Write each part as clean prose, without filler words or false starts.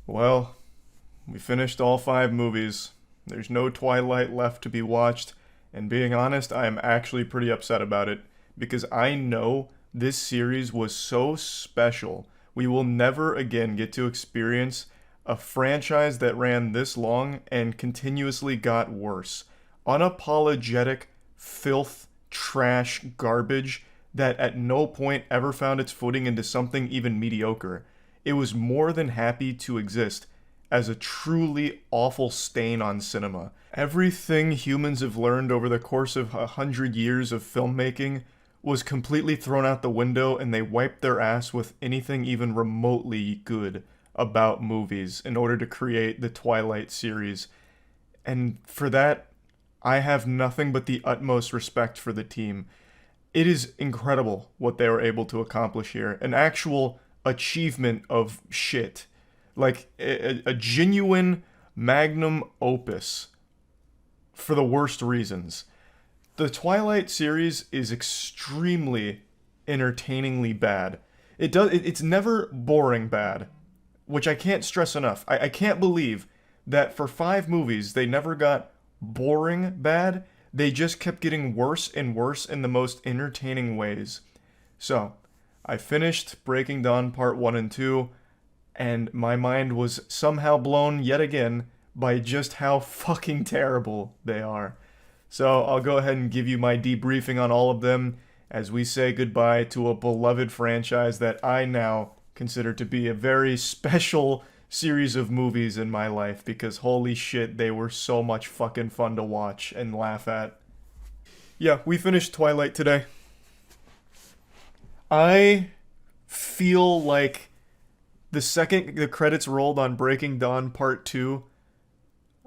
Well, we finished all 5 movies. There's no Twilight left to be watched, and being honest, I am actually pretty upset about it because I know this series was so special. We will never again get to experience a franchise that ran this long and continuously got worse. Unapologetic filth, trash, garbage that at no point ever found its footing into something even mediocre. It was more than happy to exist as a truly awful stain on cinema. Everything humans have learned over the course of 100 years of filmmaking was completely thrown out the window, and they wiped their ass with anything even remotely good about movies in order to create the Twilight series. And for that, I have nothing but the utmost respect for the team. It is incredible what they were able to accomplish here. An actual achievement of shit. Like a genuine magnum opus for the worst reasons. The Twilight series is extremely entertainingly bad. It's never boring bad, which I can't stress enough. I can't believe that for 5 movies they never got boring bad. They just kept getting worse and worse in the most entertaining ways. So, I finished Breaking Dawn Part 1 and 2, and my mind was somehow blown yet again by just how fucking terrible they are. So I'll go ahead and give you my debriefing on all of them as we say goodbye to a beloved franchise that I now consider to be a very special series of movies in my life, because holy shit, they were so much fucking fun to watch and laugh at. Yeah, we finished Twilight today. I feel like the second the credits rolled on Breaking Dawn Part 2,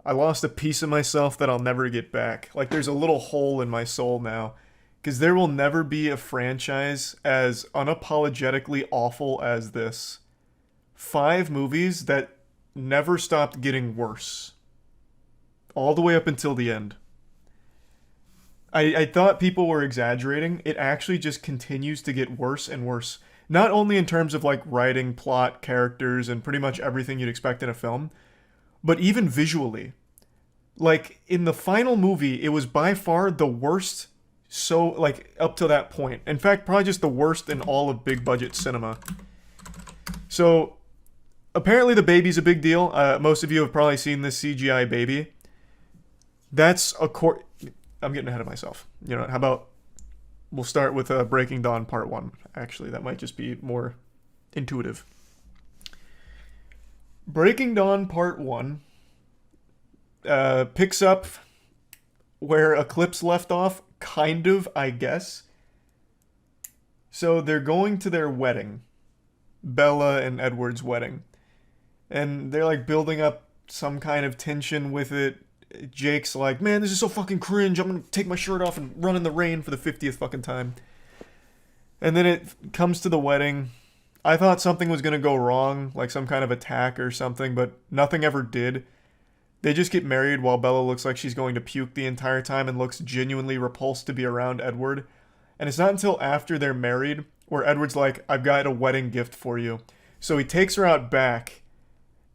I lost a piece of myself that I'll never get back. Like, there's a little hole in my soul now. Because there will never be a franchise as unapologetically awful as this. 5 movies that never stopped getting worse. All the way up until the end. I thought people were exaggerating. It actually just continues to get worse and worse. Not only in terms of like writing, plot, characters, and pretty much everything you'd expect in a film, but even visually. Like, in the final movie, it was by far the worst, so, like, up to that point. In fact, probably just the worst in all of big budget cinema. So, apparently the baby's a big deal. Most of you have probably seen this CGI baby. That's I'm getting ahead of myself. You know, how about we'll start with Breaking Dawn Part 1. Actually, that might just be more intuitive. Breaking Dawn Part 1 picks up where Eclipse left off, kind of, I guess. So they're going to their wedding. Bella and Edward's wedding. And they're like building up some kind of tension with it. Jake's like, man, this is so fucking cringe. I'm gonna take my shirt off and run in the rain for the 50th fucking time. And then it comes to the wedding. I thought something was gonna go wrong, like some kind of attack or something, but nothing ever did. They just get married while Bella looks like she's going to puke the entire time and looks genuinely repulsed to be around Edward. And it's not until after they're married where Edward's like, I've got a wedding gift for you. So he takes her out back.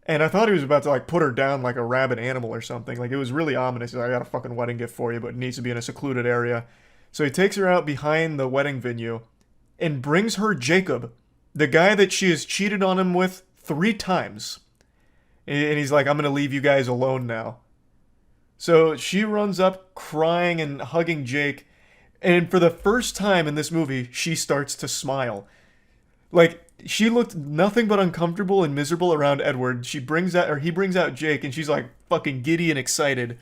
And I thought he was about to like put her down like a rabid animal or something. Like, it was really ominous. He's like, I got a fucking wedding gift for you, but it needs to be in a secluded area. So he takes her out behind the wedding venue and brings her Jacob, the guy that she has cheated on him with 3 times. And he's like, I'm going to leave you guys alone now. So she runs up crying and hugging Jake. And for the first time in this movie, she starts to smile. Like, she looked nothing but uncomfortable and miserable around Edward. He brings out Jake, and she's like fucking giddy and excited.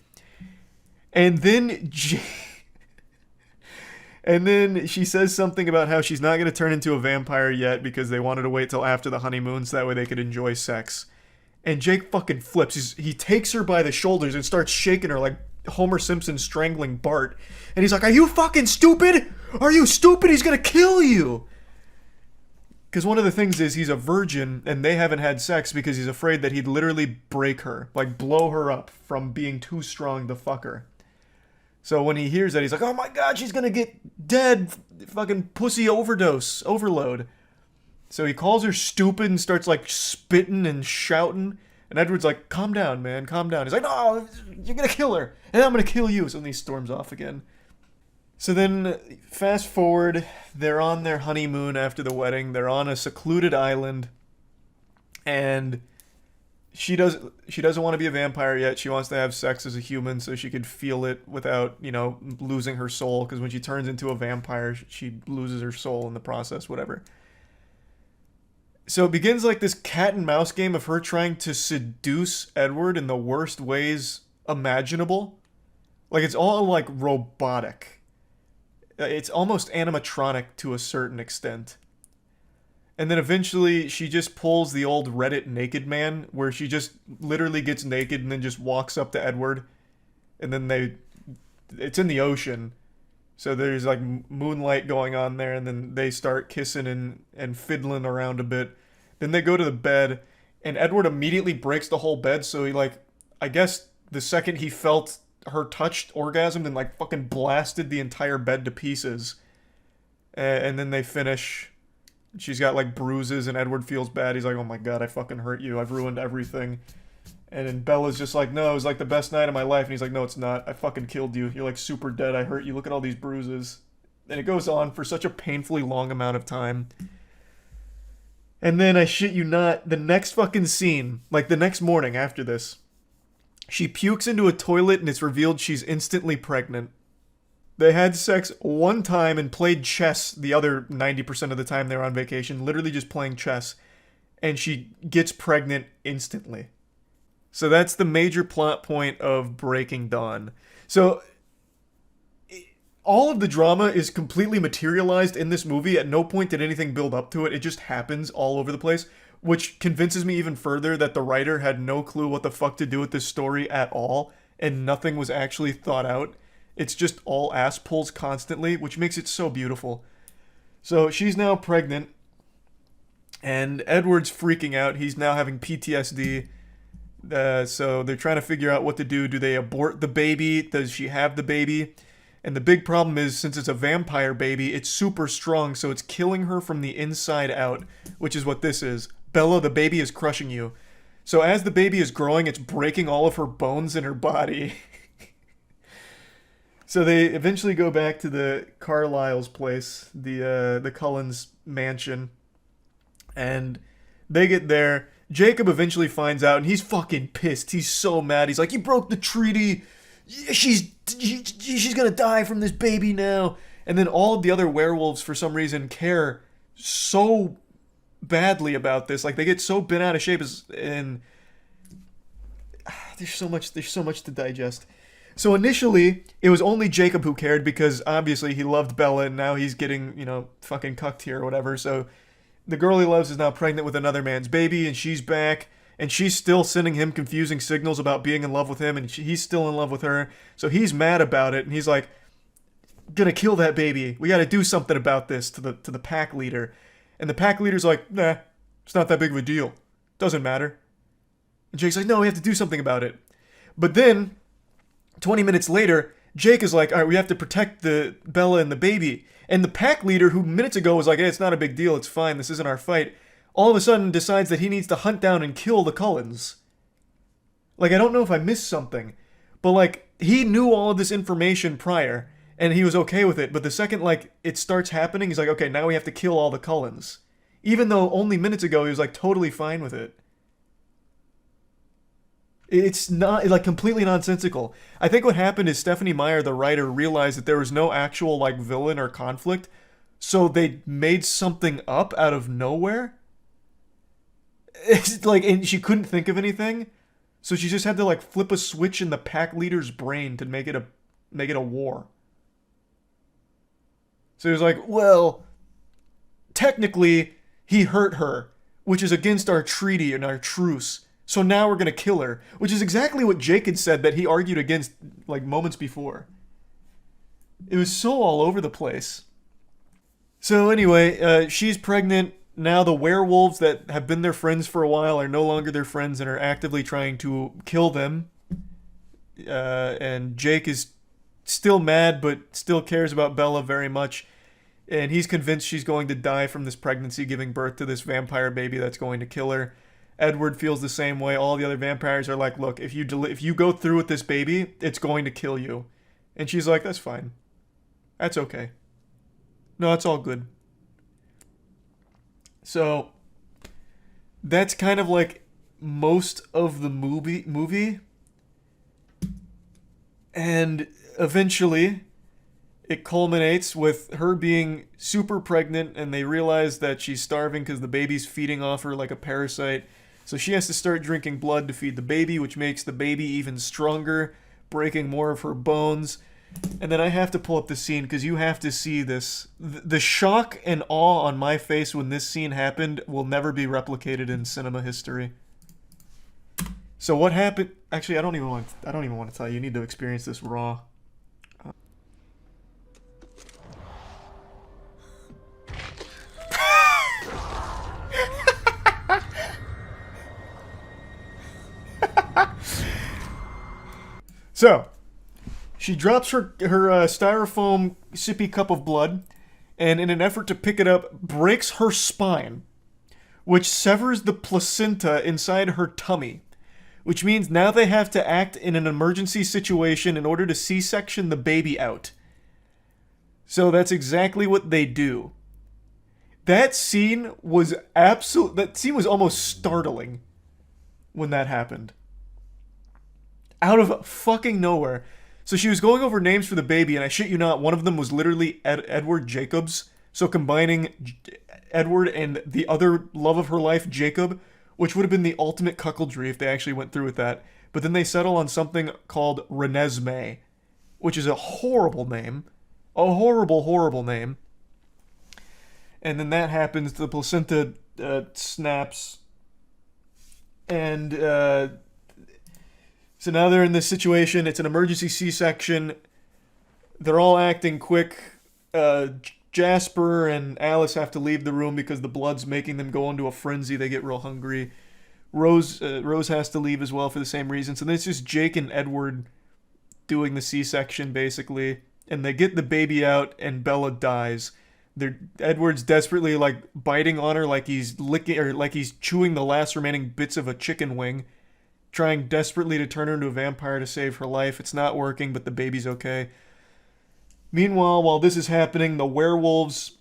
And then and then she says something about how she's not going to turn into a vampire yet because they wanted to wait till after the honeymoon so that way they could enjoy sex. And Jake fucking flips. He takes her by the shoulders and starts shaking her like Homer Simpson strangling Bart. And he's like, are you fucking stupid? Are you stupid? He's going to kill you. Because one of the things is he's a virgin and they haven't had sex because he's afraid that he'd literally break her. Like, blow her up from being too strong to fuck her. So when he hears that, he's like, oh my god, she's going to get dead. Fucking pussy overload. So he calls her stupid and starts like spitting and shouting. And Edward's like, calm down, man, calm down. He's like, no, you're gonna kill her, and I'm gonna kill you. So then he storms off again. So then, fast forward, they're on their honeymoon after the wedding. They're on a secluded island, and she doesn't want to be a vampire yet. She wants to have sex as a human so she could feel it without, losing her soul. Because when she turns into a vampire, she loses her soul in the process, whatever. So it begins like this cat and mouse game of her trying to seduce Edward in the worst ways imaginable. Like, it's all like robotic. It's almost animatronic to a certain extent. And then eventually she just pulls the old Reddit naked man, where she just literally gets naked and then just walks up to Edward. And then it's in the ocean. So there's like moonlight going on there, and then they start kissing and fiddling around a bit. Then they go to the bed, and Edward immediately breaks the whole bed. So he I guess the second he felt her touched, orgasmed, and like fucking blasted the entire bed to pieces. And then they finish. She's got like bruises, and Edward feels bad. He's like, oh my god, I fucking hurt you. I've ruined everything. And then Bella's just like, no, it was like the best night of my life. And he's like, no, it's not. I fucking killed you. You're like super dead. I hurt you. Look at all these bruises. And it goes on for such a painfully long amount of time. And then, I shit you not, the next fucking scene, like the next morning after this, she pukes into a toilet and it's revealed she's instantly pregnant. They had sex one time and played chess the other 90% of the time they were on vacation, literally just playing chess. And she gets pregnant instantly. So that's the major plot point of Breaking Dawn. So all of the drama is completely materialized in this movie. At no point did anything build up to it. It just happens all over the place, which convinces me even further that the writer had no clue what the fuck to do with this story at all, and nothing was actually thought out. It's just all ass pulls constantly, which makes it so beautiful. So she's now pregnant, and Edward's freaking out. He's now having PTSD. So they're trying to figure out what to do. Do they abort the baby? Does she have the baby? And the big problem is, since it's a vampire baby, it's super strong, so it's killing her from the inside out, which is what this is. Bella, the baby is crushing you. So as the baby is growing, it's breaking all of her bones in her body. So they eventually go back to the Carlisle's place, the Cullens mansion, and they get there. Jacob eventually finds out, and he's fucking pissed. He's so mad. He's like, you broke the treaty. She's gonna die from this baby now. And then all of the other werewolves, for some reason, care so badly about this. Like, they get so bent out of shape, and there's so much to digest. So initially, it was only Jacob who cared, because obviously he loved Bella, and now he's getting, fucking cucked here or whatever. So the girl he loves is now pregnant with another man's baby, and she's back, and she's still sending him confusing signals about being in love with him, and he's still in love with her. So he's mad about it, and he's like, gonna kill that baby. We gotta do something about this, to the pack leader. And the pack leader's like, nah, it's not that big of a deal. Doesn't matter. And Jake's like, no, we have to do something about it. But then 20 minutes later, Jake is like, all right, we have to protect the Bella and the baby. And the pack leader, who minutes ago was like, hey, it's not a big deal, it's fine, this isn't our fight, all of a sudden decides that he needs to hunt down and kill the Cullens. Like, I don't know if I missed something, but like, he knew all of this information prior, and he was okay with it. But the second, like, it starts happening, he's like, okay, now we have to kill all the Cullens. Even though only minutes ago he was like totally fine with it. It's not, like, completely nonsensical. I think what happened is Stephanie Meyer, the writer, realized that there was no actual, like, villain or conflict, so they made something up out of nowhere. It's like, and she couldn't think of anything, so she just had to, like, flip a switch in the pack leader's brain to make it a war. So he was like, well, technically, he hurt her, which is against our treaty and our truce. So now we're going to kill her, which is exactly what Jake had said that he argued against, like, moments before. It was so all over the place. So anyway, she's pregnant. Now the werewolves that have been their friends for a while are no longer their friends and are actively trying to kill them. And Jake is still mad, but still cares about Bella very much. and he's convinced she's going to die from this pregnancy, giving birth to this vampire baby that's going to kill her. Edward feels the same way. All the other vampires are like, look, if you go through with this baby, it's going to kill you. And she's like, that's fine. That's okay. No, it's all good. So that's kind of like most of the movie. And eventually it culminates with her being super pregnant, and they realize that she's starving because the baby's feeding off her like a parasite. So she has to start drinking blood to feed the baby, which makes the baby even stronger, breaking more of her bones. And then I have to pull up the scene because you have to see this. The shock and awe on my face when this scene happened will never be replicated in cinema history. So what happened? Actually, I don't even want to tell you. You need to experience this raw. So, she drops her styrofoam sippy cup of blood, and in an effort to pick it up, breaks her spine, which severs the placenta inside her tummy, which means now they have to act in an emergency situation in order to C-section the baby out. So that's exactly what they do. That scene was almost startling when that happened. Out of fucking nowhere. So she was going over names for the baby, and I shit you not, one of them was literally Edward Jacobs. So combining Edward and the other love of her life, Jacob, which would have been the ultimate cuckoldry if they actually went through with that. But then they settle on something called Renesmee, which is a horrible name. A horrible, horrible name. And then that happens, the placenta snaps. And so now they're in this situation. It's an emergency C-section. They're all acting quick. Jasper and Alice have to leave the room because the blood's making them go into a frenzy. They get real hungry. Rose has to leave as well for the same reason. So then it's just Jake and Edward doing the C-section, basically. And they get the baby out, and Bella dies. Edward's desperately like biting on her like he's licking, or like he's chewing the last remaining bits of a chicken wing, trying desperately to turn her into a vampire to save her life. It's not working, but the baby's okay. Meanwhile, while this is happening, the werewolves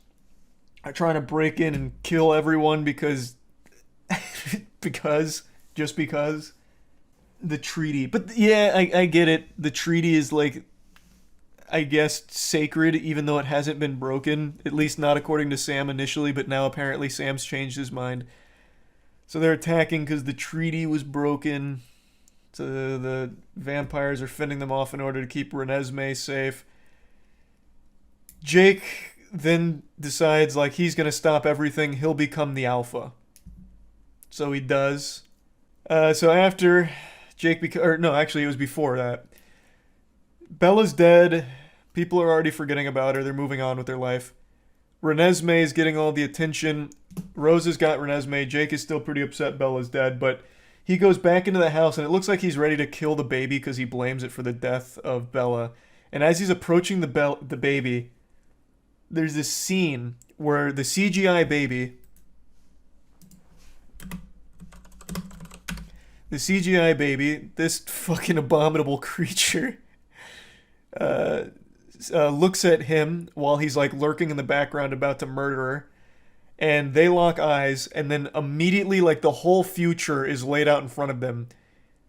are trying to break in and kill everyone because just because the treaty. But yeah, I get it. The treaty is like, I guess, sacred, even though it hasn't been broken. At least not according to Sam initially, but now apparently Sam's changed his mind. So they're attacking because the treaty was broken. So the vampires are fending them off in order to keep Renesmee safe. Jake then decides like he's going to stop everything. He'll become the alpha. So he does. So after Jake actually it was before that. Bella's dead. People are already forgetting about her. They're moving on with their life. Renesmee is getting all the attention. Rose has got Renesmee. Jake is still pretty upset Bella's dead, but he goes back into the house, and it looks like he's ready to kill the baby because he blames it for the death of Bella. And as he's approaching the baby, there's this scene where the CGI baby... this fucking abominable creature... looks at him while he's like lurking in the background about to murder her, and they lock eyes, and then immediately like the whole future is laid out in front of them,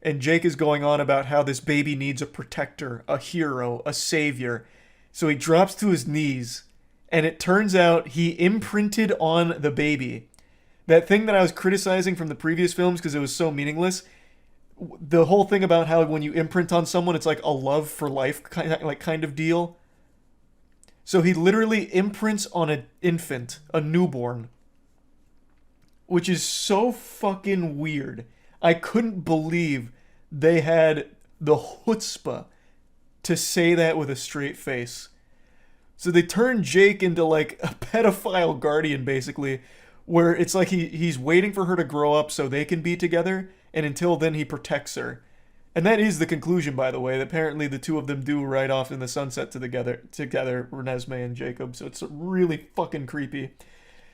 and Jake is going on about how this baby needs a protector, a hero, a savior. So he drops to his knees, and it turns out he imprinted on the baby that thing that I was criticizing from the previous films because it was so meaningless. The whole thing about how when you imprint on someone, it's like a love for life kind of deal. So he literally imprints on an infant, a newborn, which is so fucking weird. I couldn't believe they had the chutzpah to say that with a straight face. So they turn Jake into like a pedophile guardian, basically, where it's like he's waiting for her to grow up so they can be together, and until then he protects her. And that is the conclusion, by the way. Apparently, the two of them do ride off in the sunset together, Renesmee and Jacob. So it's really fucking creepy.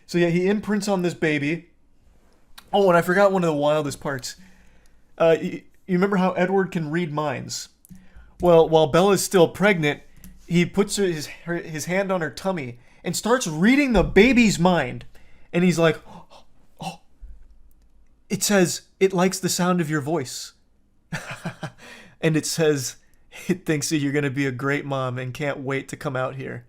So yeah, he imprints on this baby. Oh, and I forgot one of the wildest parts. You remember how Edward can read minds? Well, while Bella's still pregnant, he puts his hand on her tummy and starts reading the baby's mind. And he's like, oh, it says, it likes the sound of your voice. And it says, it thinks that you're going to be a great mom and can't wait to come out here.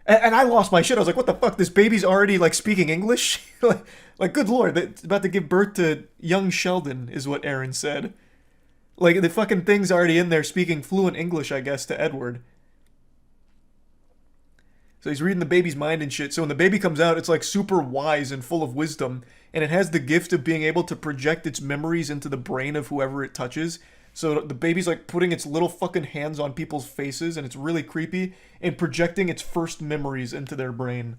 And I lost my shit. I was like, what the fuck? This baby's already, like, speaking English? like, good lord, it's about to give birth to young Sheldon, is what Aaron said. Like, the fucking thing's already in there speaking fluent English, I guess, to Edward. So he's reading the baby's mind and shit. So when the baby comes out, it's, like, super wise and full of wisdom. And it has the gift of being able to project its memories into the brain of whoever it touches. So the baby's like putting its little fucking hands on people's faces, and it's really creepy, and projecting its first memories into their brain.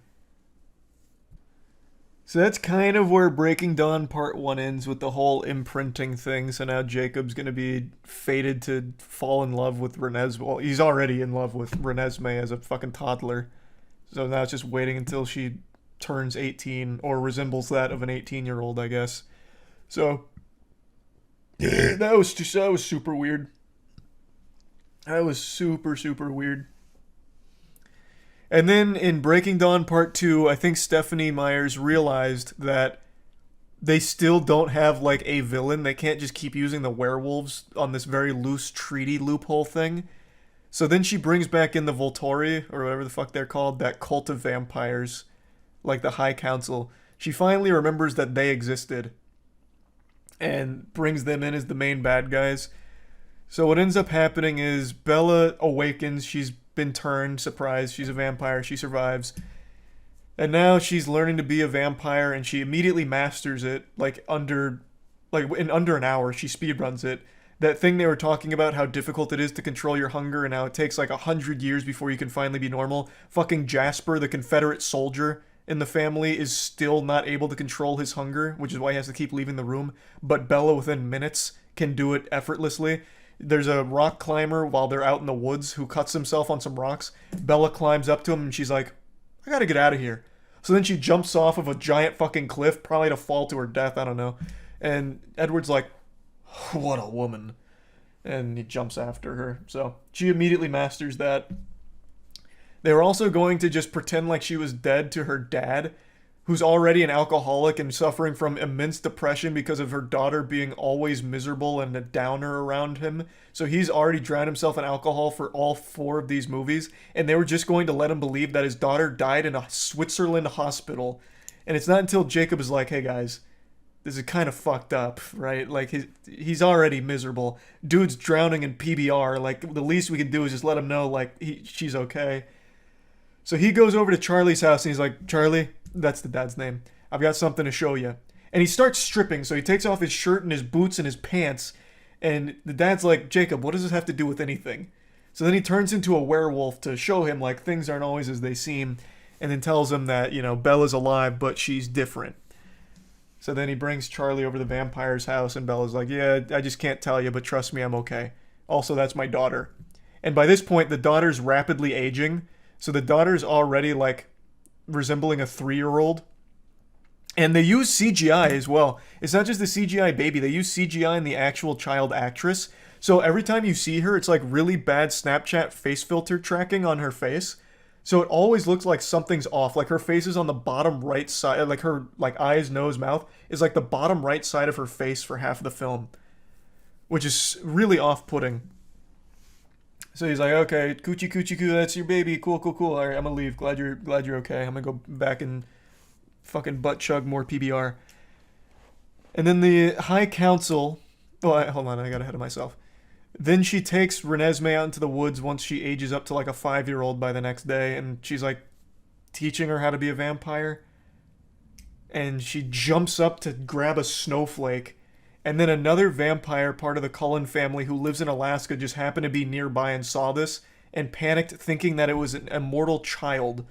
So that's kind of where Breaking Dawn Part 1 ends with the whole imprinting thing. So now Jacob's going to be fated to fall in love with Renesmee. Well, he's already in love with Renesmee as a fucking toddler. So now it's just waiting until she turns 18, or resembles that of an 18-year-old, I guess. So that was super weird. That was super, super weird. And then in Breaking Dawn Part 2, I think Stephanie Myers realized that they still don't have, like, a villain. They can't just keep using the werewolves on this very loose treaty loophole thing. So then she brings back in the Volturi, or whatever the fuck they're called, that cult of vampires, like the High Council. She finally remembers that they existed and brings them in as the main bad guys. So what ends up happening is Bella awakens. She's been turned, surprise, she's a vampire, she survives. And now she's learning to be a vampire, and she immediately masters it, in under an hour. She speedruns it. That thing they were talking about, how difficult it is to control your hunger, and how it takes like 100 years before you can finally be normal. Fucking Jasper, the Confederate soldier in the family, is still not able to control his hunger, which is why he has to keep leaving the room. But Bella, within minutes, can do it effortlessly. There's a rock climber while they're out in the woods who cuts himself on some rocks. Bella climbs up to him, and she's like, I gotta get out of here. So then she jumps off of a giant fucking cliff, probably to fall to her death, I don't know. And Edward's like, what a woman. And he jumps after her. So she immediately masters that. They were also going to just pretend like she was dead to her dad, who's already an alcoholic and suffering from immense depression because of her daughter being always miserable and a downer around him. So he's already drowned himself in alcohol for all 4 of these movies, and they were just going to let him believe that his daughter died in a Switzerland hospital. And it's not until Jacob is like, hey guys, this is kind of fucked up, right? Like, he's already miserable. Dude's drowning in PBR. Like, the least we can do is just let him know, like, she's okay. So he goes over to Charlie's house, and he's like, Charlie, that's the dad's name, I've got something to show you. And he starts stripping, so he takes off his shirt and his boots and his pants, and the dad's like, Jacob, what does this have to do with anything? So then he turns into a werewolf to show him, like, things aren't always as they seem, and then tells him that, you know, Bella's alive, but she's different. So then he brings Charlie over to the vampire's house, and Bella's like, yeah, I just can't tell you, but trust me, I'm okay. Also, that's my daughter. And by this point, the daughter's rapidly aging, so the daughter's already, like, resembling a 3-year-old. And they use CGI as well. It's not just the CGI baby, they use CGI in the actual child actress. So every time you see her, it's like really bad Snapchat face filter tracking on her face. So it always looks like something's off. Like her face is on the bottom right side, like her like eyes, nose, mouth is like the bottom right side of her face for half of the film, which is really off-putting. So he's like, okay, coochie coochie coo, that's your baby, cool. All right, I'm gonna leave. Glad you're okay. I'm gonna go back and fucking butt chug more PBR. And then the High Council. Oh, hold on, I got ahead of myself. Then she takes Renesmee out into the woods once she ages up to like a 5-year-old by the next day, and she's like teaching her how to be a vampire. And she jumps up to grab a snowflake, and then another vampire, part of the Cullen family who lives in Alaska, just happened to be nearby and saw this and panicked, thinking that it was an immortal child,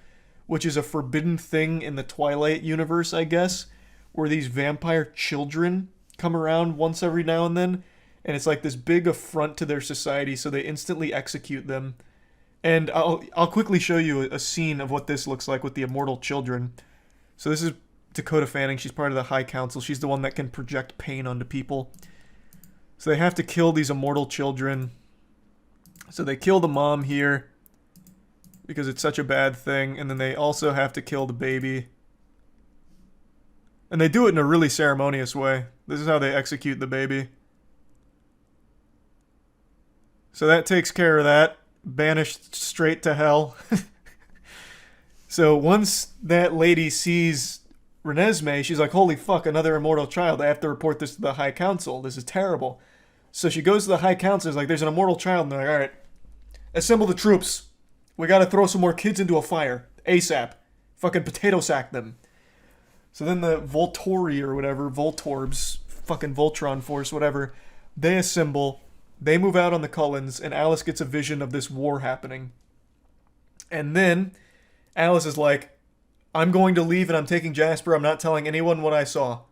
which is a forbidden thing in the Twilight universe, I guess, where these vampire children come around once every now and then. and it's like this big affront to their society, so they instantly execute them. And I'll quickly show you a scene of what this looks like with the immortal children. So this is Dakota Fanning. She's part of the High Council. She's the one that can project pain onto people. So they have to kill these immortal children. So they kill the mom here because it's such a bad thing, and then they also have to kill the baby. And they do it in a really ceremonious way. This is how they execute the baby. So that takes care of that. Banished straight to hell. So once that lady sees Renesmee, she's like, holy fuck, another immortal child. I have to report this to the High Council. This is terrible. So she goes to the High Council. It's like, there's an immortal child. And they're like, all right, assemble the troops. We got to throw some more kids into a fire. ASAP. Fucking potato sack them. So then the Volturi or whatever, Voltorbs, fucking Voltron Force, whatever, they assemble. They move out on the Cullens, and Alice gets a vision of this war happening. And then Alice is like, I'm going to leave and I'm taking Jasper. I'm not telling anyone what I saw.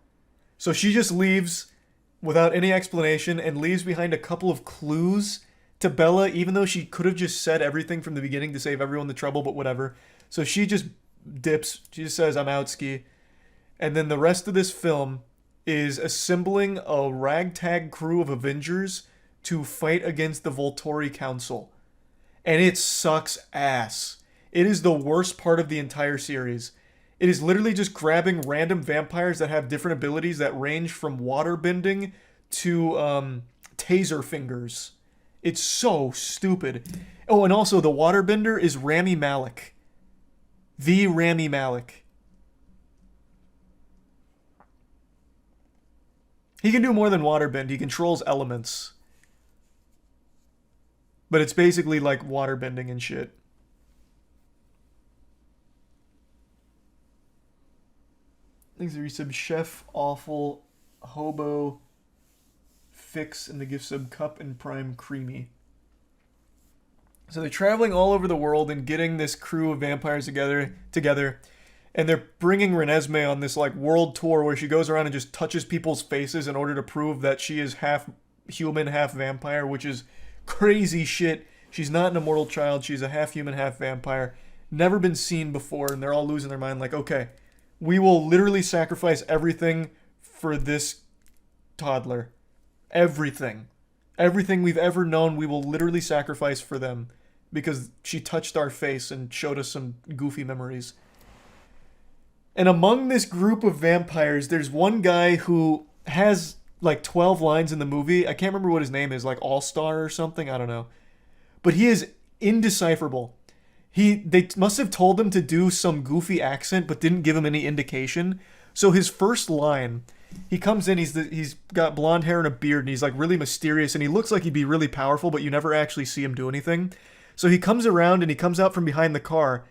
So she just leaves without any explanation and leaves behind a couple of clues to Bella, even though she could have just said everything from the beginning to save everyone the trouble, but whatever. So she just dips. She just says, I'm out, ski. And then the rest of this film is assembling a ragtag crew of Avengers to fight against the Volturi Council. And it sucks ass. It is the worst part of the entire series. It is literally just grabbing random vampires that have different abilities that range from water bending to taser fingers. It's so stupid. Oh, and also the waterbender is Rami Malek. The Rami Malek. He can do more than waterbend. He controls elements. But it's basically like waterbending and shit. Thanks for resub. Chef, Awful, Hobo, Fix, and the gift sub Cup and Prime Creamy. So they're traveling all over the world and getting this crew of vampires together, and they're bringing Renesmee on this like world tour where she goes around and just touches people's faces in order to prove that she is half human, half vampire, which is crazy shit. She's not an immortal child. She's a half human, half vampire. Never been seen before, and they're all losing their mind like, okay, we will literally sacrifice everything for this toddler. Everything. Everything we've ever known, we will literally sacrifice for them because she touched our face and showed us some goofy memories. And among this group of vampires, there's one guy who has like 12 lines in the movie. I can't remember what his name is, like All-Star or something, I don't know. But he is indecipherable. They must have told him to do some goofy accent, but didn't give him any indication. So his first line, he comes in, he's got blonde hair and a beard, and he's like really mysterious, and he looks like he'd be really powerful, but you never actually see him do anything. So he comes around and he comes out from behind the car,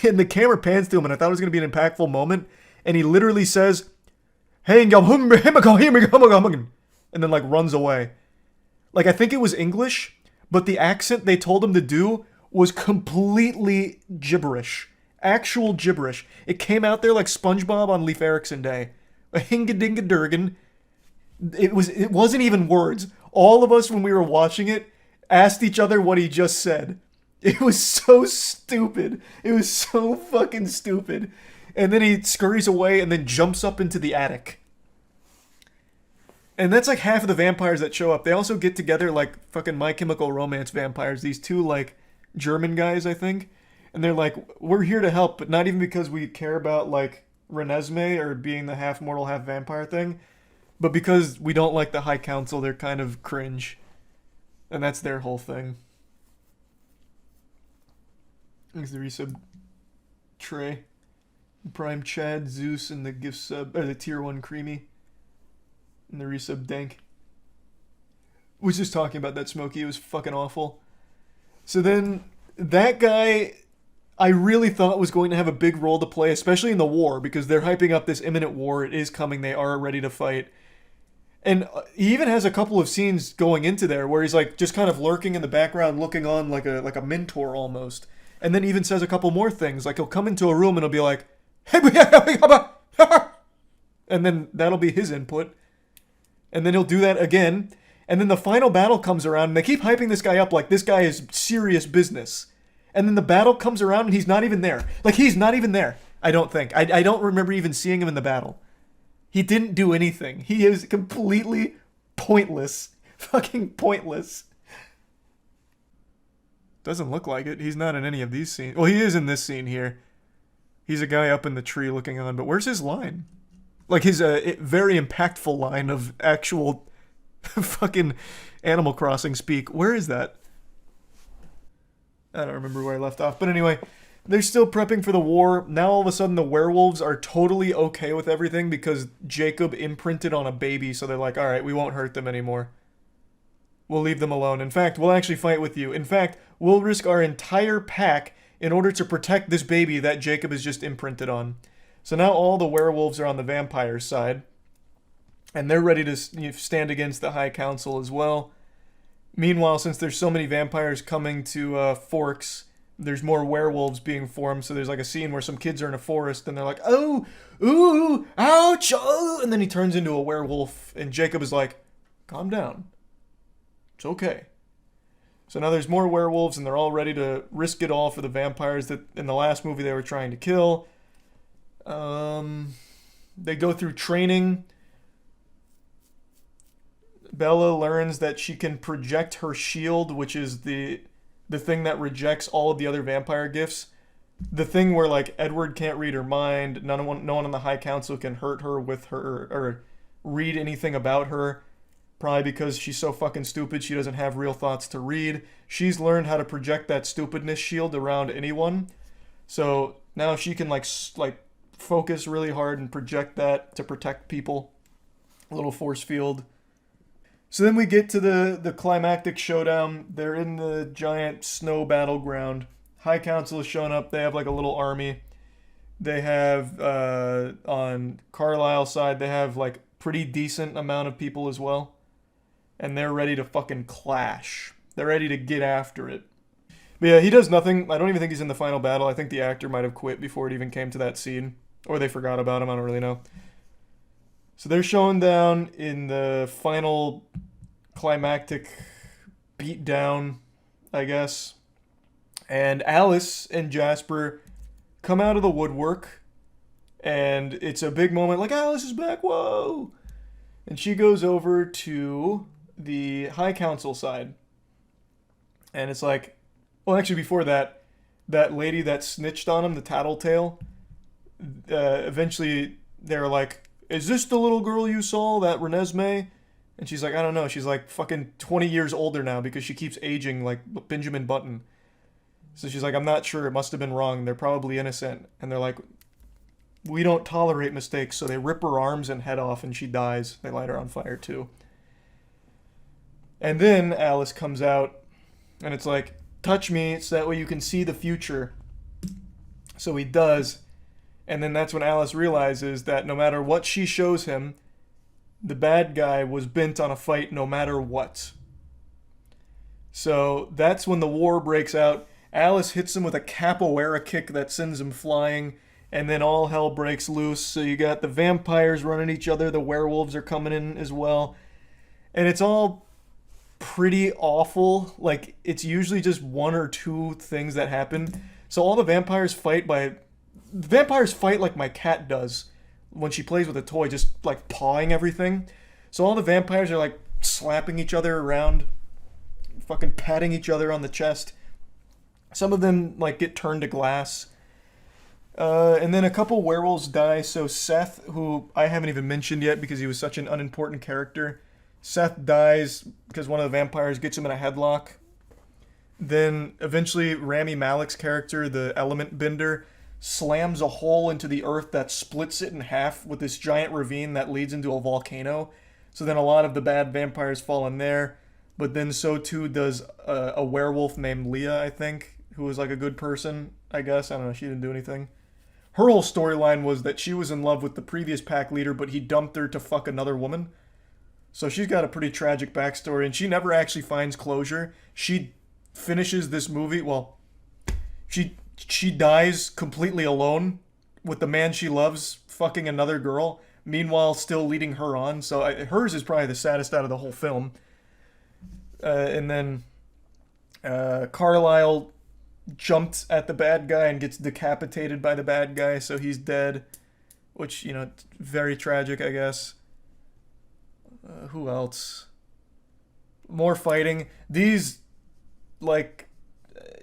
and the camera pans to him, and I thought it was going to be an impactful moment, and he literally says, "Hey, and then like runs away. Like I think it was English, but the accent they told him to do was completely gibberish. Actual gibberish. It came out there like SpongeBob on Leif Erikson Day. A hinga-dinga-durgan. It wasn't even words. All of us, when we were watching it, asked each other what he just said. It was so stupid. It was so fucking stupid. And then he scurries away and then jumps up into the attic. And that's like half of the vampires that show up. They also get together like fucking My Chemical Romance vampires. These two like German guys, I think. And they're like, we're here to help, but not even because we care about like Renesmee or being the half mortal, half vampire thing, but because we don't like the High Council. They're kind of cringe. And that's their whole thing. Thanks the resub Trey. Prime Chad, Zeus, and the gift sub, or the tier 1 Creamy. And the resub Dank. Was just talking about that Smokey. It was fucking awful. So then, that guy, I really thought was going to have a big role to play, especially in the war, because they're hyping up this imminent war. It is coming. They are ready to fight. And he even has a couple of scenes going into there where he's like just kind of lurking in the background, looking on like a mentor almost. And then even says a couple more things. Like he'll come into a room and he'll be like, and then that'll be his input. And then he'll do that again. And then the final battle comes around, and they keep hyping this guy up like this guy is serious business. And then the battle comes around, and he's not even there. Like, he's not even there, I don't think. I don't remember even seeing him in the battle. He didn't do anything. He is completely pointless. Fucking pointless. Doesn't look like it. He's not in any of these scenes. Well, he is in this scene here. He's a guy up in the tree looking on, but where's his line? Like his very impactful line of actual fucking Animal Crossing speak. Where is that? I don't remember where I left off. But anyway, they're still prepping for the war. Now all of a sudden the werewolves are totally okay with everything because Jacob imprinted on a baby. So they're like, all right, we won't hurt them anymore. We'll leave them alone. In fact, we'll actually fight with you. In fact, we'll risk our entire pack in order to protect this baby that Jacob has just imprinted on. So now all the werewolves are on the vampire side. And they're ready to stand against the High Council as well. Meanwhile, since there's so many vampires coming to Forks, there's more werewolves being formed. So there's like a scene where some kids are in a forest and they're like, oh, ooh, ouch, oh. And then he turns into a werewolf. And Jacob is like, calm down. It's okay. So now there's more werewolves and they're all ready to risk it all for the vampires that in the last movie they were trying to kill. They go through training. Bella learns that she can project her shield, which is the thing that rejects all of the other vampire gifts. The thing where like Edward can't read her mind, no one on the High Council can hurt her with her or read anything about her. Probably because she's so fucking stupid she doesn't have real thoughts to read. She's learned how to project that stupidness shield around anyone. So now she can like focus really hard and project that to protect people. A little force field. So then we get to the climactic showdown. They're in the giant snow battleground. High Council has shown up. They have like a little army. They have, on Carlisle's side, they have like pretty decent amount of people as well. And they're ready to fucking clash. They're ready to get after it. But yeah, he does nothing. I don't even think he's in the final battle. I think the actor might have quit before it even came to that scene. Or they forgot about him. I don't really know. So they're showing down in the final climactic beatdown, I guess. And Alice and Jasper come out of the woodwork. And it's a big moment. Like, Alice is back. Whoa! And she goes over to the High Council side. And it's like, well, actually before that, that lady that snitched on him, the tattletale, eventually they're like, is this the little girl you saw, that Renesmee? And she's like, I don't know. She's like fucking 20 years older now because she keeps aging like Benjamin Button. So she's like, I'm not sure. It must have been wrong. They're probably innocent. And they're like, we don't tolerate mistakes. So they rip her arms and head off and she dies. They light her on fire too. And then Alice comes out and it's like, touch me so that way you can see the future. So he does. And then that's when Alice realizes that no matter what she shows him, the bad guy was bent on a fight no matter what. So that's when the war breaks out. Alice hits him with a capoeira kick that sends him flying. And then all hell breaks loose. So you got the vampires running each other. The werewolves are coming in as well. And it's all pretty awful. Like, it's usually just one or two things that happen. So all the vampires fight like my cat does when she plays with a toy, just like pawing everything. So all the vampires are like slapping each other around, fucking patting each other on the chest. Some of them like get turned to glass. And then a couple werewolves die. So Seth, who I haven't even mentioned yet because he was such an unimportant character, Seth dies because one of the vampires gets him in a headlock. Then eventually Rami Malek's character, the element bender, slams a hole into the earth that splits it in half with this giant ravine that leads into a volcano. So then a lot of the bad vampires fall in there. But then so too does a werewolf named Leah, I think, who was like a good person, I guess. I don't know, she didn't do anything. Her whole storyline was that she was in love with the previous pack leader, but he dumped her to fuck another woman. So she's got a pretty tragic backstory, and she never actually finds closure. She finishes this movie, well, she dies completely alone with the man she loves fucking another girl, meanwhile still leading her on. So hers is probably the saddest out of the whole film. And then Carlisle jumped at the bad guy and gets decapitated by the bad guy, so he's dead. Which, very tragic, I guess. Who else? More fighting. These, like,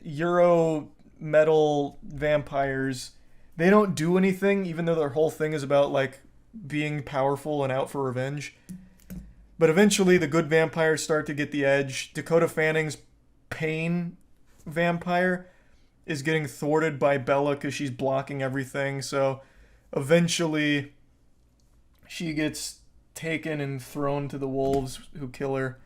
Euro metal vampires, they don't do anything, even though their whole thing is about, like, being powerful and out for revenge. But eventually, the good vampires start to get the edge. Dakota Fanning's pain vampire is getting thwarted by Bella because she's blocking everything, so eventually she gets taken and thrown to the wolves who kill her.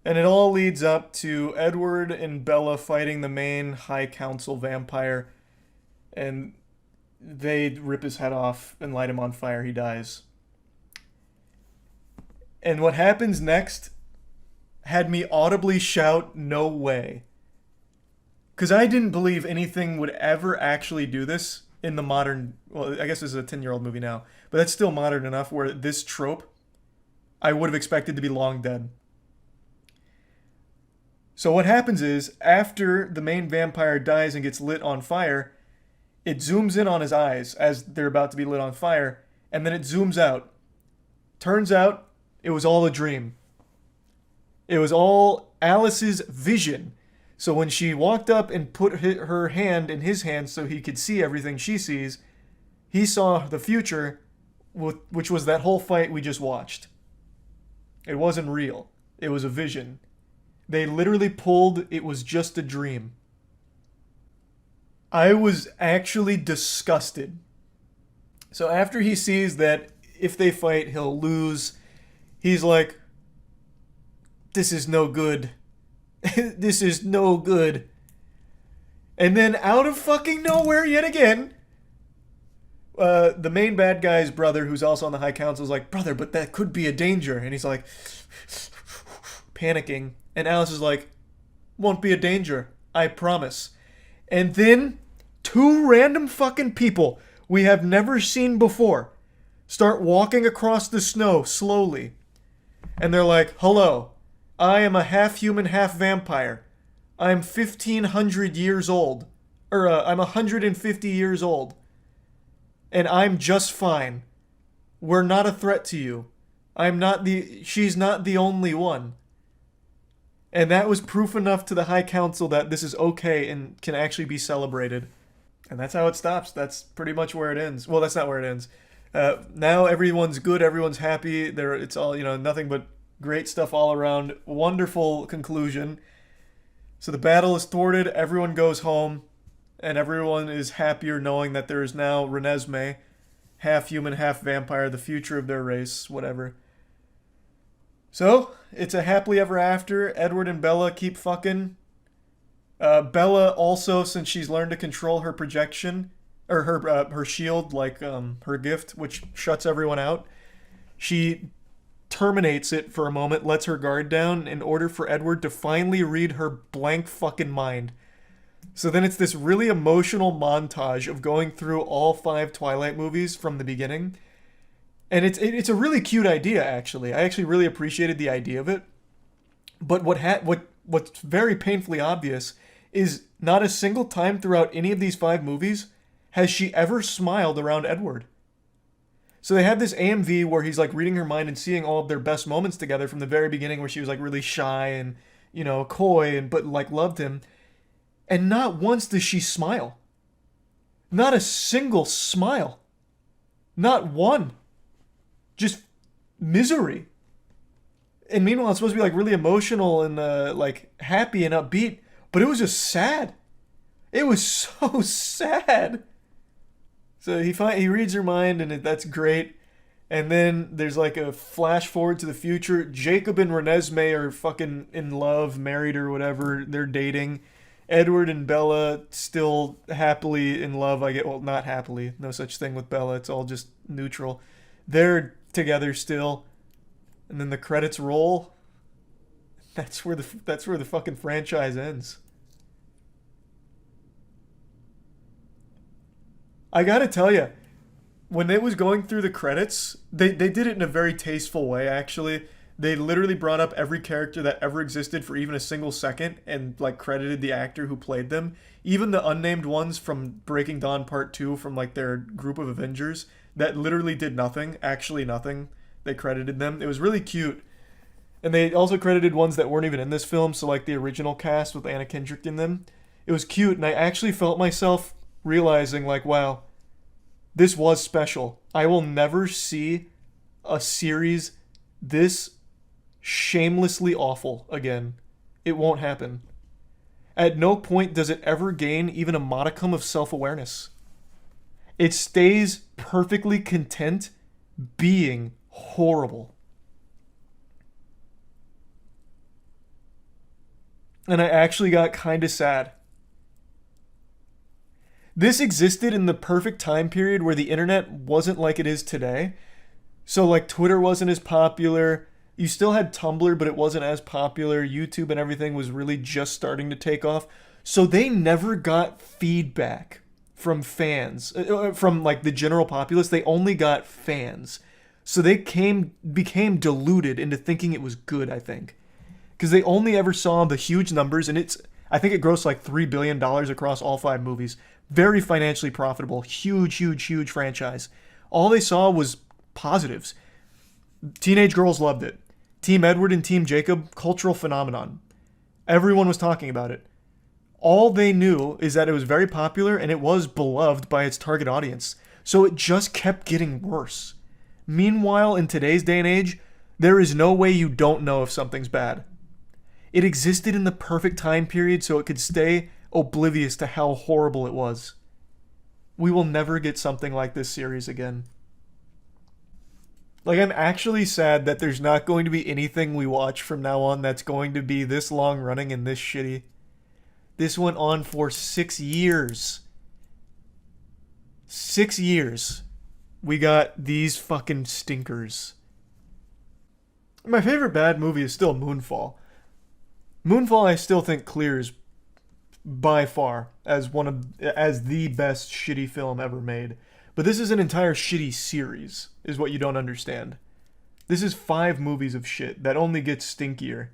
And it all leads up to Edward and Bella fighting the main High Council vampire. And they rip his head off and light him on fire. He dies. And what happens next had me audibly shout, "No way." Because I didn't believe anything would ever actually do this in the modern... Well, I guess this is a 10-year-old movie now. But that's still modern enough where this trope I would have expected to be long dead. So what happens is, after the main vampire dies and gets lit on fire, it zooms in on his eyes as they're about to be lit on fire, and then it zooms out. Turns out, it was all a dream. It was all Alice's vision. So when she walked up and put her hand in his hand so he could see everything she sees, he saw the future, which was that whole fight we just watched. It wasn't real. It was a vision. They literally pulled "it was just a dream." I was actually disgusted. So after he sees that if they fight, he'll lose, he's like, "This is no good. This is no good." And then out of fucking nowhere yet again, the main bad guy's brother, who's also on the High Council, is like, "Brother, but that could be a danger." And he's like, panicking. And Alice is like, "Won't be a danger. I promise." And then two random fucking people we have never seen before start walking across the snow slowly. And they're like, "Hello, I am a half human, half vampire. I'm 1,500 years old. I'm 150 years old. And I'm just fine. We're not a threat to you. She's not the only one." And that was proof enough to the High Council that this is okay and can actually be celebrated. And that's how it stops. That's pretty much where it ends. Well, that's not where it ends. Now everyone's good. Everyone's happy. It's all, nothing but great stuff all around. Wonderful conclusion. So the battle is thwarted. Everyone goes home. And everyone is happier knowing that there is now Renesmee, half human, half vampire, the future of their race, whatever. So, it's a happily ever after. Edward and Bella keep fucking. Bella also, since she's learned to control her projection, or her shield, like her gift, which shuts everyone out, she terminates it for a moment, lets her guard down in order for Edward to finally read her blank fucking mind. So then it's this really emotional montage of going through all 5 Twilight movies from the beginning. And it's a really cute idea, actually. I actually really appreciated the idea of it. But what's very painfully obvious is not a single time throughout any of these 5 movies has she ever smiled around Edward. So they have this AMV where he's like reading her mind and seeing all of their best moments together from the very beginning, where she was like really shy and, coy, but like loved him. And not once does she smile. Not a single smile. Not one. Just misery. And meanwhile, it's supposed to be like really emotional and like happy and upbeat, but it was just sad. It was so sad. So he reads her mind, and that's great. And then there's like a flash forward to the future. Jacob and Renesmee are fucking in love, married or whatever. They're dating. Edward and Bella still happily in love. Well, not happily. No such thing with Bella. It's all just neutral. They're together still. And then the credits roll. That's where the fucking franchise ends. I gotta tell you, when it was going through the credits, they did it in a very tasteful way, actually. They literally brought up every character that ever existed for even a single second and like credited the actor who played them. Even the unnamed ones from Breaking Dawn Part 2 from like their group of Avengers that literally did nothing, actually nothing. They credited them. It was really cute. And they also credited ones that weren't even in this film, so like the original cast with Anna Kendrick in them. It was cute, and I actually felt myself realizing like, wow, this was special. I will never see a series this shamelessly awful again. It won't happen. At no point does it ever gain even a modicum of self-awareness. It stays perfectly content being horrible. And I actually got kind of sad. This existed in the perfect time period where the internet wasn't like it is today. So like Twitter wasn't as popular. You still had Tumblr, but it wasn't as popular. YouTube and everything was really just starting to take off. So they never got feedback from fans, from like the general populace. They only got fans. So they became deluded into thinking it was good, I think. Because they only ever saw the huge numbers, and I think it grossed like $3 billion across all 5 movies. Very financially profitable. Huge franchise. All they saw was positives. Teenage girls loved it. Team Edward and Team Jacob, cultural phenomenon. Everyone was talking about it. All they knew is that it was very popular and it was beloved by its target audience. So it just kept getting worse. Meanwhile, in today's day and age, there is no way you don't know if something's bad. It existed in the perfect time period so it could stay oblivious to how horrible it was. We will never get something like this series again. Like, I'm actually sad that there's not going to be anything we watch from now on that's going to be this long running and this shitty. This went on for 6 years. 6 years. We got these fucking stinkers. My favorite bad movie is still Moonfall. Moonfall I still think clears by far as the best shitty film ever made. But this is an entire shitty series, is what you don't understand. This is 5 movies of shit that only gets stinkier.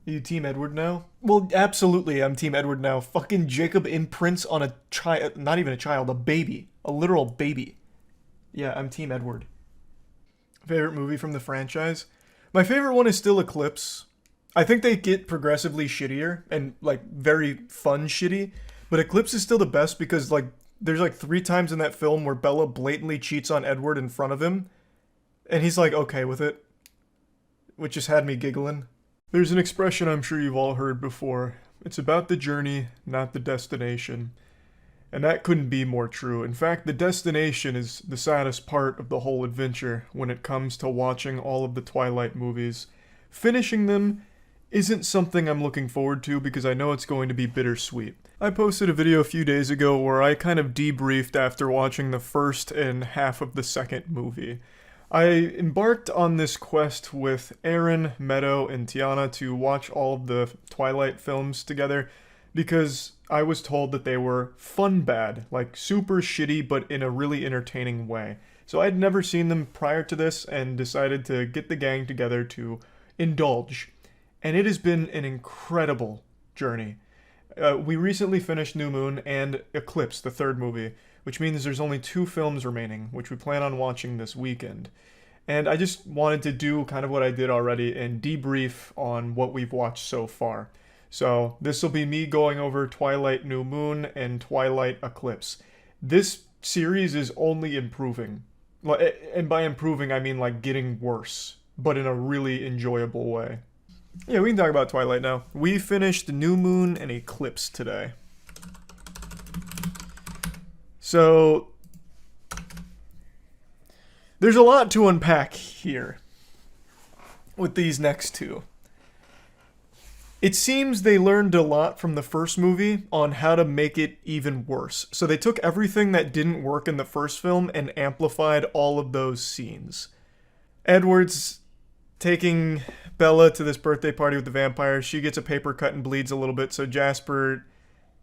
Are you Team Edward now? Well, absolutely, I'm Team Edward now. Fucking Jacob imprints on a child, not even a child, a baby. A literal baby. Yeah, I'm Team Edward. Favorite movie from the franchise? My favorite one is still Eclipse. I think they get progressively shittier and like very fun shitty, but Eclipse is still the best because like there's like 3 times in that film where Bella blatantly cheats on Edward in front of him, and he's like okay with it, which just had me giggling. There's an expression I'm sure you've all heard before. It's about the journey, not the destination. And that couldn't be more true. In fact, the destination is the saddest part of the whole adventure when it comes to watching all of the Twilight movies. Finishing them isn't something I'm looking forward to because I know it's going to be bittersweet. I posted a video a few days ago where I kind of debriefed after watching the first and half of the second movie. I embarked on this quest with Aaron, Meadow, and Tiana to watch all of the Twilight films together because I was told that they were fun bad, like super shitty but in a really entertaining way. So I'd never seen them prior to this and decided to get the gang together to indulge. And it has been an incredible journey. We recently finished New Moon and Eclipse, the 3rd movie, which means there's only 2 films remaining, which we plan on watching this weekend. And I just wanted to do kind of what I did already and debrief on what we've watched so far. So this will be me going over Twilight New Moon and Twilight Eclipse. This series is only improving. And by improving, I mean like getting worse, but in a really enjoyable way. Yeah, we can talk about Twilight now. We finished New Moon and Eclipse today. So there's a lot to unpack here with these next 2. It seems they learned a lot from the first movie on how to make it even worse. So they took everything that didn't work in the first film and amplified all of those scenes. Edward's taking Bella to this birthday party with the vampires. She gets a paper cut and bleeds a little bit. So Jasper,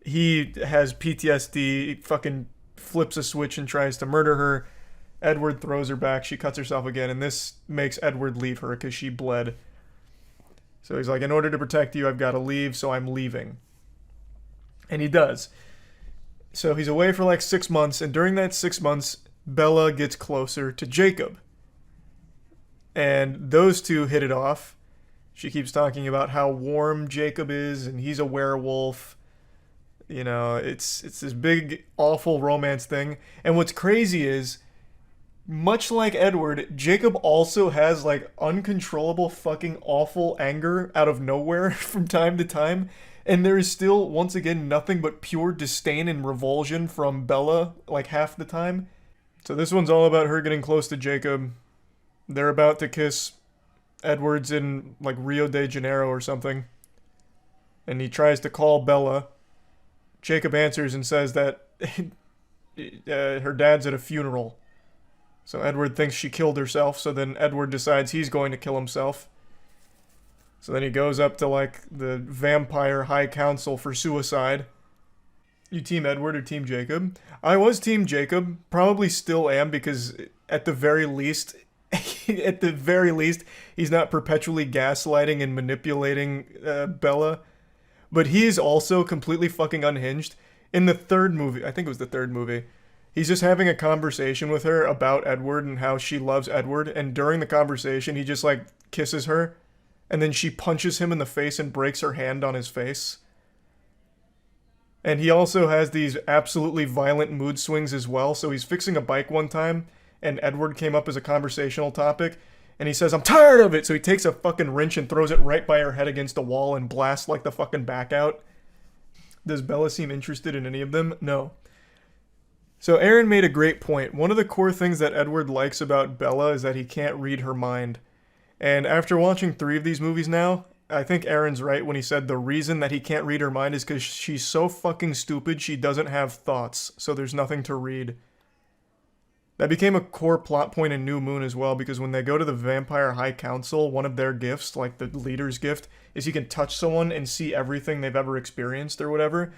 he has PTSD, fucking flips a switch and tries to murder her. Edward throws her back. She cuts herself again, and this makes Edward leave her because she bled. So he's like, in order to protect you, I've got to leave, so I'm leaving. And he does. So he's away for like 6 months, and during that 6 months, Bella gets closer to Jacob. And those two hit it off. She keeps talking about how warm Jacob is, and he's a werewolf. You know, it's this big, awful romance thing. And what's crazy is, much like Edward, Jacob also has like uncontrollable fucking awful anger out of nowhere from time to time. And there is still, once again, nothing but pure disdain and revulsion from Bella, like half the time. So this one's all about her getting close to Jacob. They're about to kiss. Edward's in like Rio de Janeiro or something. And he tries to call Bella. Jacob answers and says that her dad's at a funeral. So Edward thinks she killed herself, so then Edward decides he's going to kill himself. So then he goes up to like the vampire high council for suicide. You team Edward or team Jacob? I was team Jacob, probably still am, because at the very least, he's not perpetually gaslighting and manipulating Bella. But he is also completely fucking unhinged. In the third movie, I think it was the third movie, he's just having a conversation with her about Edward and how she loves Edward. And during the conversation, he just like kisses her. And then she punches him in the face and breaks her hand on his face. And he also has these absolutely violent mood swings as well. So he's fixing a bike one time, and Edward came up as a conversational topic. And he says, I'm tired of it! So he takes a fucking wrench and throws it right by her head against a wall and blasts like the fucking back out. Does Bella seem interested in any of them? No. So Aaron made a great point. One of the core things that Edward likes about Bella is that he can't read her mind. And after watching 3 of these movies now, I think Aaron's right when he said the reason that he can't read her mind is because she's so fucking stupid she doesn't have thoughts, so there's nothing to read. That became a core plot point in New Moon as well, because when they go to the Vampire High Council, one of their gifts, like the leader's gift, is he can touch someone and see everything they've ever experienced or whatever.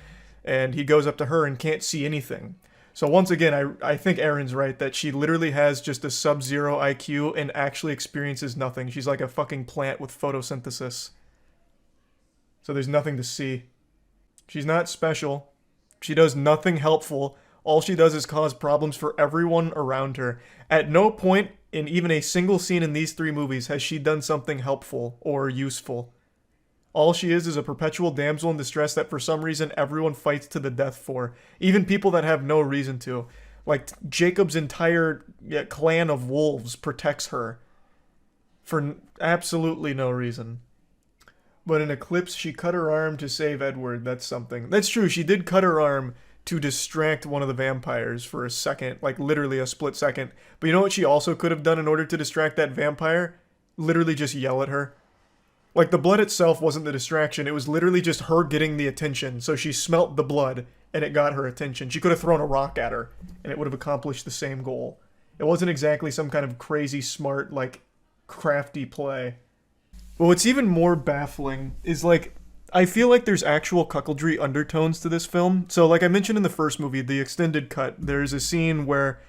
And he goes up to her and can't see anything. So once again, I think Aaron's right that she literally has just a sub-zero IQ and actually experiences nothing. She's like a fucking plant with photosynthesis. So there's nothing to see. She's not special. She does nothing helpful. All she does is cause problems for everyone around her. At no point in even a single scene in these 3 movies has she done something helpful or useful. All she is a perpetual damsel in distress that for some reason everyone fights to the death for. Even people that have no reason to. Like, Jacob's entire clan of wolves protects her. For absolutely no reason. But in Eclipse, she cut her arm to save Edward. That's something. That's true, she did cut her arm to distract one of the vampires for a second. Like, literally a split second. But you know what she also could have done in order to distract that vampire? Literally just yell at her. Like, the blood itself wasn't the distraction. It was literally just her getting the attention. So she smelt the blood, and it got her attention. She could have thrown a rock at her, and it would have accomplished the same goal. It wasn't exactly some kind of crazy, smart, like, crafty play. But what's even more baffling is, like, I feel like there's actual cuckoldry undertones to this film. So, like I mentioned in the first movie, the extended cut, there's a scene where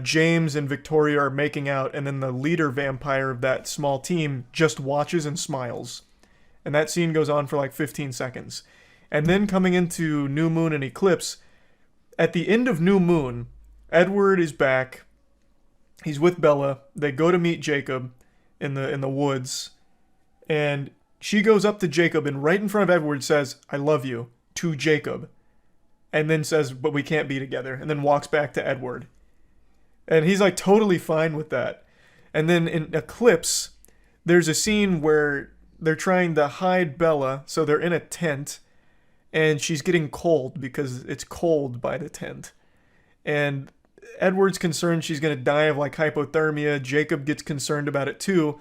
James and Victoria are making out, and then the leader vampire of that small team just watches and smiles. And that scene goes on for like 15 seconds. And then coming into New Moon and Eclipse, at the end of New Moon, Edward is back. He's with Bella. They go to meet Jacob in the woods. And she goes up to Jacob and right in front of Edward says, I love you, to Jacob. And then says, but we can't be together. And then walks back to Edward. And he's like totally fine with that. And then in Eclipse, there's a scene where they're trying to hide Bella. So they're in a tent. And she's getting cold because it's cold by the tent. And Edward's concerned she's going to die of like hypothermia. Jacob gets concerned about it too.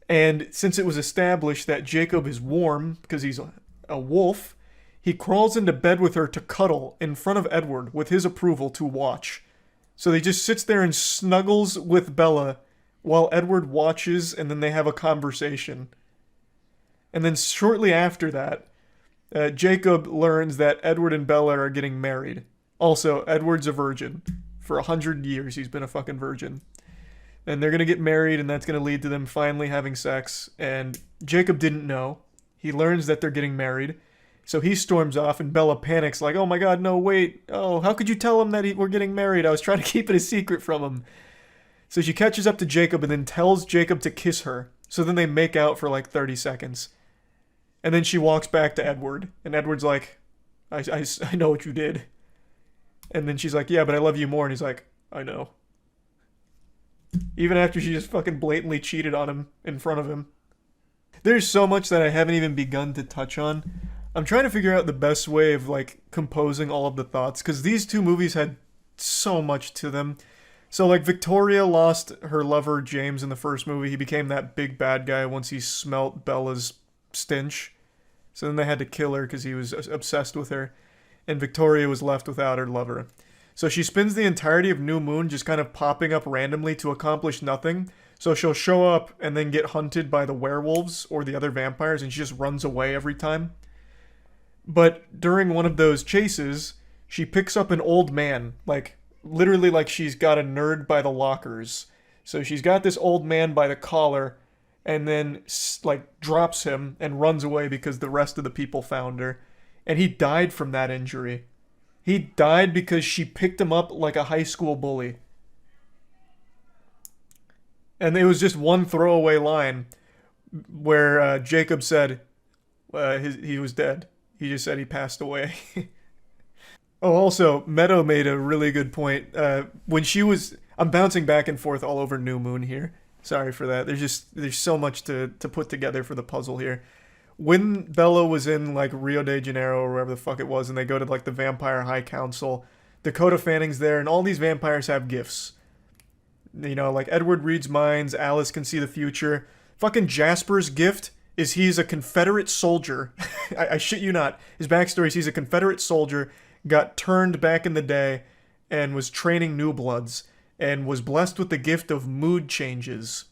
And since it was established that Jacob is warm because he's a wolf, he crawls into bed with her to cuddle in front of Edward with his approval to watch. So he just sits there and snuggles with Bella while Edward watches, and then they have a conversation. And then shortly after that, Jacob learns that Edward and Bella are getting married. Also, Edward's a virgin. For 100 years, he's been a fucking virgin. And they're gonna get married, and that's gonna lead to them finally having sex. And Jacob didn't know. He learns that they're getting married. So he storms off, and Bella panics, like, oh my god, no, wait. Oh, how could you tell him that we're getting married? I was trying to keep it a secret from him. So she catches up to Jacob and then tells Jacob to kiss her. So then they make out for like 30 seconds. And then she walks back to Edward. And Edward's like, I know what you did. And then she's like, yeah, but I love you more. And he's like, I know. Even after she just fucking blatantly cheated on him in front of him. There's so much that I haven't even begun to touch on. I'm trying to figure out the best way of like composing all of the thoughts. Because these two movies had so much to them. So, like, Victoria lost her lover, James, in the first movie. He became that big bad guy once he smelt Bella's stench. So then they had to kill her because he was obsessed with her. And Victoria was left without her lover. So she spends the entirety of New Moon just kind of popping up randomly to accomplish nothing. So she'll show up and then get hunted by the werewolves or the other vampires, and she just runs away every time. But during one of those chases, she picks up an old man, like, literally like she's got a nerd by the lockers. So she's got this old man by the collar and then like drops him and runs away because the rest of the people found her. And he died from that injury. He died because she picked him up like a high school bully. And it was just one throwaway line where Jacob said he was dead. He just said he passed away. Oh, also, Meadow made a really good point. When she was... I'm bouncing back and forth all over New Moon here. Sorry for that. There's so much to put together for the puzzle here. When Bella was in, like, Rio de Janeiro or wherever the fuck it was, and they go to, like, the Vampire High Council, Dakota Fanning's there, and all these vampires have gifts. You know, like, Edward reads minds, Alice can see the future. Fucking Jasper's gift is he's a Confederate soldier. I shit you not. His backstory is he's a Confederate soldier, got turned back in the day and was training new bloods and was blessed with the gift of mood changes,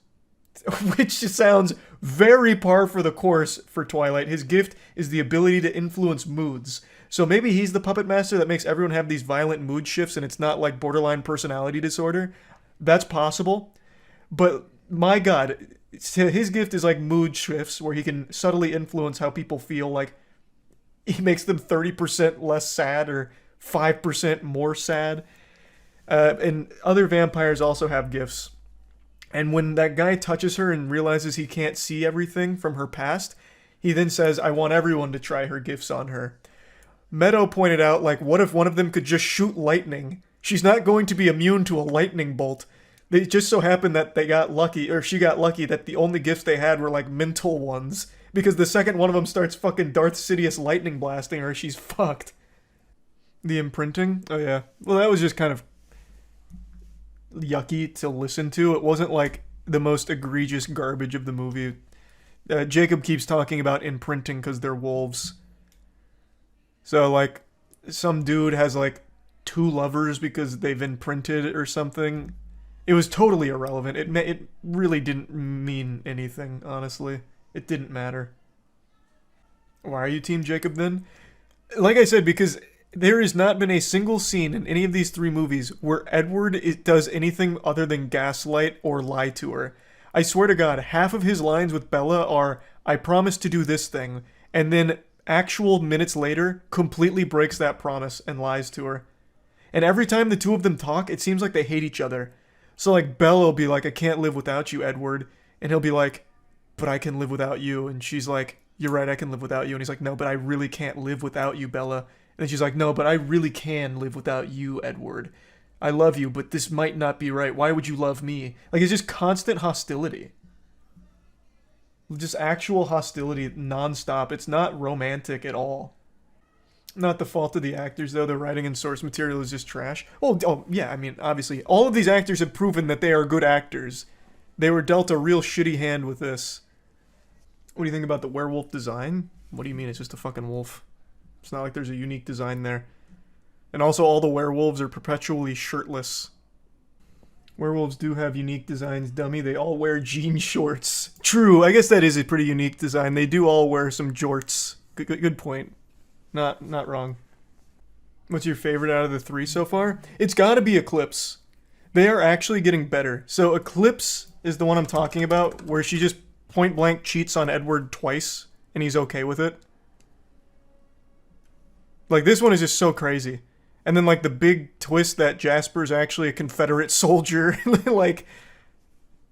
which sounds very par for the course for Twilight. His gift is the ability to influence moods. So maybe he's the puppet master that makes everyone have these violent mood shifts and it's not like borderline personality disorder. That's possible. But my god, his gift is like mood shifts where he can subtly influence how people feel, like he makes them 30% less sad or 5% more sad. And other vampires also have gifts. And when that guy touches her and realizes he can't see everything from her past, he then says, I want everyone to try her gifts on her. Meadow pointed out, like, what if one of them could just shoot lightning? She's not going to be immune to a lightning bolt. It just so happened that they got lucky, or she got lucky that the only gifts they had were, like, mental ones. Because the second one of them starts fucking Darth Sidious lightning blasting her, she's fucked. The imprinting? Oh yeah. Well, that was just kind of yucky to listen to. It wasn't like the most egregious garbage of the movie. Jacob keeps talking about imprinting because they're wolves. So, like, some dude has, like, 2 lovers because they've imprinted or something. It was totally irrelevant. It really didn't mean anything, honestly. It didn't matter. Why are you Team Jacob then? Like I said, because there has not been a single scene in any of these 3 movies where Edward does anything other than gaslight or lie to her. I swear to God, half of his lines with Bella are, I promise to do this thing, and then actual minutes later, completely breaks that promise and lies to her. And every time the two of them talk, it seems like they hate each other. So, like, Bella will be like, I can't live without you, Edward. And he'll be like, but I can live without you. And she's like, you're right, I can live without you. And he's like, no, but I really can't live without you, Bella. And then she's like, no, but I really can live without you, Edward. I love you, but this might not be right. Why would you love me? Like, it's just constant hostility. Just actual hostility nonstop. It's not romantic at all. Not the fault of the actors, though. The writing and source material is just trash. Oh, yeah, I mean, obviously, all of these actors have proven that they are good actors. They were dealt a real shitty hand with this. What do you think about the werewolf design? What do you mean? It's just a fucking wolf. It's not like there's a unique design there. And also, all the werewolves are perpetually shirtless. Werewolves do have unique designs, dummy. They all wear jean shorts. True, I guess that is a pretty unique design. They do all wear some jorts. Good point. Not wrong. What's your favorite out of the three so far? It's got to be Eclipse. They are actually getting better. So Eclipse is the one I'm talking about, where she just point blank cheats on Edward twice, and he's okay with it. Like, this one is just so crazy. And then, like, the big twist that Jasper's actually a Confederate soldier. Like,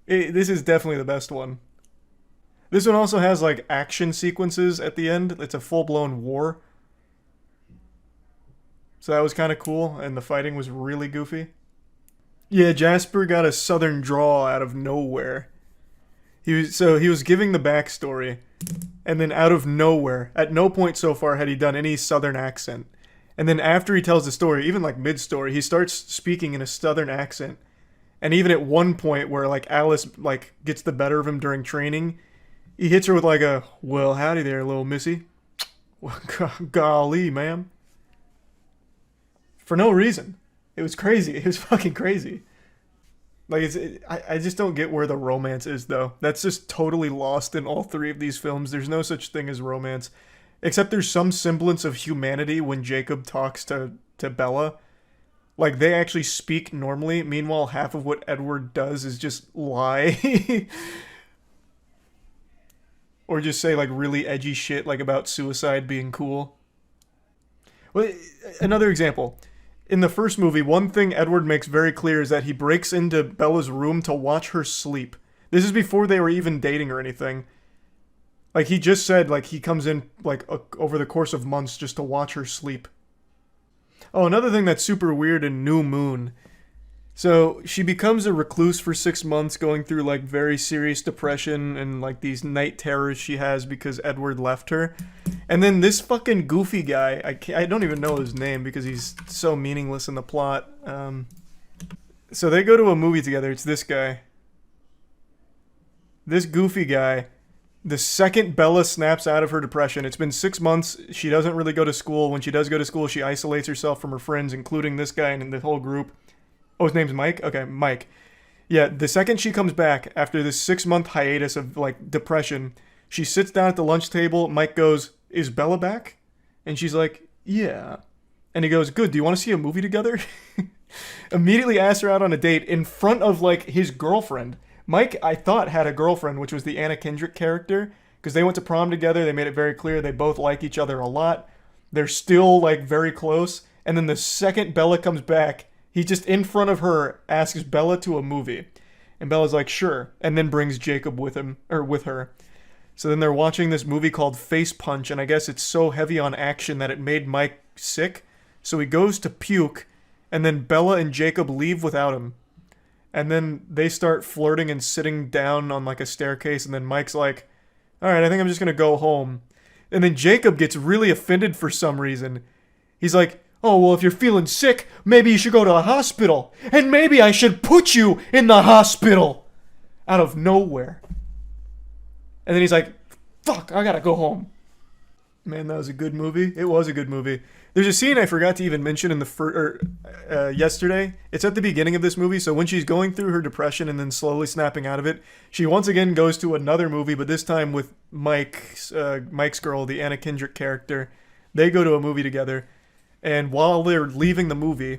this is definitely the best one. This one also has, like, action sequences at the end. It's a full-blown war. So that was kind of cool, and the fighting was really goofy. Yeah, Jasper got a southern drawl out of nowhere. He was giving the backstory, and then out of nowhere, at no point so far had he done any southern accent. And then after he tells the story, even like mid-story, he starts speaking in a southern accent. And even at one point where like Alice like gets the better of him during training, he hits her with like a, "Well, howdy there, little missy." Golly, ma'am. For no reason. It was crazy. It was fucking crazy. Like, I just don't get where the romance is, though. That's just totally lost in all three of these films. There's no such thing as romance. Except there's some semblance of humanity when Jacob talks to Bella. Like, they actually speak normally. Meanwhile, half of what Edward does is just lie. Or just say, like, really edgy shit, like, about suicide being cool. Well, another example. In the first movie, one thing Edward makes very clear is that he breaks into Bella's room to watch her sleep. This is before they were even dating or anything. Like, he just said, like, he comes in, like, over the course of months just to watch her sleep. Oh, another thing that's super weird in New Moon. So, she becomes a recluse for 6 months, going through, like, very serious depression and, like, these night terrors she has because Edward left her. And then this fucking goofy guy, I don't even know his name because he's so meaningless in the plot. So they go to a movie together. It's this guy. This goofy guy. The second Bella snaps out of her depression, it's been 6 months. She doesn't really go to school. When she does go to school, she isolates herself from her friends, including this guy and the whole group. Oh, his name's Mike? Okay, Mike. Yeah, the second she comes back after this 6-month hiatus of, like, depression, she sits down at the lunch table. Mike goes, "Is Bella back?" And she's like, "Yeah." And he goes, "Good, do you want to see a movie together?" Immediately asks her out on a date in front of, like, his girlfriend. Mike, I thought, had a girlfriend, which was the Anna Kendrick character, because they went to prom together. They made it very clear they both like each other a lot. They're still, like, very close. And then the second Bella comes back, he just, in front of her, asks Bella to a movie. And Bella's like, "Sure," and then brings Jacob with him, or with her. So then they're watching this movie called Face Punch, and I guess it's so heavy on action that it made Mike sick. So he goes to puke, and then Bella and Jacob leave without him. And then they start flirting and sitting down on like a staircase, and then Mike's like, "Alright, I think I'm just gonna go home." And then Jacob gets really offended for some reason. He's like, "Oh, well, if you're feeling sick, maybe you should go to a hospital. And maybe I should put you in the hospital." Out of nowhere. And then he's like, "Fuck, I gotta go home." Man, that was a good movie. It was a good movie. There's a scene I forgot to even mention in the yesterday. It's at the beginning of this movie, so when she's going through her depression and then slowly snapping out of it, she once again goes to another movie, but this time with Mike's girl, the Anna Kendrick character. They go to a movie together, and while they're leaving the movie,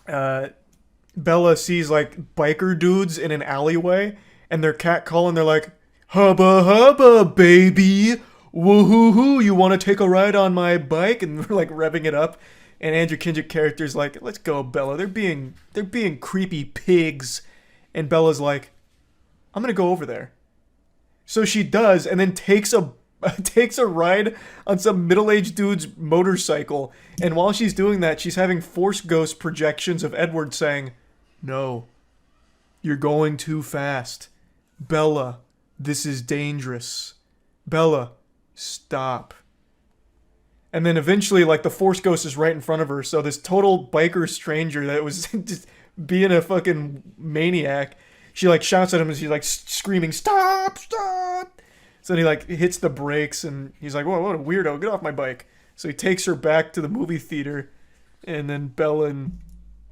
Bella sees like biker dudes in an alleyway, and they're catcalling. They're like, "Hubba hubba, baby. Woohoo, you want to take a ride on my bike?" And we're like revving it up. And Andrew Kendrick character's like, "Let's go, Bella. They're being creepy pigs." And Bella's like, "I'm gonna go over there." So she does, and then takes a ride on some middle-aged dude's motorcycle. And while she's doing that, she's having Force Ghost projections of Edward saying, "No, you're going too fast. Bella, this is dangerous. Bella, stop." And then eventually, like, the Force Ghost is right in front of her, so this total biker stranger that was just being a fucking maniac, she, like, shouts at him and she's, like, screaming, "Stop, stop!" So then he, like, hits the brakes and he's like, "Whoa, what a weirdo, get off my bike." So he takes her back to the movie theater, and then Bella and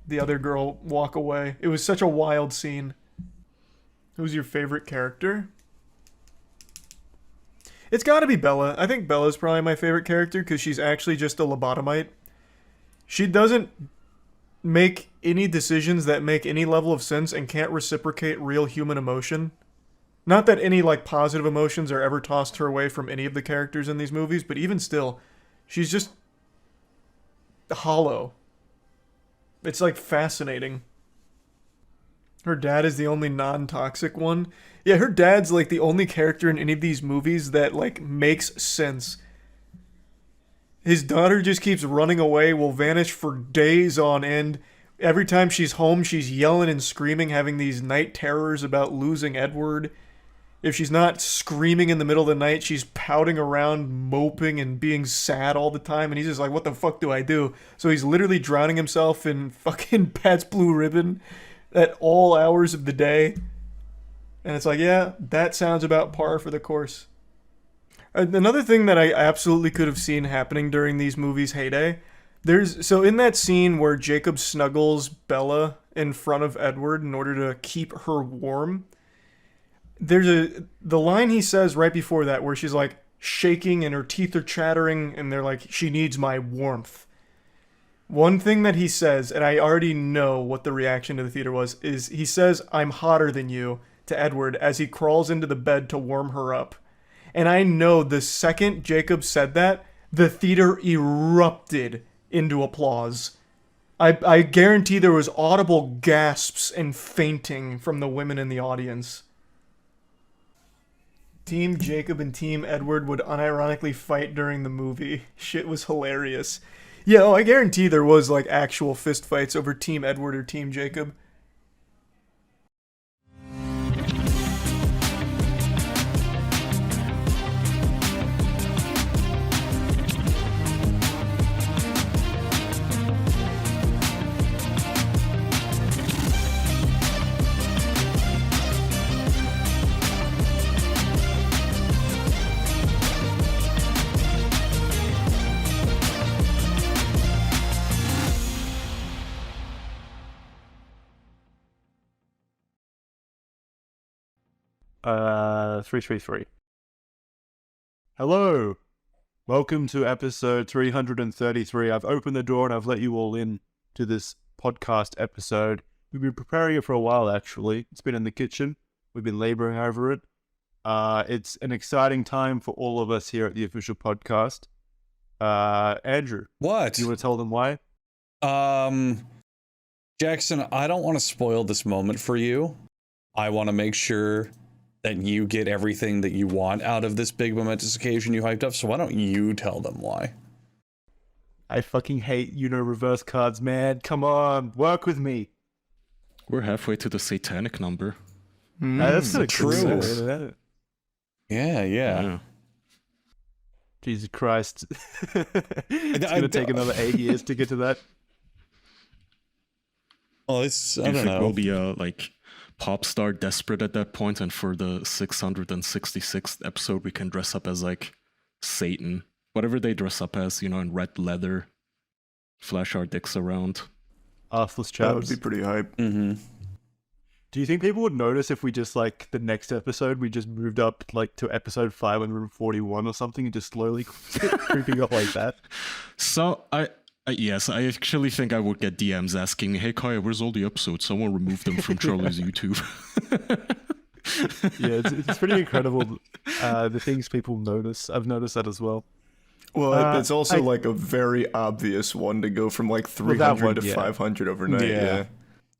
the other girl walk away. It was such a wild scene. Who's your favorite character? It's gotta be Bella. I think Bella's probably my favorite character because she's actually just a lobotomite. She doesn't make any decisions that make any level of sense and can't reciprocate real human emotion. Not that any like positive emotions are ever tossed her way from any of the characters in these movies, but even still, she's just hollow. It's like fascinating. Her dad is the only non-toxic one. Yeah, her dad's like the only character in any of these movies that like makes sense. His daughter just keeps running away, will vanish for days on end. Every time she's home, she's yelling and screaming, having these night terrors about losing Edward. If she's not screaming in the middle of the night, she's pouting around, moping and being sad all the time. And he's just like, what the fuck do I do? So he's literally drowning himself in fucking Pat's Blue Ribbon at all hours of the day. And it's like, yeah, that sounds about par for the course. Another thing that I absolutely could have seen happening during these movies' heyday, so in that scene where Jacob snuggles Bella in front of Edward in order to keep her warm, there's the line he says right before that where she's like shaking and her teeth are chattering and they're like, she needs my warmth. One thing that he says, and I already know what the reaction to the theater was, is he says, I'm hotter than you, to Edward as he crawls into the bed to warm her up. And I know the second Jacob said that, the theater erupted into applause. I guarantee there was audible gasps and fainting from the women in the audience. Team Jacob and Team Edward would unironically fight during the movie. Shit was hilarious. Yeah, I guarantee there was like actual fist fights over Team Edward or Team Jacob. Uh, 333. Hello. Welcome to episode 333. I've opened the door and I've let you all in to this podcast episode. We've been preparing it for a while, actually. It's been in the kitchen. We've been laboring over it. It's an exciting time for all of us here at the official podcast. Andrew. What? You want to tell them why? Jackson, I don't want to spoil this moment for you. I want to make sure that you get everything that you want out of this big momentous occasion you hyped up, so why don't you tell them why? I fucking hate reverse cards, man. Come on, work with me. We're halfway to the satanic number. That's kind of true. True. Yeah. Jesus Christ. It's going to take another 8 years to get to that. Well, I don't know. We'll be like pop star desperate at that point, and for the 666th episode we can dress up as like Satan, whatever they dress up as, in red leather, flash our dicks around. Arseless chaps. That would be pretty hype. Mm-hmm. Do you think people would notice if we just like the next episode we just moved up like to episode 541 or something and just slowly creeping up like that? So yes, I actually think I would get DMs asking me, hey Kaya, where's all the episodes? Someone removed them from Charlie's YouTube. Yeah, it's pretty incredible the things people notice. I've noticed that as well. Well, it's also like a very obvious one to go from like 300 to 500 overnight. Yeah.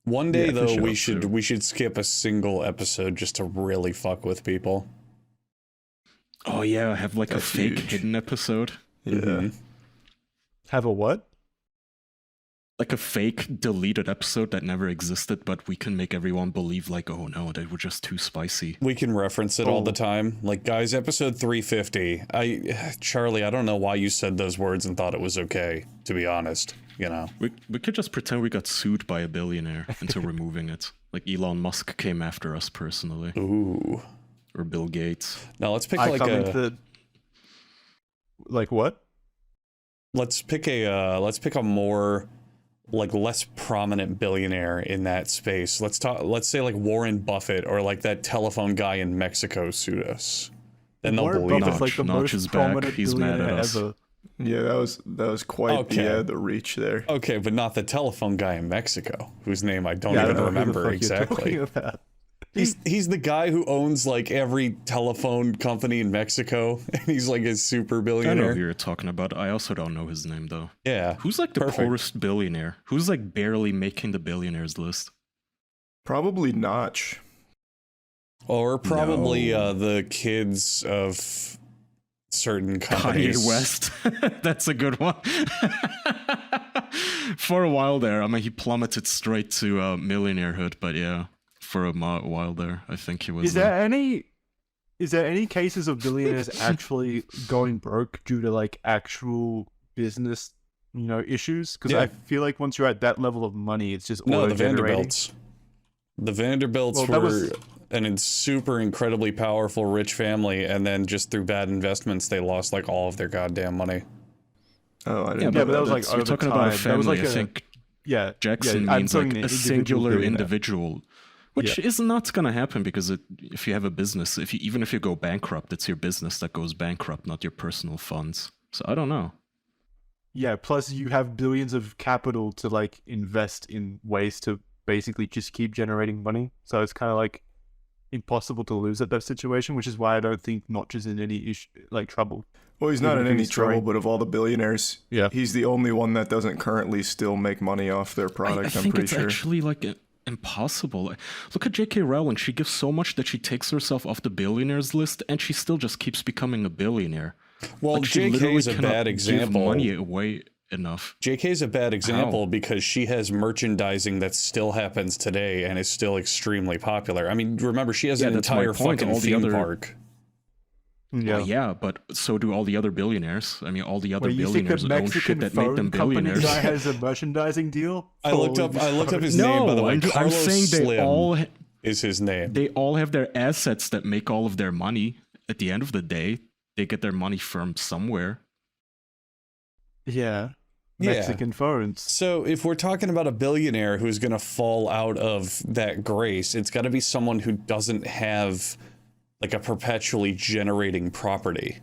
One day though, sure, we should skip a single episode just to really fuck with people. Oh yeah, have like That's a fake huge. hidden episode. Yeah. Mm-hmm. Have a what? Like a fake deleted episode that never existed, but we can make everyone believe like, oh no, they were just too spicy. We can reference it all the time. Like, guys, episode 350. Charlie, I don't know why you said those words and thought it was okay, to be honest. We could just pretend we got sued by a billionaire into removing it. Like Elon Musk came after us personally. Ooh. Or Bill Gates. Now let's pick Like what? Let's pick a more like less prominent billionaire in that space. Let's say like Warren Buffett or like that telephone guy in Mexico sued us. Then they'll Warren believe Buffett's it. like the Notch most is back. prominent He's mad at billionaire us. ever. Yeah, that was quite Okay. the reach there. Okay, but not the telephone guy in Mexico, whose name I don't Yeah, I even don't know who the remember fuck you're exactly. talking about. He's the guy who owns like every telephone company in Mexico, and he's like a super I know billionaire. who you're talking about. I also don't know his name though. Yeah. Who's like the Perfect. poorest billionaire? Who's like barely making the billionaires list? Probably Notch. Or probably No. the kids of certain companies. Kanye West. That's a good one. For a while there, I mean, he plummeted straight to millionairehood, but yeah, for a while there, I think he was. Is there any cases of billionaires actually going broke due to like actual business, issues? Because Yeah. I feel like once you're at that level of money, it's just No, the auto-generating. Vanderbilts. The Vanderbilts Well, that were was- an super incredibly powerful rich family, and then just through bad investments, they lost like all of their goddamn money. Oh, I Yeah, didn't Yeah, know but that was like you're over talking time. about a That family. was like I think yeah, Jackson I'm means talking like an a individual singular billionaire. individual, which is not going to happen because if you have a business, even if you go bankrupt, it's your business that goes bankrupt, not your personal funds. So I don't know. Yeah, plus you have billions of capital to like invest in ways to basically just keep generating money. So it's kind of like impossible to lose at that situation, which is why I don't think Notch is in any trouble. Well, he's not Even in if any he's trouble, trying. but of all the billionaires, Yeah. he's the only one that doesn't currently still make money off their I product, I'm think pretty it's sure. actually like impossible. Look at J.K. Rowling. She gives so much that she takes herself off the billionaires list, and she still just keeps becoming a billionaire. Well, Like, she JK literally is a cannot bad give example. money away enough. JK is a bad example How? because she has merchandising that still happens today and is still extremely popular. I mean, remember, she has Yeah, an that's my entire point. fucking All the theme other- park. Yeah. Well, yeah, but so do all the other billionaires. I mean, all the other Wait, you think billionaires the own Mexican shit that made them phone company billionaires. guy has a merchandising deal? I looked up his name, by the way. I'm Carlos saying they Slim all is his name. they all have their assets that make all of their money. At the end of the day, they get their money from somewhere. Yeah. Yeah. Mexican phones. So if we're talking about a billionaire who's going to fall out of that grace, it's got to be someone who doesn't have like a perpetually generating property.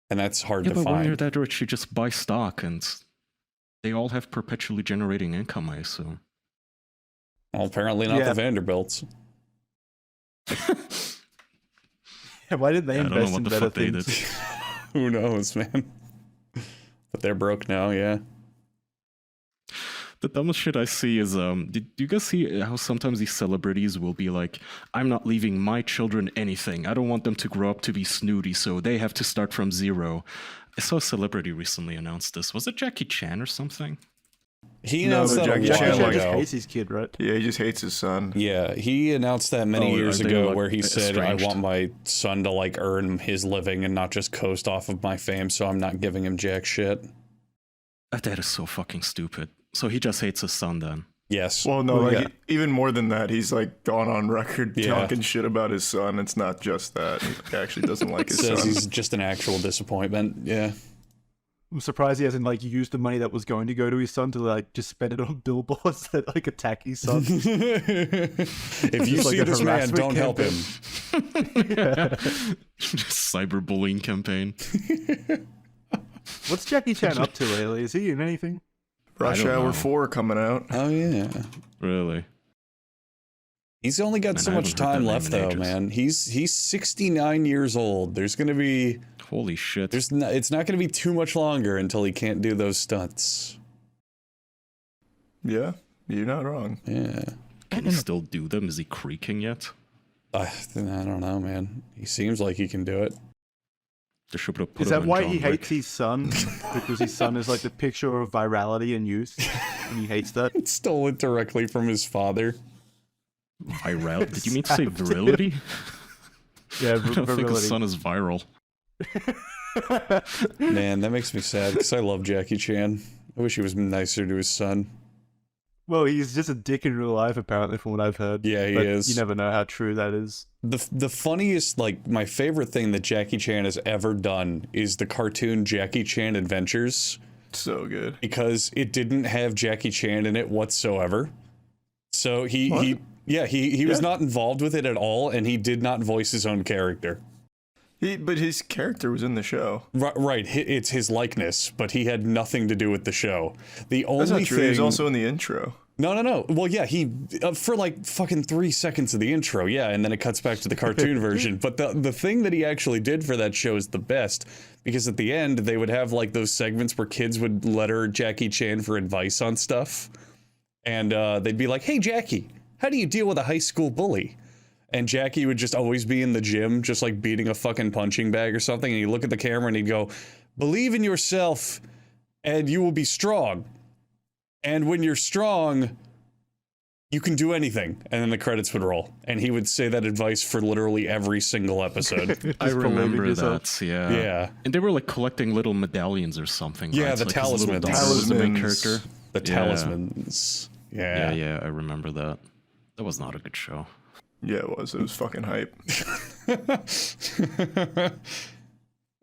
And that's hard Yeah, to but when you're find. that rich, you just buy stock, and they all have perpetually generating income, I assume. Well, apparently not Yeah. the Vanderbilts. Yeah, why didn't they Yeah, I don't know invest what in the better fuck they things? did. Who knows, man? But they're broke now, yeah. The dumbest shit I see is, did you guys see how sometimes these celebrities will be like, I'm not leaving my children anything. I don't want them to grow up to be snooty, so they have to start from zero. I saw a celebrity recently announce this. Was it Jackie Chan or something? He No, announced but that a Jackie while Chan, Jackie Chan like, just ago. hates his kid, right? Yeah, he just hates his son. Yeah, he announced that many Oh, years are they, ago like, where he said, I estranged? want my son to like earn his living and not just coast off of my fame, so I'm not giving him jack shit. That is so fucking stupid. So he just hates his son then. Yes. Well, no, Well, like yeah. even more than that, he's like gone on record Yeah. talking shit about his son. It's not just that he actually doesn't like his Says son. he's just an actual disappointment. Yeah. I'm surprised he hasn't like used the money that was going to go to his son to like just spend it on billboards that like attack his son. If you Just like see a this man, harassment don't help him. Cyberbullying campaign. What's Jackie Chan up to lately? Is he in anything? Rush I don't Hour know. 4 coming out. Oh, yeah. Really? He's only got Man, so I much haven't heard time that left, name in though, ages. man. He's 69 years old. There's going to be... Holy shit. It's not going to be too much longer until he can't do those stunts. Yeah, you're not wrong. Yeah. Can he still do them? Is he creaking yet? I don't know, man. He seems like he can do it. They should have put Is him that in why John he Wick. hates his son? Because his son is like the picture of virality and youth, and he hates that. It stole it directly from his father. Viral? Did you mean to say Stabbed him. virility? Yeah, I don't think his virility. son is viral. Man, that makes me sad because I love Jackie Chan. I wish he was nicer to his son. Well, he's just a dick in real life, apparently, from what I've heard. Yeah, he But is. You never know how true that is. The funniest, like, my favorite thing that Jackie Chan has ever done is the cartoon Jackie Chan Adventures, So good. because it didn't have Jackie Chan in it whatsoever. So he was Yeah. not involved with it at all, and he did not voice his own character. But his character was in the show. Right, it's his likeness, but he had nothing to do with the show. The only That's not true. thing... He was also in the intro. No. Well, yeah, he for like fucking 3 seconds of the intro, yeah, and then it cuts back to the cartoon version. But the thing that he actually did for that show is the best, because at the end they would have like those segments where kids would letter Jackie Chan for advice on stuff, and they'd be like, "Hey, Jackie, how do you deal with a high school bully?" And Jackie would just always be in the gym, just like beating a fucking punching bag or something, and he'd look at the camera and he'd go, "Believe in yourself, and you will be strong. And when you're strong, you can do anything." And then the credits would roll. And he would say that advice for literally every single episode. I remember yourself. that, yeah. Yeah. And they were like collecting little medallions or something. Yeah, right? the Like his little talismans. daughter was the main Talismans. character. The Yeah. talismans. Yeah. Yeah, I remember that. That was not a good show. Yeah, it was. It was fucking hype.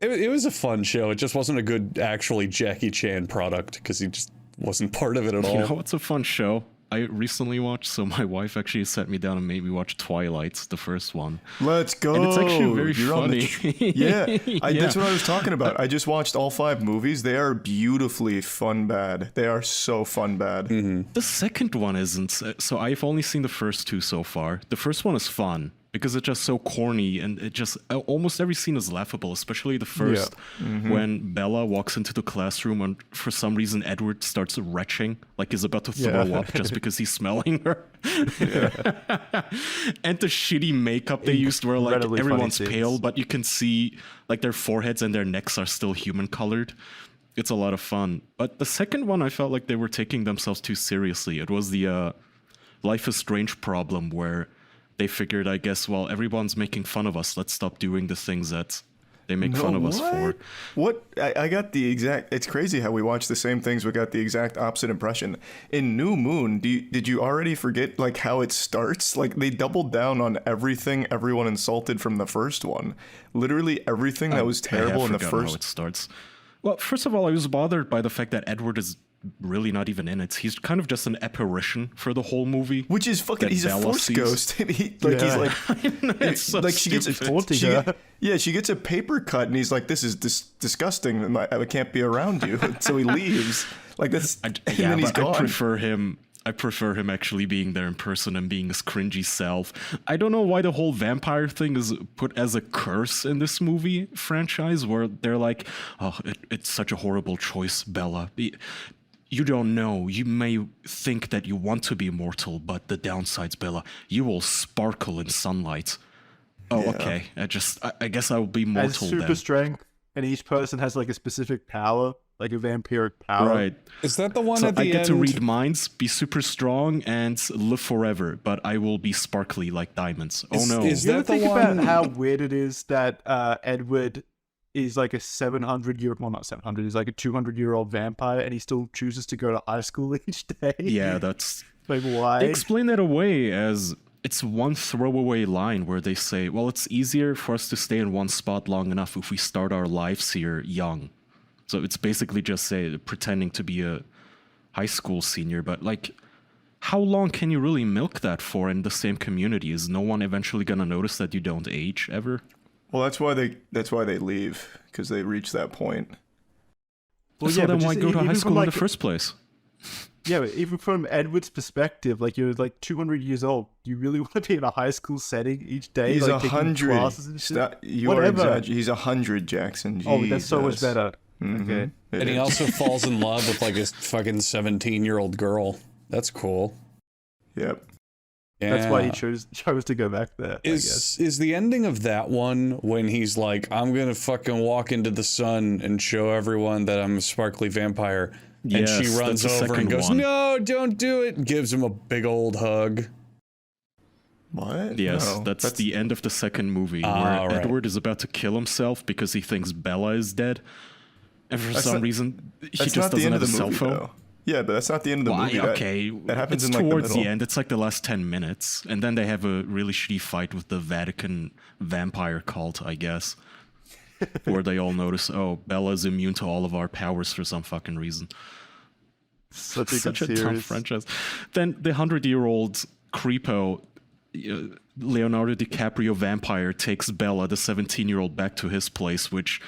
It was a fun show. It just wasn't a good, actually, Jackie Chan product, because he just wasn't part of it at all. You know what's a fun show I recently watched? So my wife actually sat me down and made me watch Twilight, the first one. Let's go. And it's actually very You're on the funny. Yeah, Yeah. that's what I was talking about. I just watched all 5 movies. They are beautifully fun bad. They are so fun bad. The second one isn't. So I've only seen the first 2 so far. The first one is fun because it's just so corny, and it just almost every scene is laughable, especially the first when Bella walks into the classroom and for some reason Edward starts retching, like he's about to throw up just because he's smelling her. And the shitty makeup they used where like Incredibly funny everyone's scenes. pale, but you can see like their foreheads and their necks are still human colored. It's a lot of fun. But the second one, I felt like they were taking themselves too seriously. It was the Life is Strange problem where they figured, I guess, well, everyone's making fun of us. Let's stop doing the things that they make fun of us for. What? I got the exact... It's crazy how we watch the same things. We got the exact opposite impression. In New Moon, did you already forget like how it starts? Like they doubled down on everything everyone insulted from the first one. Literally everything that was terrible in the forgotten first... how it starts. Well, first of all, I was bothered by the fact that Edward is really not even in it. He's kind of just an apparition for the whole movie. Which is fucking... that He's a Bella force sees. ghost. He's like... It's so like she gets a stupid. she gets a paper cut and he's like, "This is disgusting. I can't be around you." So he leaves. Like that's and Yeah, then he's but gone. I prefer him actually being there in person and being his cringy self. I don't know why the whole vampire thing is put as a curse in this movie franchise, where they're like, "Oh, it's such a horrible choice, Bella. You don't know. You may think that you want to be immortal, but the downside's, Bella, you will sparkle in sunlight." Oh, Yeah. okay. I guess I will be Has mortal super then. strength, and each person has like a specific power, like a vampiric power. Right. Is that the one So at the I end? get to read minds, be super strong, and live forever, but I will be sparkly like diamonds. Oh no. Is You ever that the think one? about how weird it is that Edward is like a 700-year, well, not 700, he's like a 200-year-old vampire, and he still chooses to go to high school each day? Yeah, that's... Like, why? They explain that away as it's one throwaway line where they say, well, it's easier for us to stay in one spot long enough if we start our lives here young. So it's basically just pretending to be a high school senior, but like, how long can you really milk that for in the same community? Is no one eventually gonna notice that you don't age ever? Well, that's why they leave, because they reach that point. Well, So yeah, then but why just go to even high from, school in like, the first place? Yeah, but even from Edward's perspective, like you're like 200 years old. Do you really want to be in a high school setting each day? He's like, taking 100. classes and shit? You are Whatever. exaggerating. He's 100, Jackson. Oh, that's so much Jesus. better. Mhm. Okay. It And he is. also falls in love with like a fucking 17-year-old girl. That's cool. Yep. Yeah. That's why he chose to go back there. I guess. Is the ending of that one when he's like, "I'm gonna fucking walk into the sun and show everyone that I'm a sparkly vampire," and Yes, she runs that's the over and second goes, one. "No, don't do it," and gives him a big old hug. What? Yes, No, that's the end of the second movie, Ah, where right. Edward is about to kill himself because he thinks Bella is dead. And for That's some not- reason, he That's just not the doesn't end have of a the cell movie, phone. though. Yeah, but that's not the end of the Why? movie. Okay, That happens it's in like towards the the middle. end. It's like the last 10 minutes, and then they have a really shitty fight with the Vatican vampire cult, I guess, where they all notice, oh, Bella's immune to all of our powers for some fucking reason. Such a Such good a tough series. franchise. Then the 100-year-old creepo Leonardo DiCaprio vampire takes Bella, the 17-year-old, back to his place, which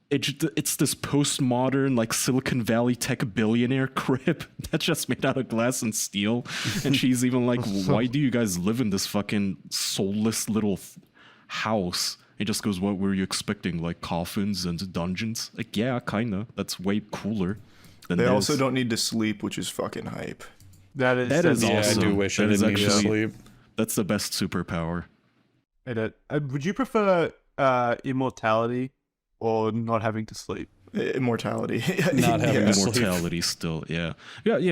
it's this postmodern, like Silicon Valley tech billionaire crib that's just made out of glass and steel. And she's even like, why do you guys live in this fucking soulless little house? It just goes, what were you expecting? Like coffins and dungeons? Like, yeah, kinda. That's way cooler than They this. also don't need to sleep, which is fucking hype. That is Yeah, awesome. I do wish I That is didn't need to actually- sleep. That's the best superpower. Would you prefer immortality or not having to sleep? Immortality. Not having to sleep. Immortality still, yeah,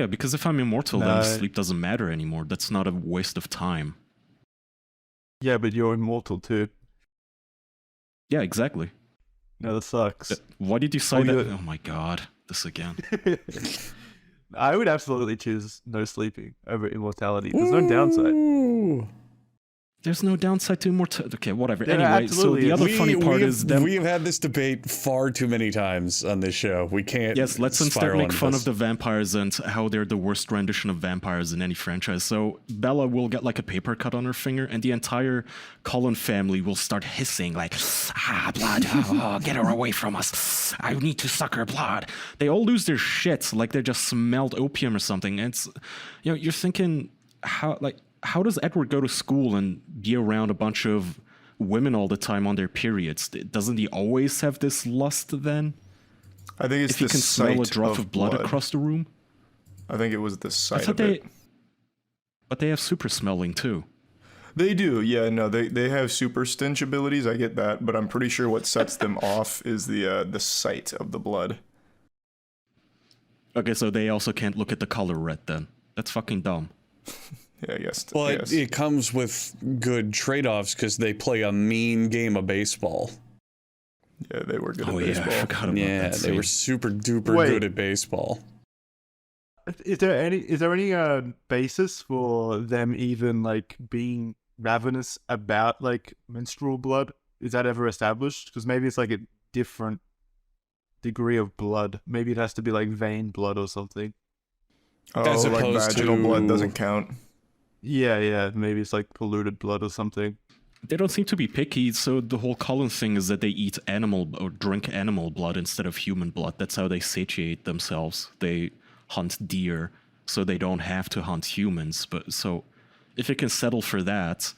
because if I'm immortal, No. then sleep doesn't matter anymore. That's not a waste of time. Yeah, but you're immortal too. Yeah, exactly. No, that sucks. Why did you say Oh, that? you're- Oh my god, this again. I would absolutely choose no sleeping over immortality. There's no downside. Ooh. There's no downside to immortality. Okay, whatever. There Anyway, so absolutely the is. other funny part is them. We have had this debate far too many times on this show. We can't. Yes, let's instead spiral make into fun this. of the vampires and how they're the worst rendition of vampires in any franchise. So Bella will get like a paper cut on her finger, and the entire Cullen family will start hissing like, blood, get her away from us. I need to suck her blood. They all lose their shit, like they just smelled opium or something. And it's, you're thinking, how does Edward go to school and be around a bunch of women all the time on their periods? Doesn't he always have this lust then? I think it's If he the can smell a sight drop of blood across the room? I think it was the I sight thought of it. But they have super smelling too. They do, yeah. No, they have super stench abilities. I get that, but I'm pretty sure what sets them off is the sight of the blood. Okay, so they also can't look at the color red then. That's fucking dumb. Yeah, yes. Well, yes. it comes with good trade-offs because they play a mean game of baseball. Yeah, they were good Oh at yeah, baseball. I forgot about Yeah, that they were scene. super duper Wait. good at baseball. Is there any basis for them even like being ravenous about like menstrual blood? Is that ever established? Because maybe it's like a different degree of blood. Maybe it has to be like vein blood or something. Oh, As like opposed vaginal blood to- doesn't count. Yeah. Maybe it's like polluted blood or something. They don't seem to be picky, so the whole Cullen thing is that they eat animal or drink animal blood instead of human blood. That's how they satiate themselves. They hunt deer, so they don't have to hunt humans. But so if it can settle for that,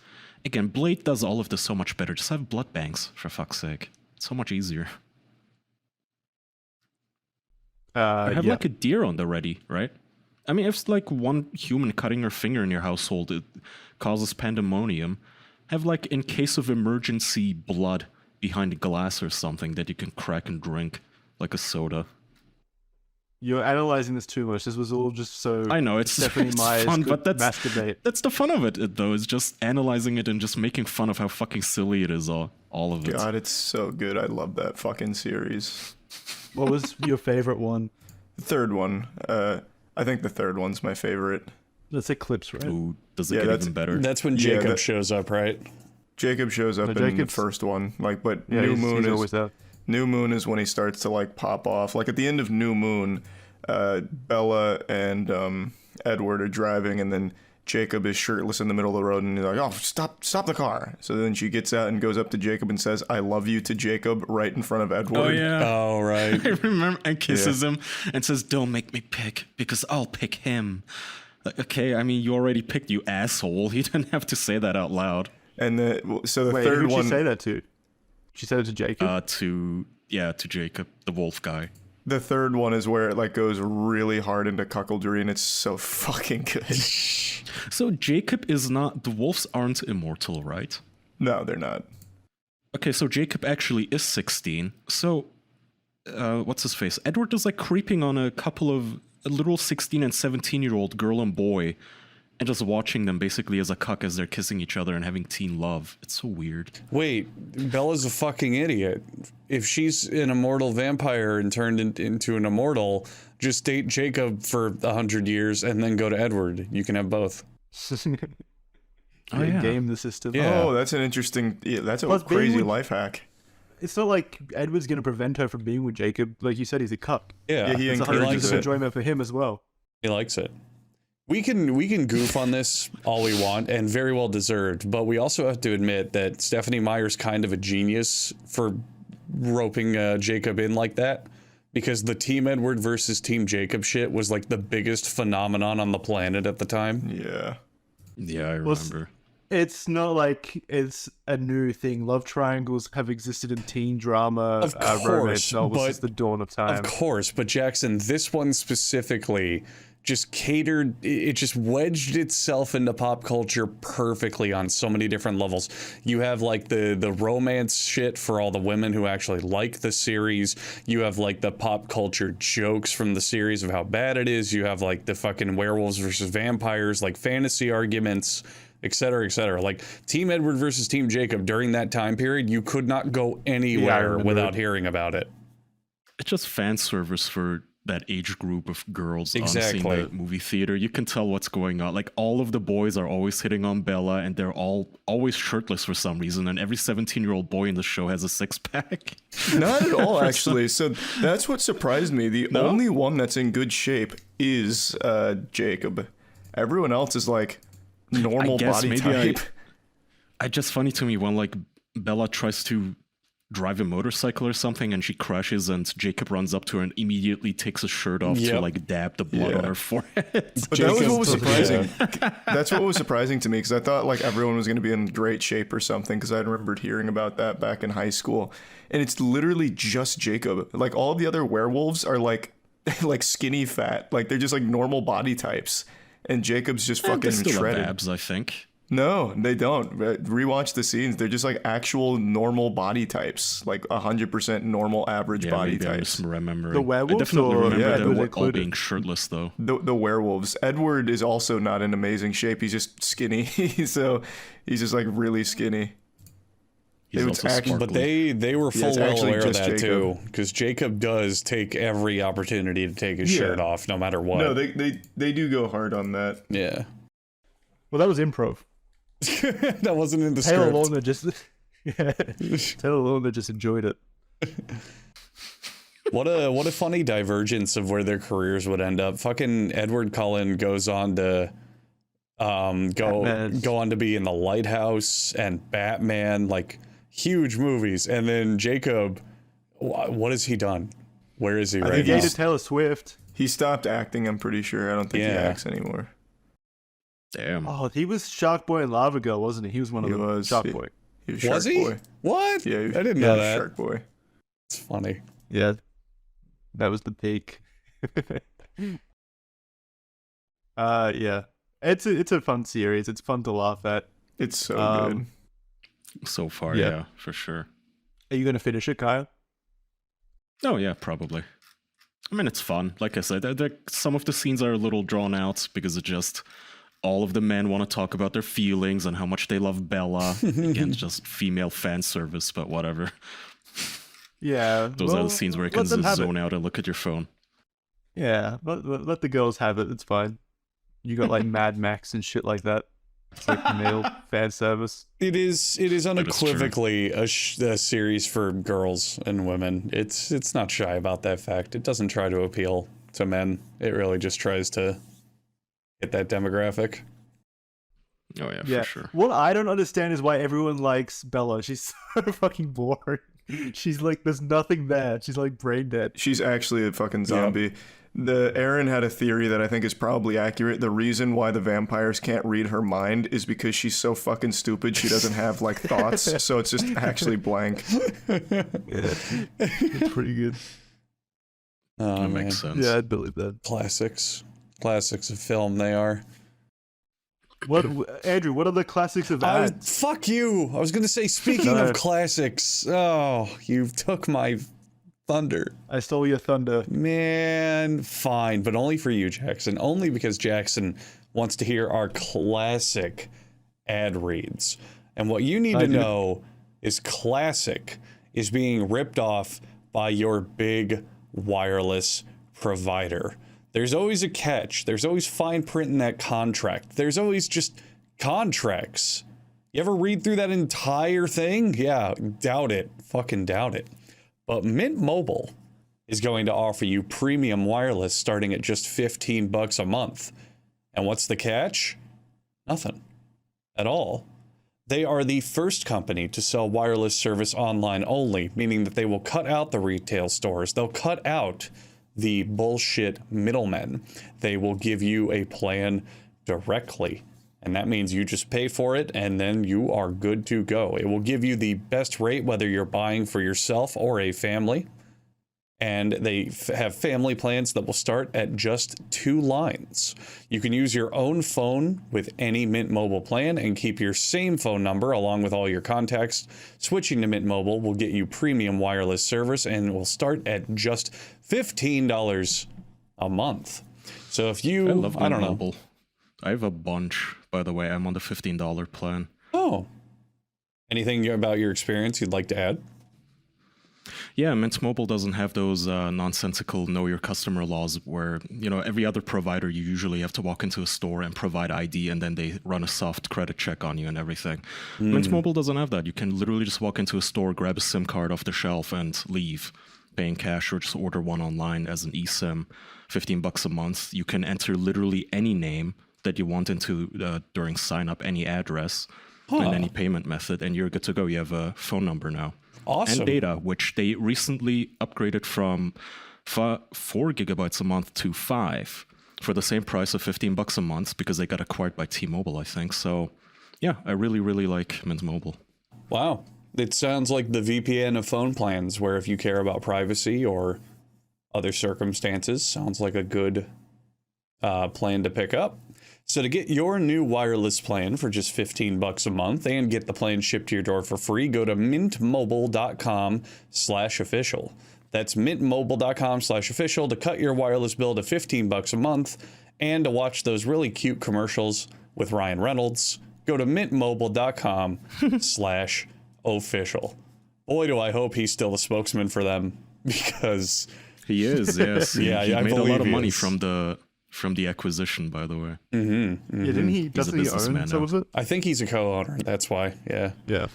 again, Blade does all of this so much better. Just have blood banks, for fuck's sake. It's so much easier. Have Yeah. like a deer on the ready, right? I mean, if it's like one human cutting her finger in your household, it causes pandemonium. Have like, in case of emergency, blood behind a glass or something that you can crack and drink, like a soda. You're analyzing this too much. This was all just so I know, it's Stephanie it's Meyer's fun, could but masturbate. that's the fun of it, though, is just analyzing it and just making fun of how fucking silly it is, all of it. God, it's so good. I love that fucking series. What was your favorite one? The third one. I think the third one's my favorite. That's Eclipse, right? Ooh, does it Yeah, get that's- even better? That's when Yeah, Jacob that- shows up, right? Jacob shows up No, in the Jacob's- first one, like, but Yeah, New he's Moon is always there. New Moon is when he starts to like pop off. Like at the end of New Moon, Bella and Edward are driving, and then Jacob is shirtless in the middle of the road, and he's like, "Oh, stop the car!" So then she gets out and goes up to Jacob and says, "I love you" to Jacob right in front of Edward. Oh, yeah. Oh, right. I remember, and kisses him and says, "Don't make me pick, because I'll pick him." Like, okay, I mean, you already picked, you asshole. You didn't have to say that out loud. And the Wait, third who'd one. she say that to? She said it to Jacob? To Jacob, the wolf guy. The third one is where it like goes really hard into cuckoldry, and it's so fucking good. So Jacob is not, the wolves aren't immortal, right? No, they're not. Okay, so Jacob actually is 16. So, what's his face? Edward is like creeping on a couple of a little 16 and 17-year-old girl and boy, and just watching them basically as a cuck as they're kissing each other and having teen love. It's so weird. Wait, Bella's a fucking idiot. If she's an immortal vampire and turned into an immortal, just date Jacob for 100 years and then go to Edward. You can have both. Oh, yeah. Game the system. Yeah. Oh, that's an interesting. Yeah, that's a Plus, being crazy with- life hack. It's not like Edward's going to prevent her from being with Jacob. Like you said, he's a cuck. Yeah, Yeah, he It's encourages 100% it. enjoyment for him as well. he likes it. We can goof on this all we want, and very well deserved, but we also have to admit that Stephanie Meyer's kind of a genius for roping Jacob in like that, because the Team Edward versus Team Jacob shit was like the biggest phenomenon on the planet at the time. Yeah. Yeah, I remember. It's not like it's a new thing. Love triangles have existed in teen drama, Of course, romance novels but- since the dawn of time. Of course, but Jackson, this one specifically just catered, it just wedged itself into pop culture perfectly on so many different levels. You have like the romance shit for all the women who actually like the series. You have like the pop culture jokes from the series of how bad it is. You have like the fucking werewolves versus vampires, like fantasy arguments, etc., etc. Like Team Edward versus Team Jacob during that time period, you could not go anywhere without hearing about it. It's just fan service for that age group of girls Exactly. honestly in the movie theater. You can tell what's going on. Like all of the boys are always hitting on Bella, and they're all always shirtless for some reason, and every 17-year-old boy in the show has a six-pack. Not at all, actually. So that's what surprised me. The only one that's in good shape is Jacob. Everyone else is like normal I guess body maybe type. I just funny to me when like Bella tries to drive a motorcycle or something and she crashes and Jacob runs up to her and immediately takes his shirt off to Yep. like dab the blood on her forehead. But that was what was Jacob- surprising. That's what was surprising to me, because I thought like everyone was going to be in great shape or something, because I remembered hearing about that back in high school. And it's literally just Jacob. Like all of the other werewolves are like like skinny fat. Like they're just like normal body types. And Jacob's just They fucking still have shredded. abs, I think. No, they don't. Rewatch the scenes. They're just like actual normal body types, like 100% normal average Yeah, body maybe I'm types. misremembering. The werewolves I definitely or remember Edward them all included? being shirtless though. The werewolves. Edward is also not in amazing shape. He's just skinny. So he's just like really skinny. He's It was also actually- But sparkly. they were Yeah, full it's well actually aware of just that Jacob. too, because Jacob does take every opportunity to take his Yeah. shirt off, no matter what. No, they do go hard on that. Yeah. Well, that was improv. That wasn't in the Taylor script. Lautner just Taylor Lautner just enjoyed it. What a funny divergence of where their careers would end up. Fucking Edward Cullen goes on to Batman. go on to be in The Lighthouse and Batman, like huge movies. And then Jacob, what has he done? Where is he I right think He now? dated Taylor Swift. He stopped acting, I'm pretty sure. I don't think he Yeah. acts anymore. Damn. Oh, he was Shark Boy and Lava Girl, wasn't he? He was one of He them. was. Shark He- Boy. He was, Was Shark he? Boy. What? Yeah, I didn't know that. Shark Boy. It's funny. Yeah, that was the peak. Yeah, it's a fun series. It's fun to laugh at. It's so Um, good. So far, Yeah. yeah, for sure. Are you gonna finish it, Kyle? Oh yeah, probably. I mean, it's fun. Like I said, some of the scenes are a little drawn out because it just all of the men want to talk about their feelings and how much they love Bella. Again, just female fan service, but whatever. Yeah, Those are the scenes where you can let them have zone it. out and look at your phone. Yeah, let the girls have it. It's fine. You got like Mad Max and shit like that. It's like male fan service. It is true. unequivocally a series for girls and women. It's not shy about that fact. It doesn't try to appeal to men. It really just tries to hit that demographic. Oh yeah, Yeah. for sure. What I don't understand is why everyone likes Bella. She's so fucking boring. She's like, there's nothing there. She's like brain dead. She's actually a fucking zombie. Aaron had a theory that I think is probably accurate. The reason why the vampires can't read her mind is because she's so fucking stupid she doesn't have like thoughts, so it's just actually blank. It's pretty good. Oh, That man. makes sense. Yeah, I'd believe that. Classics of film they are. What, Andrew? What are the classics of ads? Fuck you. I was going to say, speaking No. of classics. Oh, you took my thunder. I stole your thunder. Man, fine, but only for you, Jackson. Only because Jackson wants to hear our classic ad reads. And what you need I to do. know is classic is being ripped off by your big wireless provider. There's always a catch. There's always fine print in that contract. There's always just contracts. You ever read through that entire thing? Yeah, doubt it. Fucking doubt it. But Mint Mobile is going to offer you premium wireless starting at just $15 a month. And what's the catch? Nothing at all. They are the first company to sell wireless service online only, meaning that they will cut out the retail stores. They'll cut out the bullshit middlemen. They will give you a plan directly. And that means you just pay for it and then you are good to go. It will give you the best rate whether you're buying for yourself or a family. And they have family plans that will start at just 2 lines. You can use your own phone with any Mint Mobile plan and keep your same phone number along with all your contacts. Switching to Mint Mobile will get you premium wireless service and will start at just $15 a month. So if you, I love I don't Mint know. Mobile. I have a bunch, by the way. I'm on the $15 plan. Oh. Anything about your experience you'd like to add? Yeah, Mint Mobile doesn't have those nonsensical know your customer laws where, you know, every other provider, you usually have to walk into a store and provide ID and then they run a soft credit check on you and everything. Mint Mobile doesn't have that. You can literally just walk into a store, grab a SIM card off the shelf and leave, paying cash or just order one online as an eSIM, $15 a month. You can enter literally any name that you want into during sign up, any address and any payment method, and you're good to go. You have a phone number now. Awesome. And data, which they recently upgraded from 4 gigabytes a month to 5 for the same price of $15 a month because they got acquired by T-Mobile, I think. So, yeah, I really, really like Mint Mobile. Wow. It sounds like the VPN of phone plans, where if you care about privacy or other circumstances, sounds like a good plan to pick up. So to get your new wireless plan for just $15 a month and get the plan shipped to your door for free, go to mintmobile.com/official. That's mintmobile.com/official to cut your wireless bill to $15 a month and to watch those really cute commercials with Ryan Reynolds. Go to mintmobile.com/official. Boy, do I hope he's still a spokesman for them, because He is, yes. Yeah, he I made a believe lot of he money is. from the acquisition, by the way. Yeah, didn't he? Doesn't he businessman own some now. of it? I think he's a co-owner. That's why. Yeah. Yeah.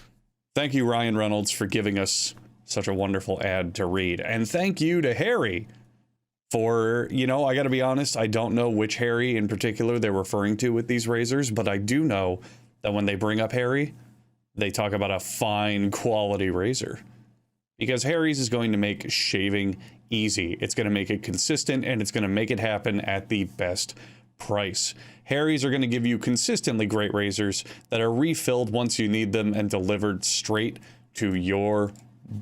Thank you, Ryan Reynolds, for giving us such a wonderful ad to read. And thank you to Harry for, you know, I got to be honest, I don't know which Harry in particular they're referring to with these razors, but I do know that when they bring up Harry, they talk about a fine quality razor. Because Harry's is going to make shaving easy. It's going to make it consistent, and it's going to make it happen at the best price. Harry's are going to give you consistently great razors that are refilled once you need them and delivered straight to your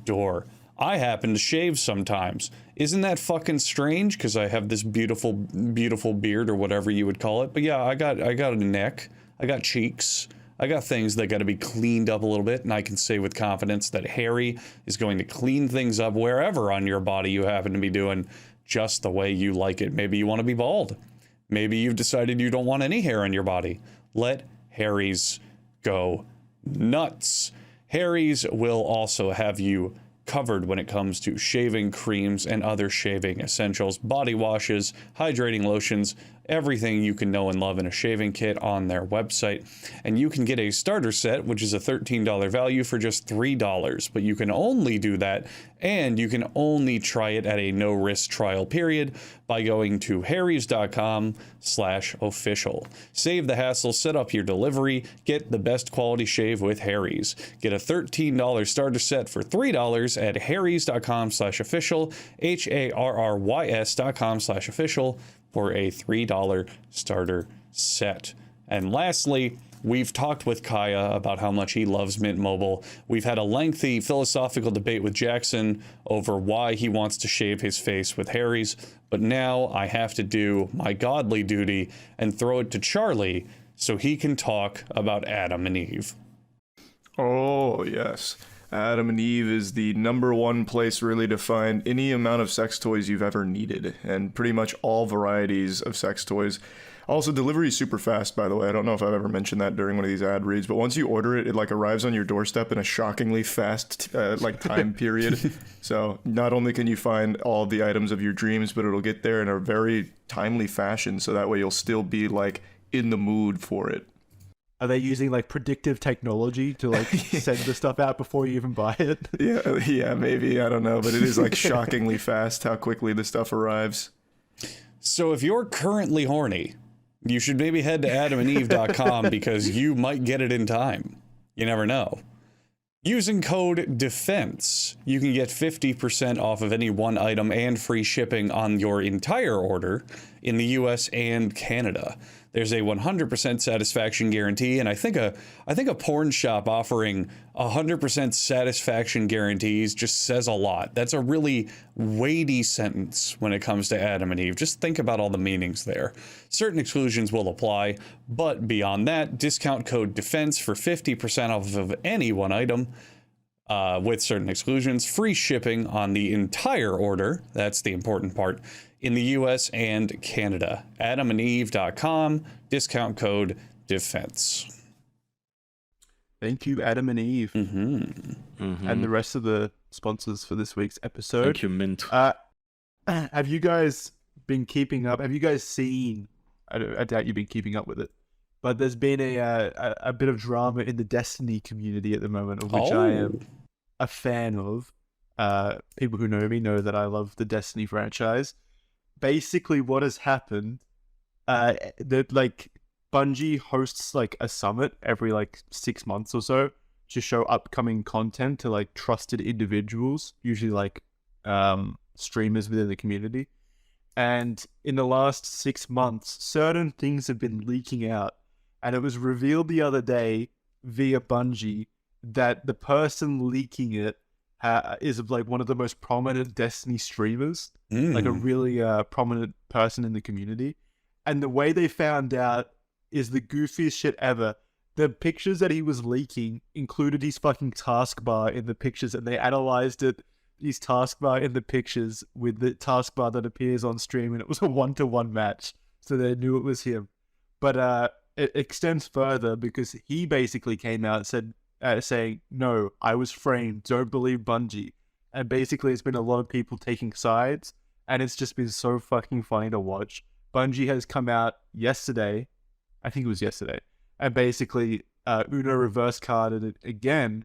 door. I happen to shave sometimes. Isn't that fucking strange? Because I have this beautiful, beautiful beard, or whatever you would call it. But yeah, I got a neck. I got cheeks. I got things that got to be cleaned up a little bit, and I can say with confidence that Harry is going to clean things up wherever on your body you happen to be doing just the way you like it. Maybe you want to be bald. Maybe you've decided you don't want any hair on your body. Let Harry's go nuts. Harry's will also have you covered when it comes to shaving creams and other shaving essentials, body washes, hydrating lotions, everything you can know and love in a shaving kit on their website. And you can get a starter set, which is a $13 value, for just $3. But you can only do that, and you can only try it at a no-risk trial period by going to harrys.com/official. Save the hassle, set up your delivery, get the best quality shave with Harry's. Get a $13 starter set for $3 at harrys.com/official, harrys.com/official, for a $3 starter set. And lastly, we've talked with Kaya about how much he loves Mint Mobile. We've had a lengthy philosophical debate with Jackson over why he wants to shave his face with Harry's, but now I have to do my godly duty and throw it to Charlie so he can talk about Adam and Eve. Oh, yes. Adam and Eve is the #1 place really to find any amount of sex toys you've ever needed, and pretty much all varieties of sex toys. Also, delivery is super fast, by the way. I don't know if I've ever mentioned that during one of these ad reads, but once you order it, it like arrives on your doorstep in a shockingly fast time period. So not only can you find all the items of your dreams, but it'll get there in a very timely fashion, so that way you'll still be like in the mood for it. Are they using like predictive technology to like send the stuff out before you even buy it? Yeah, maybe. I don't know, but it is like shockingly fast how quickly the stuff arrives. So if you're currently horny, You should maybe head to adamandeve.com because you might get it in time. You never know. Using code DEFENSE, you can get 50% off of any one item and free shipping on your entire order in the US and Canada. There's a 100% satisfaction guarantee, and I think a porn shop offering 100% satisfaction guarantees just says a lot. That's a really weighty sentence when it comes to Adam and Eve. Just think about all the meanings there. Certain exclusions will apply, but beyond that, discount code DEFENSE for 50% off of any one item. With certain exclusions, free shipping on the entire order. That's the important part. In the US and Canada. adamandeve.com, discount code DEFENSE. Thank you, Adam and Eve. And the rest of the sponsors for this week's episode. Thank you, Mint. Have you guys been keeping up? Have you guys seen, I doubt you've been keeping up with it, but there's been a bit of drama in the Destiny community at the moment, of which I am a fan of. People who know me know that I love the Destiny franchise. Basically, what has happened, that like Bungie hosts like a summit every like 6 months or so to show upcoming content to like trusted individuals, usually like streamers within the community. And in the last 6 months, certain things have been leaking out, and it was revealed the other day via Bungie that the person leaking it is like one of the most prominent Destiny streamers, like a really prominent person in the community. And the way they found out is the goofiest shit ever. The pictures that he was leaking included his fucking taskbar in the pictures, and they analyzed it, his taskbar in the pictures with the taskbar that appears on stream, and it was a 1-to-1 match, so they knew it was him. But it extends further because he basically came out and said, saying, no, I was framed, don't believe Bungie. And basically it's been a lot of people taking sides, and it's just been so fucking funny to watch. Bungie has come out yesterday, I think it was yesterday, and basically Uno reverse carded it again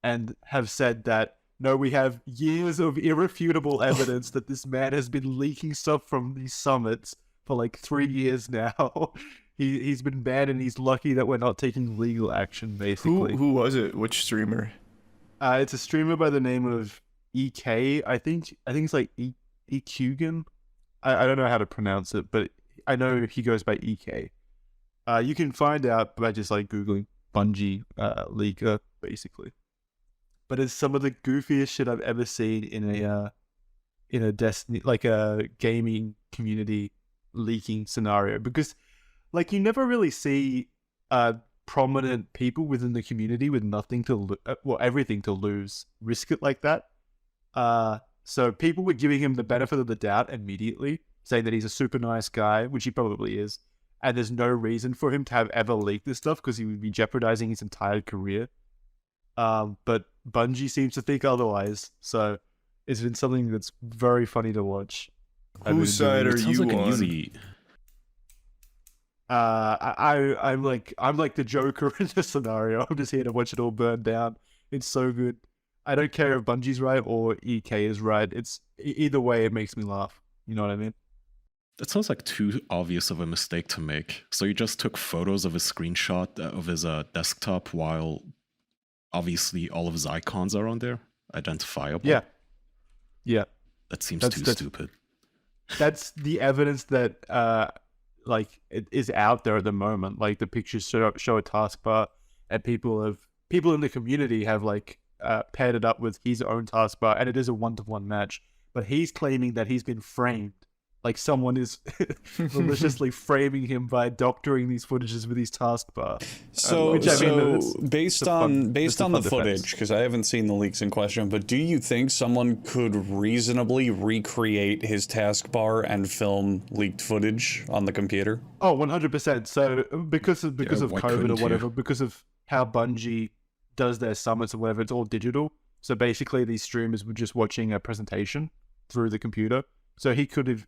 and have said that, no, we have years of irrefutable evidence that this man has been leaking stuff from these summits for like 3 years now. He's been banned, and he's lucky that we're not taking legal action, basically. Who was it? Which streamer? It's a streamer by the name of EK. I think it's like EQgan. I don't know how to pronounce it, but I know he goes by EK. You can find out by just like Googling Bungie leaker, basically. But it's some of the goofiest shit I've ever seen in a Destiny, like a gaming community leaking scenario, because like you never really see prominent people within the community with nothing to everything to lose risk it like that. So people were giving him the benefit of the doubt immediately, saying that he's a super nice guy, which he probably is, and there's no reason for him to have ever leaked this stuff because he would be jeopardizing his entire career. But Bungie seems to think otherwise, so it's been something that's very funny to watch. Whose side are you like on? Easy. I'm like the Joker in this scenario. I'm just here to watch it all burn down. It's so good. I don't care if Bungie's right or EK is right. It's either way, it makes me laugh. You know what I mean? That sounds like too obvious of a mistake to make. So you just took photos of a screenshot of his desktop while obviously all of his icons are on there, identifiable. Yeah. That seems That's stupid. That's the evidence that like it is out there at the moment. Like the pictures show a taskbar, and people in the community have like paired it up with his own taskbar, and it is a 1-to-1 match. But he's claiming that he's been framed, like someone is maliciously framing him by doctoring these footages with his taskbar. So, based on the footage, because I haven't seen the leaks in question, but do you think someone could reasonably recreate his taskbar and film leaked footage on the computer? Oh, 100%. So because of why COVID or couldn't whatever, you? because of how Bungie does their summits or whatever, it's all digital. So basically, these streamers were just watching a presentation through the computer. So he could have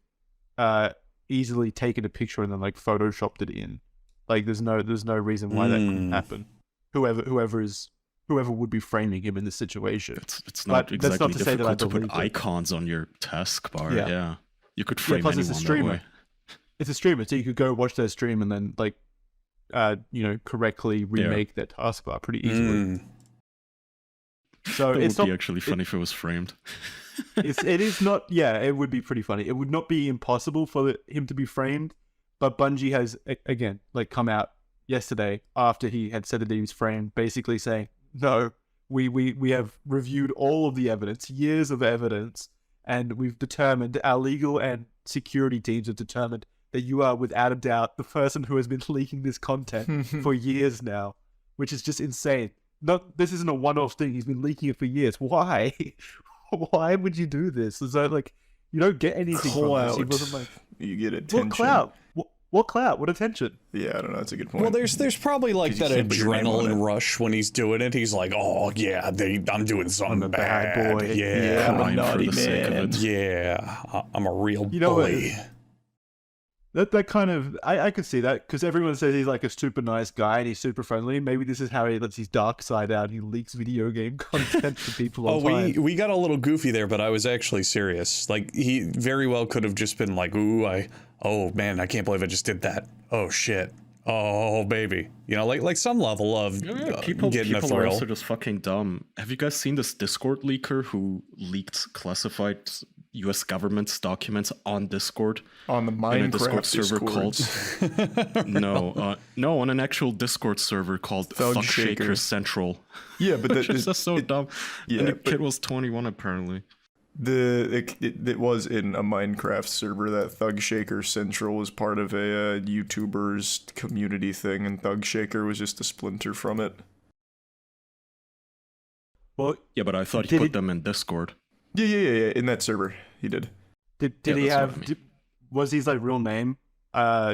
easily taken a picture and then like photoshopped it in. Like there's no reason why that couldn't happen. Whoever would be framing him in this situation. It's not But that's exactly not to say that I difficult to put believe it. icons on your taskbar. Yeah. Yeah. You could frame plus anyone it's a that streamer. way. it's a streamer, so you could go watch their stream and then like, correctly remake their taskbar pretty easily. So That it's would be not actually funny if it was framed. it is not. Yeah, it would be pretty funny. It would not be impossible for him to be framed, but Bungie has again like come out yesterday after he had said that he was framed, basically saying no. We have reviewed all of the evidence, years of evidence, and we've determined, our legal and security teams have determined that you are without a doubt the person who has been leaking this content for years now, which is just insane. This isn't a one-off thing. He's been leaking it for years. Why? Why would you do this? Is that like, you don't get anything from this. He wasn't like, You get attention. what clout? What clout? What attention? Yeah, I don't know. That's a good point. Well, there's probably like 'Cause you that can't put your name on adrenaline it. rush when he's doing it. He's like, oh yeah, I'm doing something a bad boy. Yeah, I'm a Fine for naughty the sake of man. it. yeah, I'm a real You know what? bully. That kind of, I could see that, because everyone says he's like a super nice guy and he's super friendly. Maybe this is how he lets his dark side out. He leaks video game content to people Oh, online. we got a little goofy there, but I was actually serious. Like, he very well could have just been like, oh man, I can't believe I just did that. Oh shit. Oh baby. You know, like some level of People getting a are thrill. also just fucking dumb. Have you guys seen this Discord leaker who leaked classified U.S. government's documents on Discord? On the In a Minecraft Discord server Discords. no, on an actual Discord server called Thug Fuck Shaker. Shaker Central. Yeah, but Which is just so dumb. Yeah, and the but- kid was 21 apparently. It was in a Minecraft server that Thug Shaker Central was part of a YouTuber's community thing, and Thug Shaker was just a splinter from it. Well, Yeah, but I thought he Did put he- them in Discord. Yeah. In that server, he did. did Yeah, he that's what I have, mean. was his like real name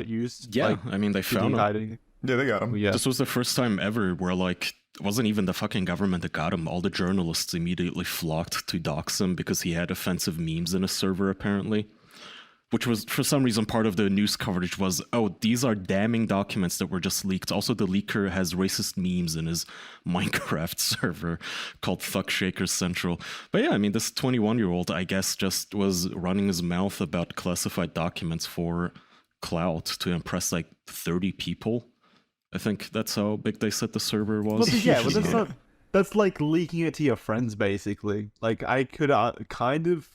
used? Yeah, Like, I mean, they did he found him. hide anything? Yeah, they got him. Yeah. This was the first time ever where, like, it wasn't even the fucking government that got him. All the journalists immediately flocked to dox him because he had offensive memes in his server, apparently. Which was, for some reason, part of the news coverage was, oh, these are damning documents that were just leaked. Also, the leaker has racist memes in his Minecraft server called Fuck Shaker Central. But yeah, I mean, this 21-year-old, I guess, just was running his mouth about classified documents for clout to impress, like, 30 people. I think that's how big they said the server was. Well, yeah, but that's not. That's like leaking it to your friends, basically. Like, I could kind of.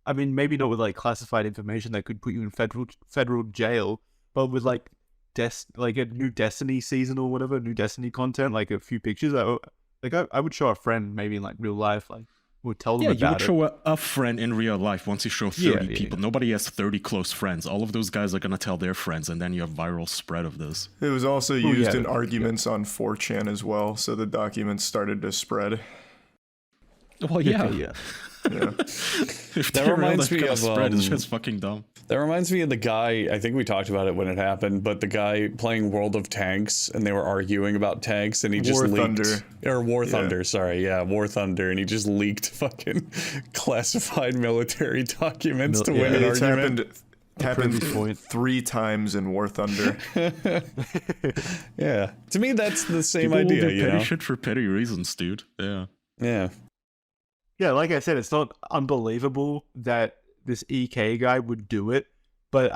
I mean, maybe not with like classified information that could put you in federal jail, but with like like a new Destiny season or whatever, new Destiny content, like a few pictures. I would show a friend maybe in like real life, like would tell them Yeah, you about would it. show a friend in real life once you show 30 Yeah. people. Nobody has 30 close friends. All of those guys are going to tell their friends, and then you have viral spread of this. It was also used yeah. in arguments on 4chan as well, so the documents started to spread. Well, yeah. yeah. Yeah. If That they're real, reminds they're me gonna of, spread. It's um, just fucking dumb. That reminds me of the guy, I think we talked about it when it happened, but the guy playing World of Tanks, and they were arguing about tanks, and he just War leaked... Thunder. Or War Yeah. Thunder, sorry, yeah, War Thunder, and he just leaked fucking classified military documents to win an It's argument. happened Previous point. 3 times in War Thunder. Yeah. To me, that's the same People will idea, do you petty know? shit for petty reasons, dude. Yeah. Yeah. Yeah, like I said, it's not unbelievable that this EK guy would do it, but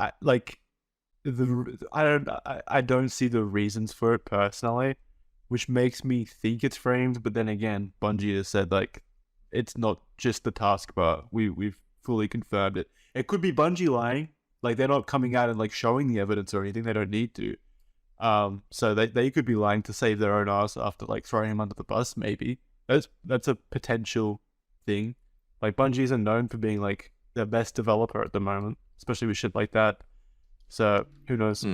I don't see the reasons for it personally, which makes me think it's framed. But then again, Bungie has said like it's not just the taskbar. We've fully confirmed it. It could be Bungie lying, like they're not coming out and like showing the evidence or anything. They don't need to. So they could be lying to save their own ass after like throwing him under the bus. Maybe that's a potential thing. Like Bungie isn't known for being like the best developer at the moment, especially with shit like that. So who knows?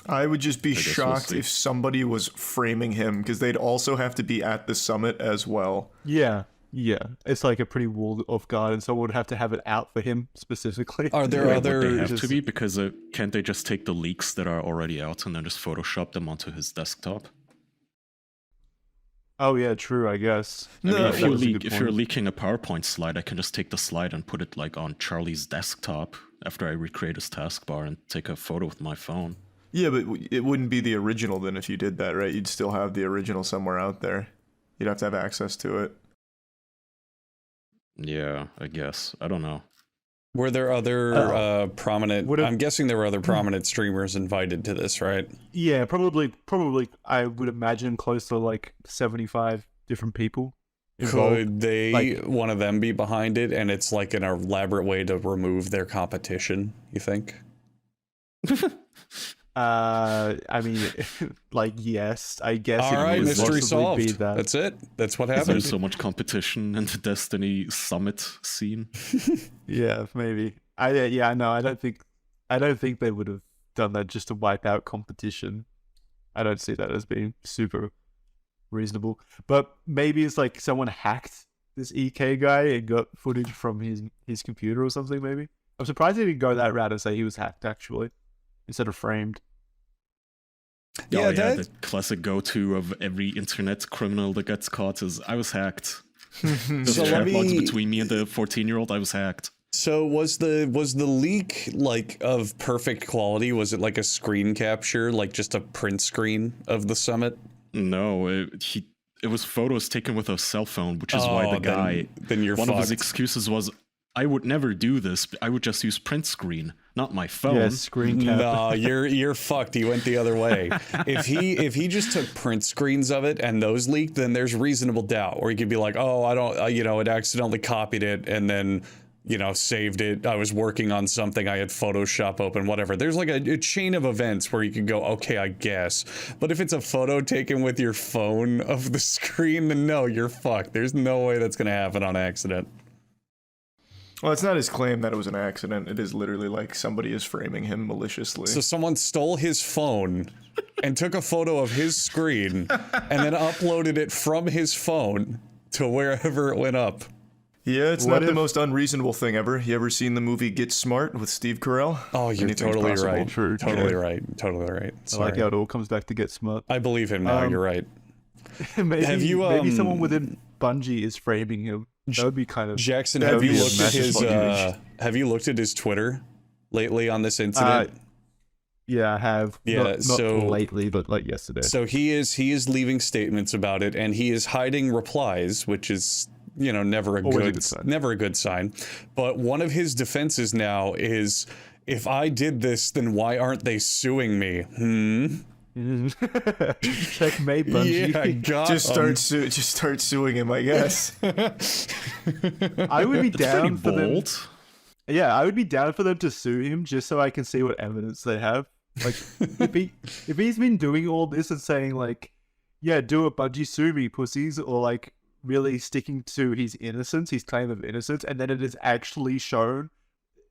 I would just be guess we'll shocked see. if somebody was framing him, because they'd also have to be at the summit as well. Yeah. It's like a pretty walled off guard, and someone would have to have it out for him specifically. Are there Wait, would other... they have just- to be? Because can't they just take the leaks that are already out and then just Photoshop them onto his desktop? Oh yeah, true. I guess. I mean, No, if, that was a good if you're point. leaking a PowerPoint slide, I can just take the slide and put it like on Charlie's desktop after I recreate his taskbar and take a photo with my phone. Yeah, but it wouldn't be the original then if you did that, right? You'd still have the original somewhere out there. You'd have to have access to it. Yeah, I guess. I don't know. Were there other prominent? Would've- I'm guessing there were other prominent streamers invited to this, right? Yeah, probably. I would imagine close to like 75 different people involved. Could they, one of them, be behind it, and it's like an elaborate way to remove their competition? You think? I mean, like, yes, I guess. All it right, would mystery possibly be solved. that. That's it. That's what There's happened. so much competition in the Destiny Summit scene. Yeah, maybe. I don't think they would have done that just to wipe out competition. I don't see that as being super reasonable. But maybe it's like someone hacked this EK guy and got footage from his computer or something. Maybe. I'm surprised they didn't go that route and say he was hacked actually, instead of framed. Yeah, the classic go-to of every internet criminal that gets caught is, I was hacked. There's So chat let logs me- between me and the 14-year-old, I was hacked. So was the leak like of perfect quality? Was it like a screen capture, like just a print screen of the summit? No, it was photos taken with a cell phone, which is why the guy, then you're one of his fucked. excuses was, I would never do this. I would just use print screen, not my phone. Yeah, screen cap. No, you're fucked. He went the other way. If he just took print screens of it and those leaked, then there's reasonable doubt. Or he could be like, oh, I don't, it accidentally copied it and then, saved it. I was working on something. I had Photoshop open, whatever. There's like a chain of events where you could go, okay, I guess. But if it's a photo taken with your phone of the screen, then no, you're fucked. There's no way that's gonna happen on accident. Well, it's not his claim that it was an accident. It is literally like somebody is framing him maliciously. So someone stole his phone and took a photo of his screen and then uploaded it from his phone to wherever it went up. Yeah, it's What not the if- most unreasonable thing ever. You ever seen the movie Get Smart with Steve Carell? Oh, you're Anything's totally possible. right. True, Totally true. right. Totally right. I Sorry. like how it all comes back to get smart. I believe him now. You're right. maybe, Have you, maybe someone within Bungie is framing him. That would be kind of. Jackson, That'd have you be a looked at massive his fucking image. have you looked at his Twitter lately on this incident? Yeah, I have. Yeah, not so- lately, but like yesterday. So he is leaving statements about it, and he is hiding replies, which is never a Always a good good sign. never a good sign. But one of his defenses now is, if I did this, then why aren't they suing me? Checkmate, Bungie. Yeah, got Just 'em. start suing him, I guess. I would be It's pretty down for them. bold. Yeah, I would be down for them to sue him just so I can see what evidence they have. Like, if he's been doing all this and saying like, yeah, do it, Bungie, sue me, pussies, or like really sticking to his innocence, his claim of innocence, and then it is actually shown,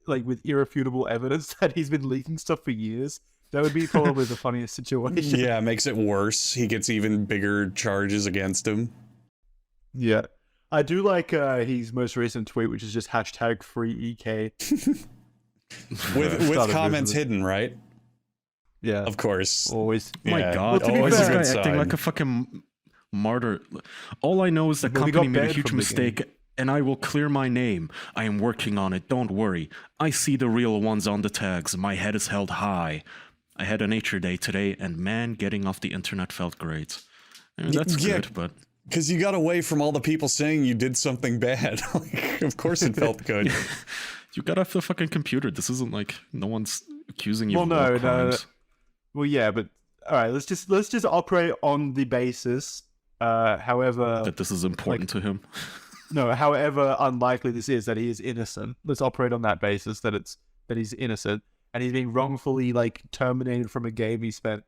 like with irrefutable evidence that he's been leaking stuff for years, that would be probably the funniest situation. Yeah, makes it worse. He gets even bigger charges against him. Yeah. I do like his most recent tweet, which is just hashtag free EK. With Started comments visiting. hidden, right? Yeah. Of course. Always. My Yeah, God, to be always this fair- guy acting like a fucking martyr. All I know is the Well, he company got made a banned huge from the game. mistake, and I will clear my name. I am working on it, don't worry. I see the real ones on the tags. My head is held high. I had a nature day today, and man, getting off the internet felt great. That's yeah. good, but Because you got away from all the people saying you did something bad. Like, of course it felt good. you got off the fucking computer. This isn't like no one's accusing you Well, of no, war no. crimes. Well, yeah, but all right. Let's just operate on the basis. However, That this is important to him. no, however unlikely this is that he is innocent. Let's operate on that basis that he's innocent and he's being wrongfully like terminated from a game he spent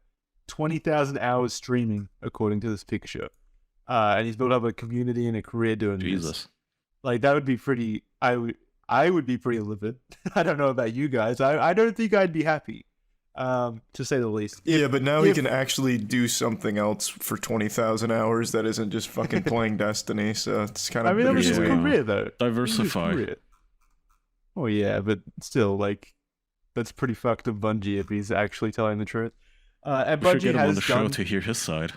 20,000 hours streaming, according to this picture. And he's built up a community and a career doing this. Jesus. Like that would be pretty. I would be pretty livid. I don't know about you guys. I don't think I'd be happy, to say the least. Yeah, but now he if- can actually do something else for 20,000 hours that isn't just fucking playing Destiny, so it's kind of I mean, that was his Yeah. bittersweet. career though. Diversify. Oh yeah, but still, like, that's pretty fucked up, Bungie, if he's actually telling the truth. And We should Bungie get him on has the show done. to hear his side.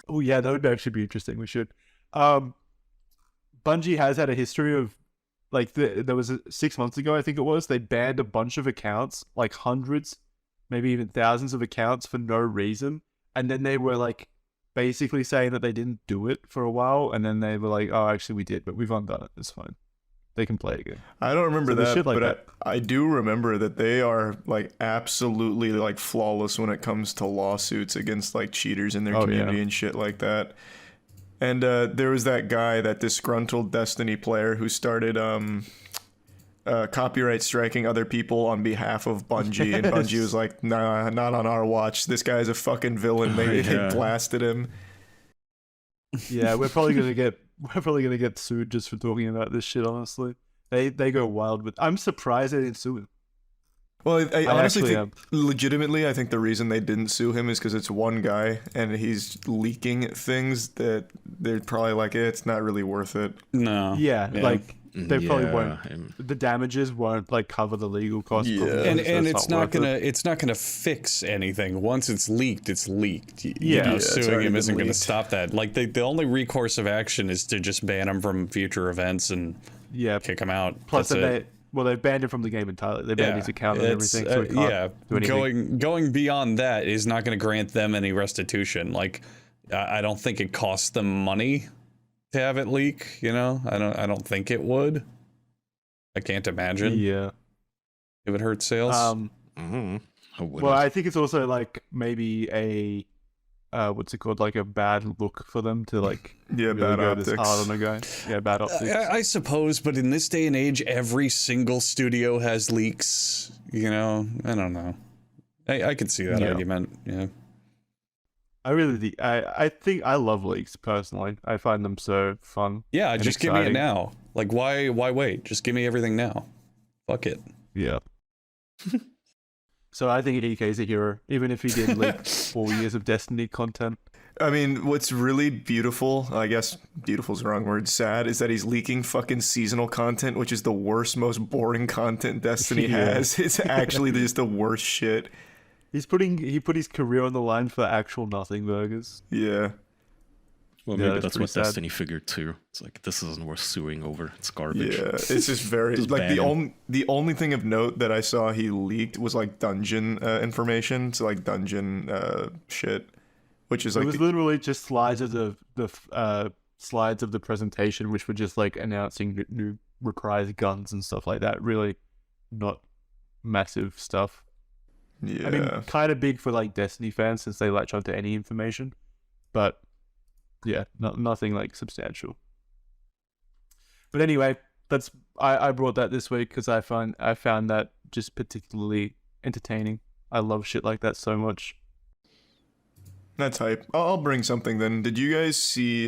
Oh yeah, that would actually be interesting. We should. Bungie has had a history of, like, there was 6 months ago, I think it was, they banned a bunch of accounts, like hundreds, maybe even thousands of accounts for no reason, and then they were like basically saying that they didn't do it for a while, and then they were like, oh, actually we did, but we've undone it. It's fine. they can play again. I don't remember So there's that, shit like but that. I do remember that they are like absolutely like flawless when it comes to lawsuits against like cheaters in their Oh, community yeah. and shit like that. And there was that guy, that disgruntled Destiny player who started copyright striking other people on behalf of Bungie, and Bungie Yes. was like, "Nah, not on our watch. This guy's a fucking villain." They Yeah. blasted him. Yeah, we're probably gonna get sued just for talking about this shit. Honestly, they go wild with. I'm surprised they didn't sue him. Well, I honestly actually think, legitimately, I think the reason they didn't sue him is because it's one guy and he's leaking things that they're probably like, it's not really worth it. No. Yeah, like they probably Yeah, won't. The damages won't like cover the legal costs. Yeah. probably, And so it's not worth it. gonna fix anything. Once it's leaked, it's leaked. Yeah, Just it's suing already him been isn't gonna leaked. stop that. Like the only recourse of action is to just ban him from future events and Yeah. kick him out. Plus, That's then it. they banned him from the game entirely. They banned his account and It's, everything. So he can't yeah, do anything. going beyond that is not going to grant them any restitution. Like, I don't think it costs them money to have it leak. You know, I don't think it would. I can't imagine Yeah. it would hurt sales. Well, I think it's also like maybe a what's it called? Like a bad look for them to like Yeah, really bad go this optics. hard on a guy. Yeah, bad optics. I suppose, but in this day and age, every single studio has leaks. You know, I don't know. I could see that Yeah. argument. Yeah. I think I love leaks personally. I find them so fun. Yeah, and just give me it exciting. now. Like, why wait? Just give me everything now. Fuck it. Yeah. So I think EK's a hero, even if he did leak 4 years of Destiny content. I mean, what's really beautiful, I guess beautiful's the wrong word, sad, is that he's leaking fucking seasonal content, which is the worst, most boring content Destiny Yeah. has. It's actually just the worst shit. He put his career on the line for actual nothing burgers. Yeah. Well, Yeah, maybe that's that's pretty what sad. Destiny figured too. It's like, this isn't worth suing over. It's garbage. Yeah, it's just very Just like ban him. the only thing of note that I saw he leaked was like dungeon information, so like dungeon shit, which is It like was literally just slides of slides of the presentation, which were just like announcing new reprised guns and stuff like that. Really, not massive stuff. yeah. I mean, kind of big for like Destiny fans since they latch onto any information, but yeah, nothing like substantial. But anyway, I brought that this week because I found that just particularly entertaining. I love shit like that so much. That's hype. I'll bring something then. Did you guys see?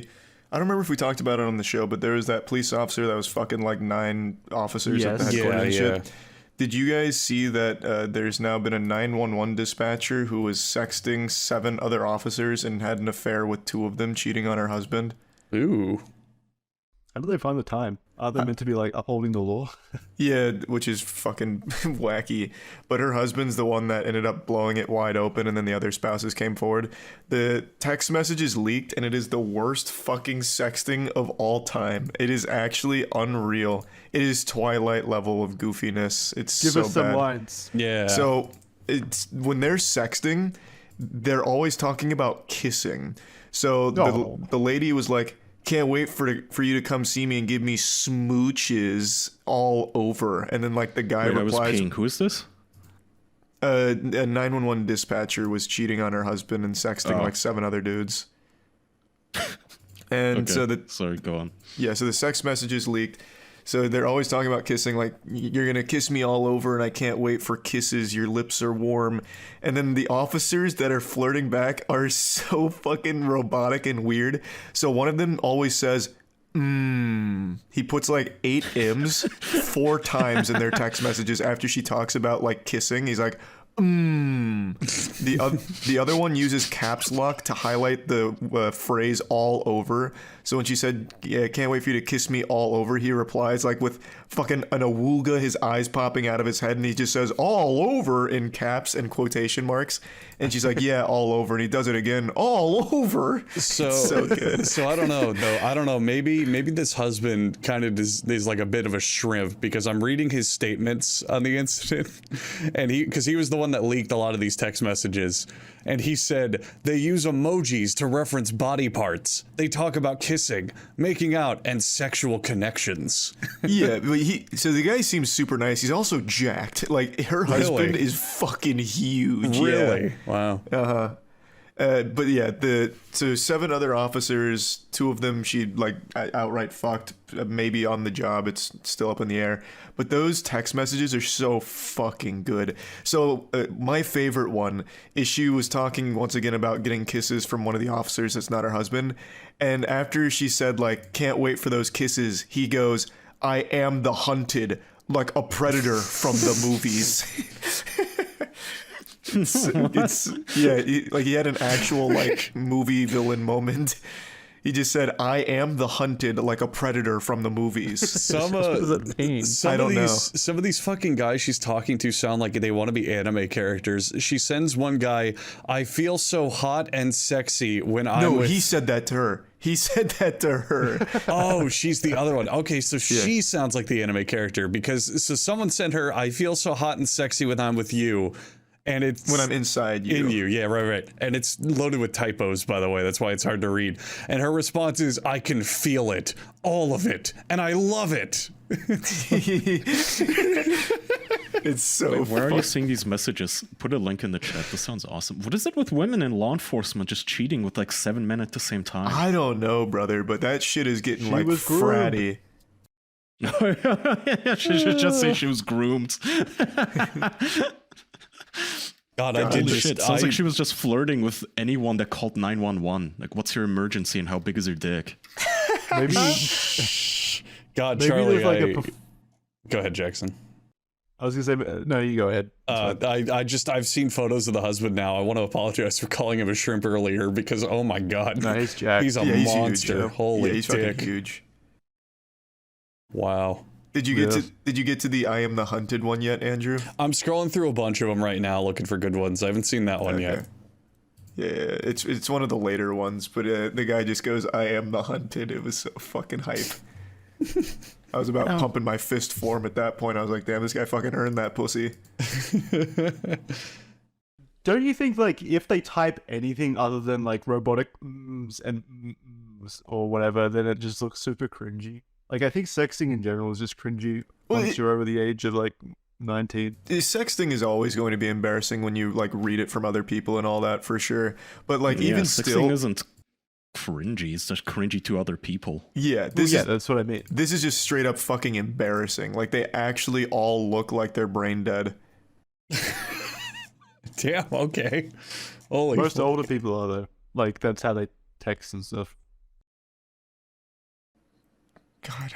I don't remember if we talked about it on the show, but there was that police officer that was fucking like 9 officers at the Yes. headquarters and Yeah, shit. Did you guys see that there's now been a 911 dispatcher who was sexting 7 other officers and had an affair with 2 of them, cheating on her husband? Ooh. How do they find the time? Are they meant to be like upholding the law? Yeah, which is fucking wacky. But her husband's the one that ended up blowing it wide open, and then the other spouses came forward. The text message is leaked, and it is the worst fucking sexting of all time. It is actually unreal. It is Twilight level of goofiness. It's Give so us some bad. lines. Yeah. So it's when they're sexting, they're always talking about kissing. So Oh. the lady was like, "Can't wait for you to come see me and give me smooches all over." And then like the guy Wait, I was replies, peeing. Who is this? a 911 dispatcher was cheating on her husband and sexting Oh. like 7 other dudes. And Okay. so Sorry, go on. so the sex messages leaked. So they're always talking about kissing, like, "You're gonna kiss me all over and I can't wait for kisses, your lips are warm." And then the officers that are flirting back are so fucking robotic and weird. So one of them always says, He puts like 8 M's 4 times in their text messages after she talks about like kissing. He's like, The other one uses caps lock to highlight the phrase "all over." So when she said, "Yeah, can't wait for you to kiss me all over," he replies like with fucking an awooga, his eyes popping out of his head, and he just says "all over" in caps and quotation marks. And she's like, "Yeah, all over," and he does it again, "all over." So, It's so good. So I don't know though. I don't know. Maybe this husband kind of is like a bit of a shrimp because I'm reading his statements on the incident, and because he was the one that leaked a lot of these text messages. And he said, they use emojis to reference body parts. They talk about kissing, making out, and sexual connections. Yeah, but so the guy seems super nice. He's also jacked. Like, her husband is fucking huge. Really? Wow. Uh-huh. But yeah, so 7 other officers, 2 of them she like outright fucked, maybe on the job, it's still up in the air. But those text messages are so fucking good. So my favorite one is she was talking once again about getting kisses from one of the officers that's not her husband. And after she said like, can't wait for those kisses, he goes, I am the hunted, like a predator from the movies. He had an actual like movie villain moment. He just said, I am the hunted, like a predator from the movies. Some I don't know. Some of these fucking guys she's talking to sound like they want to be anime characters. She sends one guy, I feel so hot and sexy when I'm with... he said that to her. He said that to her. Oh, she's the other one. Okay, so she sounds like the anime character because someone sent her, I feel so hot and sexy when I'm with you. And it's when I'm inside you. In you, yeah, right. And it's loaded with typos, by the way. That's why it's hard to read. And her response is, I can feel it. All of it. And I love it. It's so Where are you seeing these messages? Put a link in the chat. This sounds awesome. What is it with women in law enforcement just cheating with like 7 men at the same time? I don't know, brother, but that shit is getting She like was fratty. She should just say she was groomed. God, I did Holy just... shit, sounds like she was just flirting with anyone that called 911. Like, what's your emergency and how big is your dick? Maybe, God, maybe Charlie, there's like Go ahead, Jackson. I was gonna say, no, you go ahead. I've seen photos of the husband now. I want to apologize for calling him a shrimp earlier because, oh my God. No, he's jacked. He's a He's monster. huge, Holy he's dick. fucking huge. Wow. Did you get to the I am the hunted one yet, Andrew? I'm scrolling through a bunch of them right now looking for good ones. I haven't seen that one yet. Yeah, it's one of the later ones, but the guy just goes, I am the hunted. It was so fucking hype. I was about pumping my fist for him at that point. I was like, damn, this guy fucking earned that pussy. Don't you think, like, if they type anything other than, like, robotic mms and mms or whatever, then it just looks super cringy? Like, I think sexting in general is just cringy once you're over the age of, like, 19. The sexting is always going to be embarrassing when you, like, read it from other people and all that, for sure. But, like, even still... Sexting isn't cringy, it's just cringy to other people. Yeah, that's what I mean. This is just straight up fucking embarrassing. Like, they actually all look like they're brain dead. Damn, okay. Holy Most older people are, though. Like, that's how they text and stuff. God,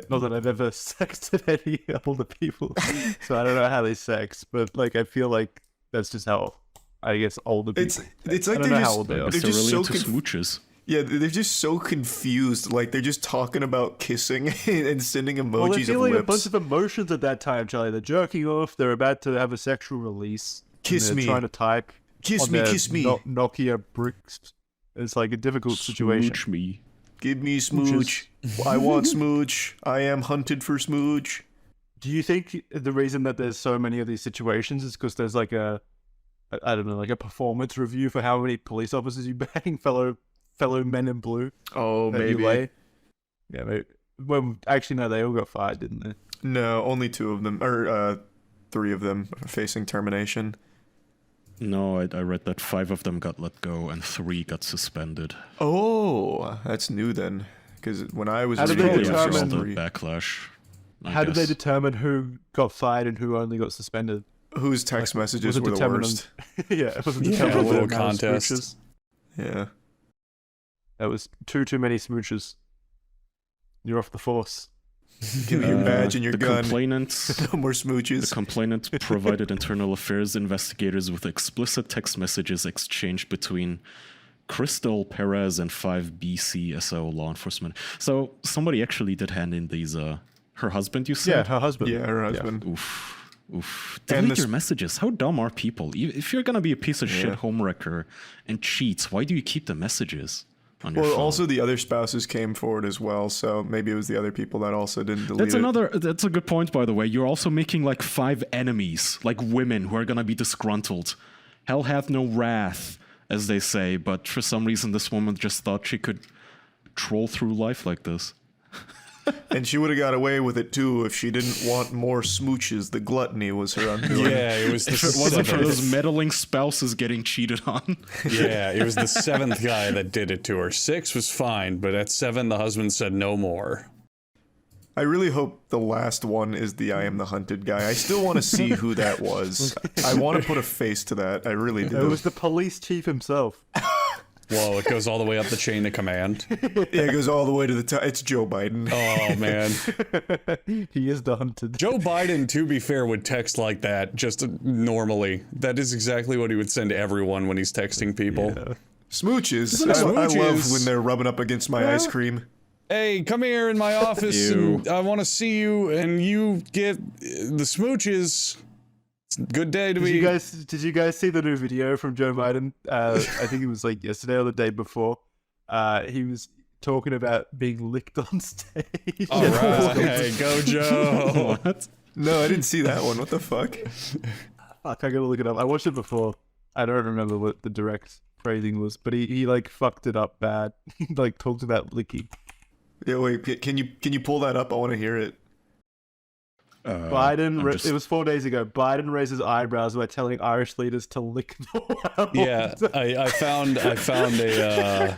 Not that I've ever sexted any older people, so I don't know how they sex, but like I feel like that's just how I guess older people. It's like I don't know how old they are. they're They're just really so into smooches. Yeah, they're just so confused. Like they're just talking about kissing and sending emojis Well, they're feeling of a bunch lips. of emotions at that time, Charlie. They're jerking off. They're about to have a sexual release. Kiss and they're me. Trying to type. Kiss on me, their kiss me. Nokia bricks. It's like a difficult situation. Smooch me. Give me smooch. I want smooch. I am hunted for smooch. Do you think the reason that there's so many of these situations is because there's like I don't know, like a performance review for how many police officers you bang, fellow men in blue? Oh, that you maybe. lay? Yeah, maybe. Well, actually, no, they all got fired, didn't they? No, only 2 of them, or 3 of them are facing termination. No, I read that 5 of them got let go and 3 got suspended. Oh, that's new then. Because when I was How did reading they it, it was After all just the 3. backlash. How did they determine who got fired and who only got suspended? Whose text messages Was it were the determined on- worst? Yeah, it was Yeah, determined a on the little amount of contest. smooches. Yeah. That was too many smooches. You're off the force. Give me your badge and your the gun. Complainant, No more the smooches. complainant provided internal affairs investigators with explicit text messages exchanged between Crystal Perez and 5 BCSO law enforcement. So somebody actually did hand in these. Her husband, you Yeah, said? her husband. Yeah, her husband. Oof. And Delete your messages. How dumb are people? If you're gonna be a piece of Yeah. shit homewrecker and cheats, why do you keep the messages? on your Well, phone. also the other spouses came forward as well, so maybe it was the other people that also didn't delete it. That's a good point, by the way. You're also making like 5 enemies, like women who are gonna be disgruntled. Hell hath no wrath, as they say, but for some reason this woman just thought she could troll through life like this. And she would have got away with it too if she didn't want more smooches. The gluttony was her undoing. Yeah, it was the If it wasn't for those seventh. meddling spouses getting cheated on. Yeah, it was the 7th guy that did it to her. 6 was fine, but at 7, the husband said no more. I really hope the last one is the I am the hunted guy. I still want to see who that was. I want to put a face to that. I really It do. was the police chief himself. Whoa, it goes all the way up the chain of command. Yeah, it goes all the way to the top. It's Joe Biden. Oh, man. He is the hunted. Joe Biden, to be fair, would text like that just normally. That is exactly what he would send to everyone when he's texting people. Yeah. Smooches. Isn't it I love smooches? when they're rubbing up against my ice cream. Hey, come here in my office Ew. and I want to see you and you get the smooches. It's a good day to Did be. you guys see the new video from Joe Biden? I think it was like yesterday or the day before. He was talking about being licked on stage. All right, go Joe. What? No, I didn't see that one. What the fuck? Fuck, I gotta look it up. I watched it before. I don't remember what the direct phrasing was, but he like fucked it up bad. He like talked about licking. Yeah, wait. Can you pull that up? I want to hear it. It was 4 days ago. Biden raises eyebrows by telling Irish leaders to lick the world. Yeah, I found a.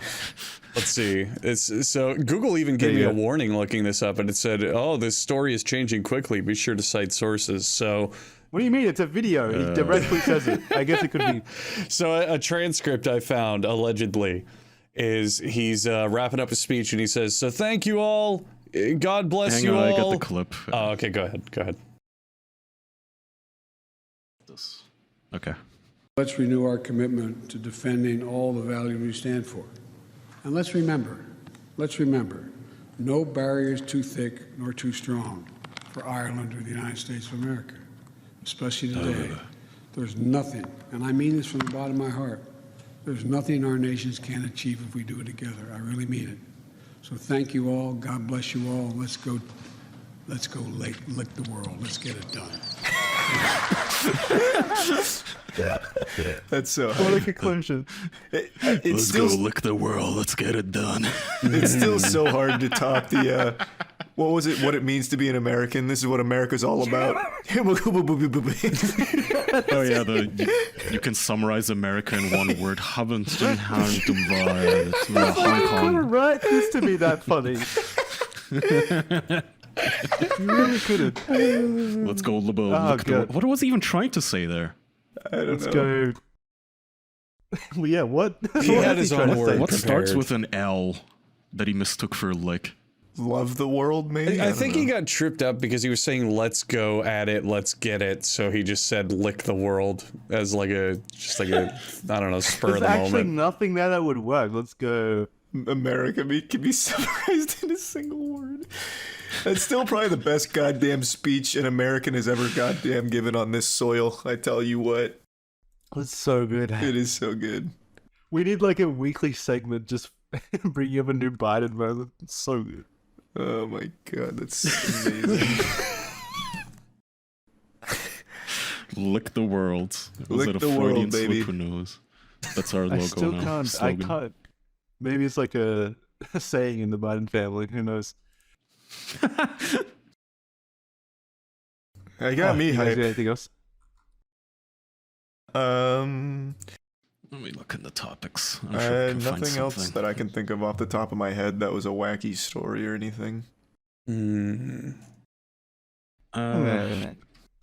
Let's see. It's so Google even gave me a warning looking this up, and it said, "Oh, this story is changing quickly. Be sure to cite sources." So. What do you mean? It's a video. He directly says it. I guess it could be. So a transcript I found allegedly is he's wrapping up his speech and he says, "So thank you all. God bless Hang you on, all." I got the clip. Oh, okay. Go ahead. Okay. Let's renew our commitment to defending all the values we stand for. And let's remember, no barrier is too thick nor too strong for Ireland or the United States of America, especially today. There's nothing, and I mean this from the bottom of my heart, there's nothing our nations can't achieve if we do it together. I really mean it. So thank you all. God bless you all. Let's go lick the world. Let's get it done. That's so. What a conclusion. It's still lick the world. Let's get it done. it's still so hard to top the what was it? What it means to be an American. This is what America's all about. Oh yeah, you can summarize America in one word. Haven't been harmed by Hong couldn't Kong. write this to be that funny. You really couldn't. Let's go, Libo. Oh, Look at God. what was he even trying to say there? I don't Let's know. go. Well, yeah, what? He What had is his trying own to word. say? What starts prepared. with an L that he mistook for lick? Love the world, maybe. I think he got tripped up because he was saying "Let's go at it, let's get it." So he just said "lick the world" as like a I don't know, spur of There's the actually moment. nothing there that would work. Let's go. America can be summarized in a single word. That's still probably the best goddamn speech an American has ever goddamn given on this soil. I tell you what, It's so good. it is so good. We need like a weekly segment just bringing up a new Biden moment. It's so good. Oh my god, that's amazing. Lick the world. Was Lick it a the world, Freudian baby. slip? Who knows? That's our logo I still now. can't. Slogan. I can't. Maybe it's like a saying in the Biden family. Who knows? I got me You guys got hype. anything else? Let me look in the topics. I'm sure I can find nothing else something. that I can think of off the top of my head that was a wacky story or anything. Hmm.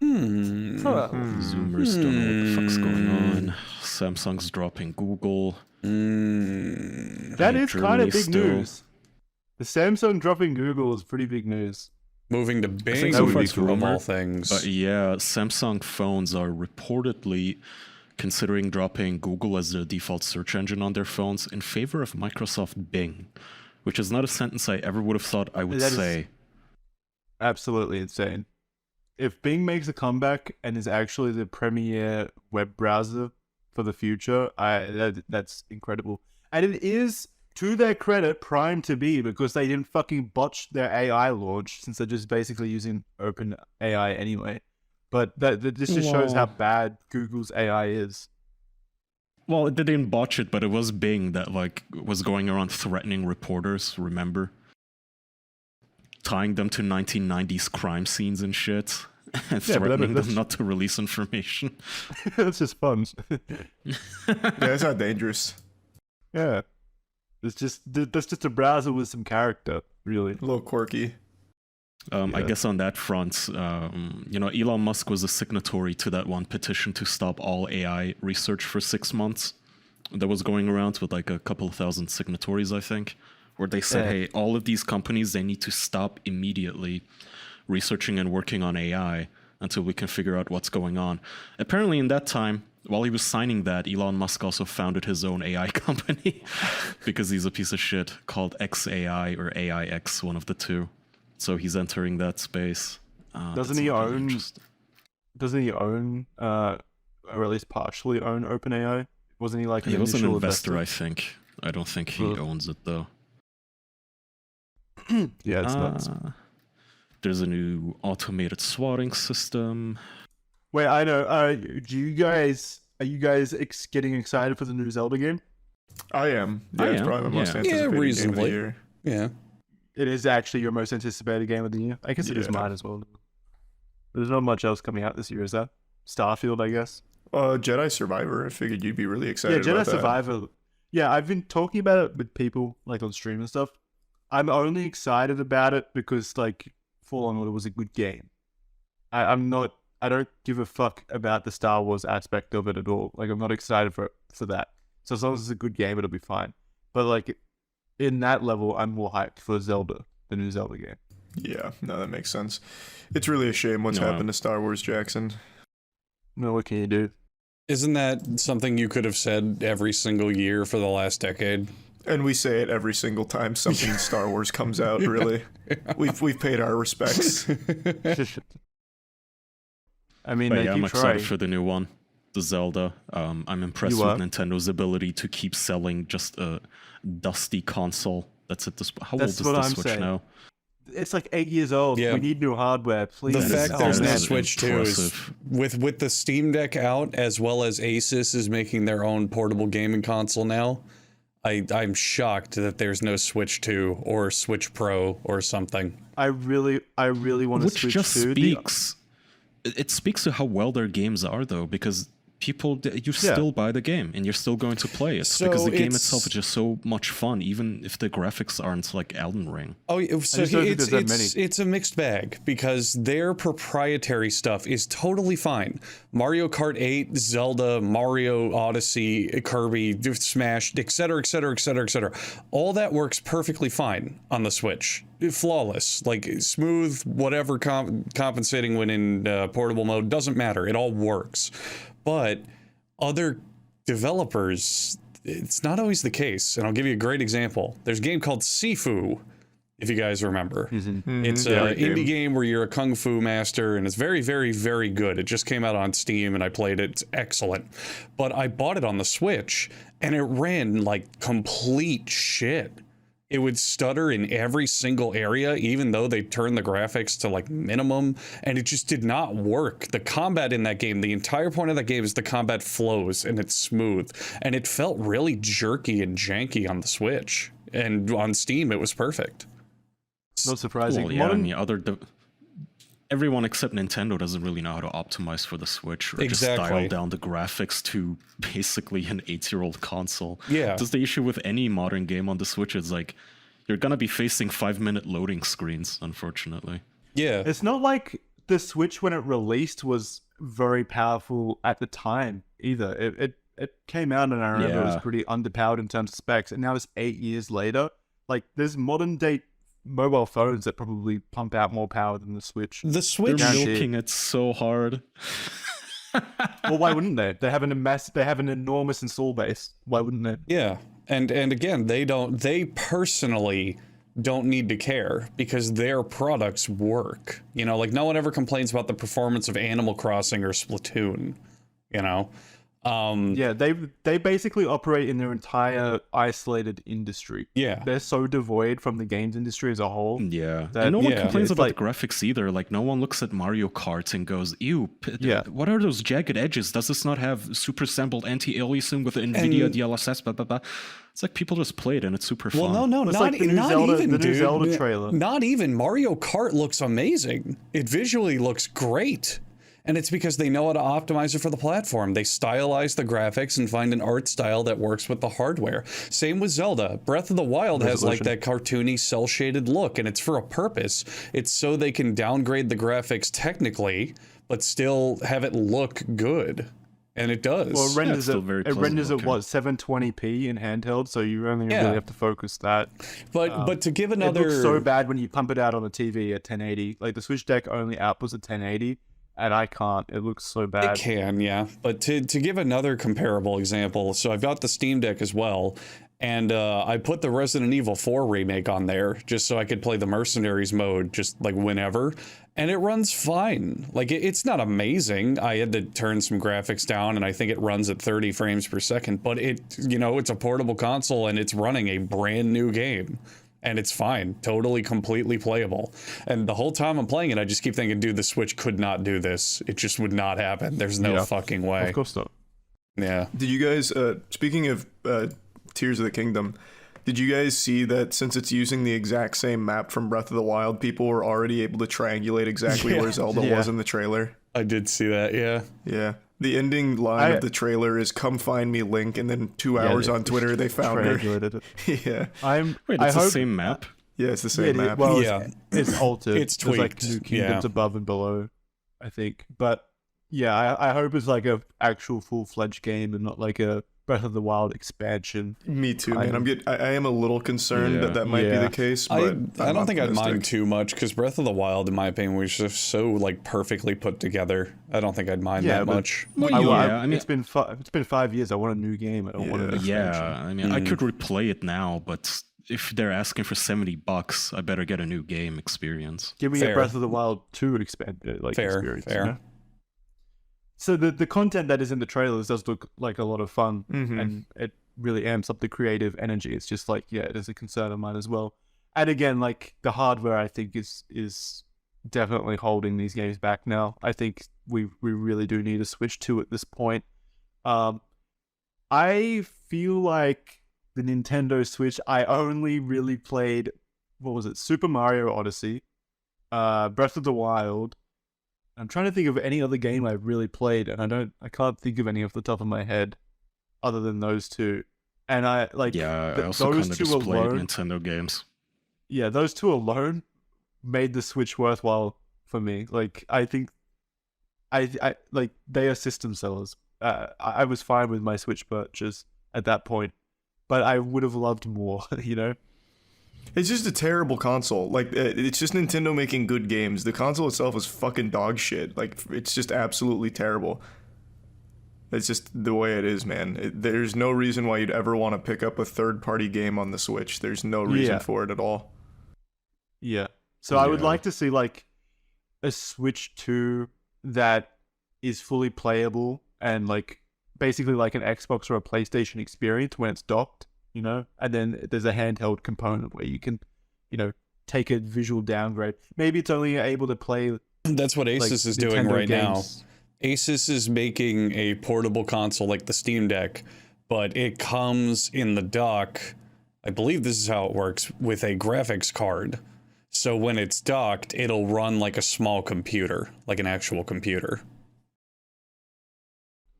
Zoomers don't know what the fuck's going on. Samsung's dropping Google. That is kind Germany of big still. news. The Samsung dropping Google is pretty big news. Moving to Bing think so far it's of all rumored, things. Yeah, Samsung phones are reportedly considering dropping Google as the default search engine on their phones in favor of Microsoft Bing, which is not a sentence I ever would have thought I would That is- say. Absolutely insane. If Bing makes a comeback and is actually the premier web browser for the future, that's incredible. And it is to their credit, primed to be, because they didn't fucking botch their AI launch, since they're just basically using open AI anyway. But this just shows how bad Google's AI is. Well, they didn't botch it, but it was Bing that like was going around threatening reporters, remember? Tying them to 1990s crime scenes and shit. And threatening them not to release information. That's just fun. Yeah, it's not dangerous. Yeah. That's just a browser with some character, really. A little quirky. I guess on that front, Elon Musk was a signatory to that one petition to stop all AI research for 6 months. That was going around with like a couple of thousand signatories, I think, where they said, hey, all of these companies, they need to stop immediately researching and working on AI until we can figure out what's going on. Apparently in that time, while he was signing that, Elon Musk also founded his own AI company because he's a piece of shit called XAI or AIX, one of the two. So he's entering that space. Doesn't he own, or at least partially own OpenAI? Wasn't he like an he was an initial investor, I think. I don't think he owns it though. Yeah, it's nuts. There's a new automated swatting system. Wait, I know. Are you guys getting excited for the new Zelda game? I am. Yeah, it's probably my most anticipated game of the year. Yeah. It is actually your most anticipated game of the year. I guess it is mine as well. There's not much else coming out this year, is that? Starfield, I guess. Jedi Survivor. I figured you'd be really excited about that. Yeah, Jedi Survivor. Yeah, I've been talking about it with people like on stream and stuff. I'm only excited about it because like Fallen Order was a good game. I don't give a fuck about the Star Wars aspect of it at all. Like I'm not excited for that. So as long as it's a good game, it'll be fine. But like in that level, I'm more hyped for Zelda, the new Zelda game. Yeah, no, that makes sense. It's really a shame what's happened to Star Wars, Jackson. No, what can you do? Isn't that something you could have said every single year for the last decade? And we say it every single time something Star Wars comes out, really. We've paid our respects. I mean, but yeah, I'm excited for the new one, the Zelda. I'm impressed with Nintendo's ability to keep selling just a dusty console. That's at this. How old is the Switch now? It's like 8 years old. Yeah. We need new hardware, please. The fact there's no Switch 2 is with the Steam Deck out, as well as Asus is making their own portable gaming console now. I'm shocked that there's no Switch 2 or Switch Pro or something. I really want to Switch 2. It speaks to how well their games are, though, because you still buy the game and you're still going to play it because the game itself is just so much fun, even if the graphics aren't like Elden Ring. Oh, so it's a mixed bag because their proprietary stuff is totally fine. Mario Kart 8, Zelda, Mario Odyssey, Kirby, Smash, etc., etc., etc., etc. All that works perfectly fine on the Switch. Flawless, like smooth, whatever compensating when in portable mode, doesn't matter. It all works. But other developers, it's not always the case. And I'll give you a great example. There's a game called Sifu, if you guys remember. It's an indie game where you're a kung fu master, and it's very, very, very good. It just came out on Steam, and I played it. It's excellent. But I bought it on the Switch, and it ran like complete shit. It would stutter in every single area, even though they turned the graphics to like minimum, and it just did not work. The combat in that game, the entire point of that game is the combat flows and it's smooth, and it felt really jerky and janky on the Switch, and on Steam it was perfect. Not surprising. Well, yeah, everyone except Nintendo doesn't really know how to optimize for the Switch or just dial down the graphics to basically an 8-year-old console. Yeah. Just the issue with any modern game on the Switch is like you're gonna be facing 5-minute loading screens, unfortunately. Yeah. It's not like the Switch when it released was very powerful at the time either. It came out and I remember it was pretty underpowered in terms of specs, and now it's 8 years later. Like there's modern day mobile phones that probably pump out more power than the Switch. The Switch, they're milking it so hard. Well, why wouldn't they? They have an enormous install base. Why wouldn't they? Yeah, and again, they personally don't need to care because their products work. You know, like no one ever complains about the performance of Animal Crossing or Splatoon. You know, Yeah, they basically operate in their entire isolated industry. Yeah. They're so devoid from the games industry as a whole. Yeah, That- and no one yeah, complains it's about like- the graphics either. Like, no one looks at Mario Kart and goes, "Ew, Yeah. what are those jagged edges? Does this not have super assembled anti-aliasing with NVIDIA And- DLSS?" Blah blah blah. It's like people just play it and it's super Well, fun. no, It's not, like the new not Zelda- even, the new dude. Zelda trailer. Not even. Mario Kart looks amazing. It visually looks great. And it's because they know how to optimize it for the platform. They stylize the graphics and find an art style that works with the hardware. Same with Zelda. Breath of the Wild has like that cartoony cel-shaded look, and it's for a purpose. It's so they can downgrade the graphics technically, but still have it look good. And it does. Well, it renders still it. very It pleasant renders looking. at what 720p in handheld, so you only Yeah. really have to focus that. but to give It another... looks so bad when you pump it out on a TV at 1080. Like the Switch Deck only outputs at 1080, and I can't. It looks so bad. It can, yeah. But to give another comparable example, so I've got the Steam Deck as well, and I put the Resident Evil 4 remake on there just so I could play the Mercenaries mode just like whenever, and it runs fine. Like it's not amazing. I had to turn some graphics down, and I think it runs at 30 frames per second. But it's a portable console, and it's running a brand new game. And it's fine, totally, completely playable. And the whole time I'm playing it, I just keep thinking, dude, the Switch could not do this. It just would not happen. There's no Yeah. fucking way. Of course not. Yeah. Did you guys, speaking of Tears of the Kingdom, did you guys see that since it's using the exact same map from Breath of the Wild, people were already able to triangulate exactly Yeah. where Zelda Yeah. was in the trailer? I did see that, yeah. Yeah. The ending line of the trailer is "Come find me, Link," and then 2 hours they- on Twitter they found her. Triangulated it. Yeah. Wait, I it's the hope, same map? Yeah, it's the Yeah, same map. well, Yeah. it's altered. It's There's like tweaked, new kingdoms yeah. above and below, I think. But yeah, I hope it's like a actual full-fledged game and not like a Breath of the Wild expansion. Me too, man. I am a little concerned Yeah. that might be Yeah. the case, I but don't think I'd mind optimistic. too much, because Breath of the Wild, in my opinion, was just so like perfectly put together. I don't think I'd mind that but- much. Well, I I mean, it's been 5 years. I want a new game. I don't want an expansion. yeah. I mean, I could replay it now, but if they're asking for $70, I better get a new game experience. Give me Fair. a Breath of the Wild 2 like Fair, experience. fair. You know? So the content that is in the trailers does look like a lot of fun, and it really amps up the creative energy. It's just like, yeah, it is a concern of mine as well. And again, like the hardware, I think is definitely holding these games back now. I think we really do need a Switch 2 at this point. I feel like the Nintendo Switch, I only really played, what was it, Super Mario Odyssey, Breath of the Wild. I'm trying to think of any other game I've really played, and I can't think of any off the top of my head other than those two. And I like Yeah, I also those kind of two just played alone. Nintendo games. Yeah, those two alone made the Switch worthwhile for me. Like I think I like they are system sellers. I was fine with my Switch purchase at that point, but I would have loved more, you know? It's just a terrible console. Like, it's just Nintendo making good games. The console itself is fucking dog shit. Like, it's just absolutely terrible. It's just the way it is, man. There's no reason why you'd ever want to pick up a third-party game on the Switch. There's no reason Yeah. for it at all. Yeah. So I would Yeah. like to see like a Switch 2 that is fully playable and like basically like an Xbox or a PlayStation experience when it's docked, you know? And then there's a handheld component where you can, you know, take a visual downgrade. Maybe it's only able to play That's what like Asus is doing Nintendo right games. now. Asus is making a portable console like the Steam Deck, but it comes in the dock. I believe this is how it works, with a graphics card. So when it's docked, it'll run like a small computer, like an actual computer.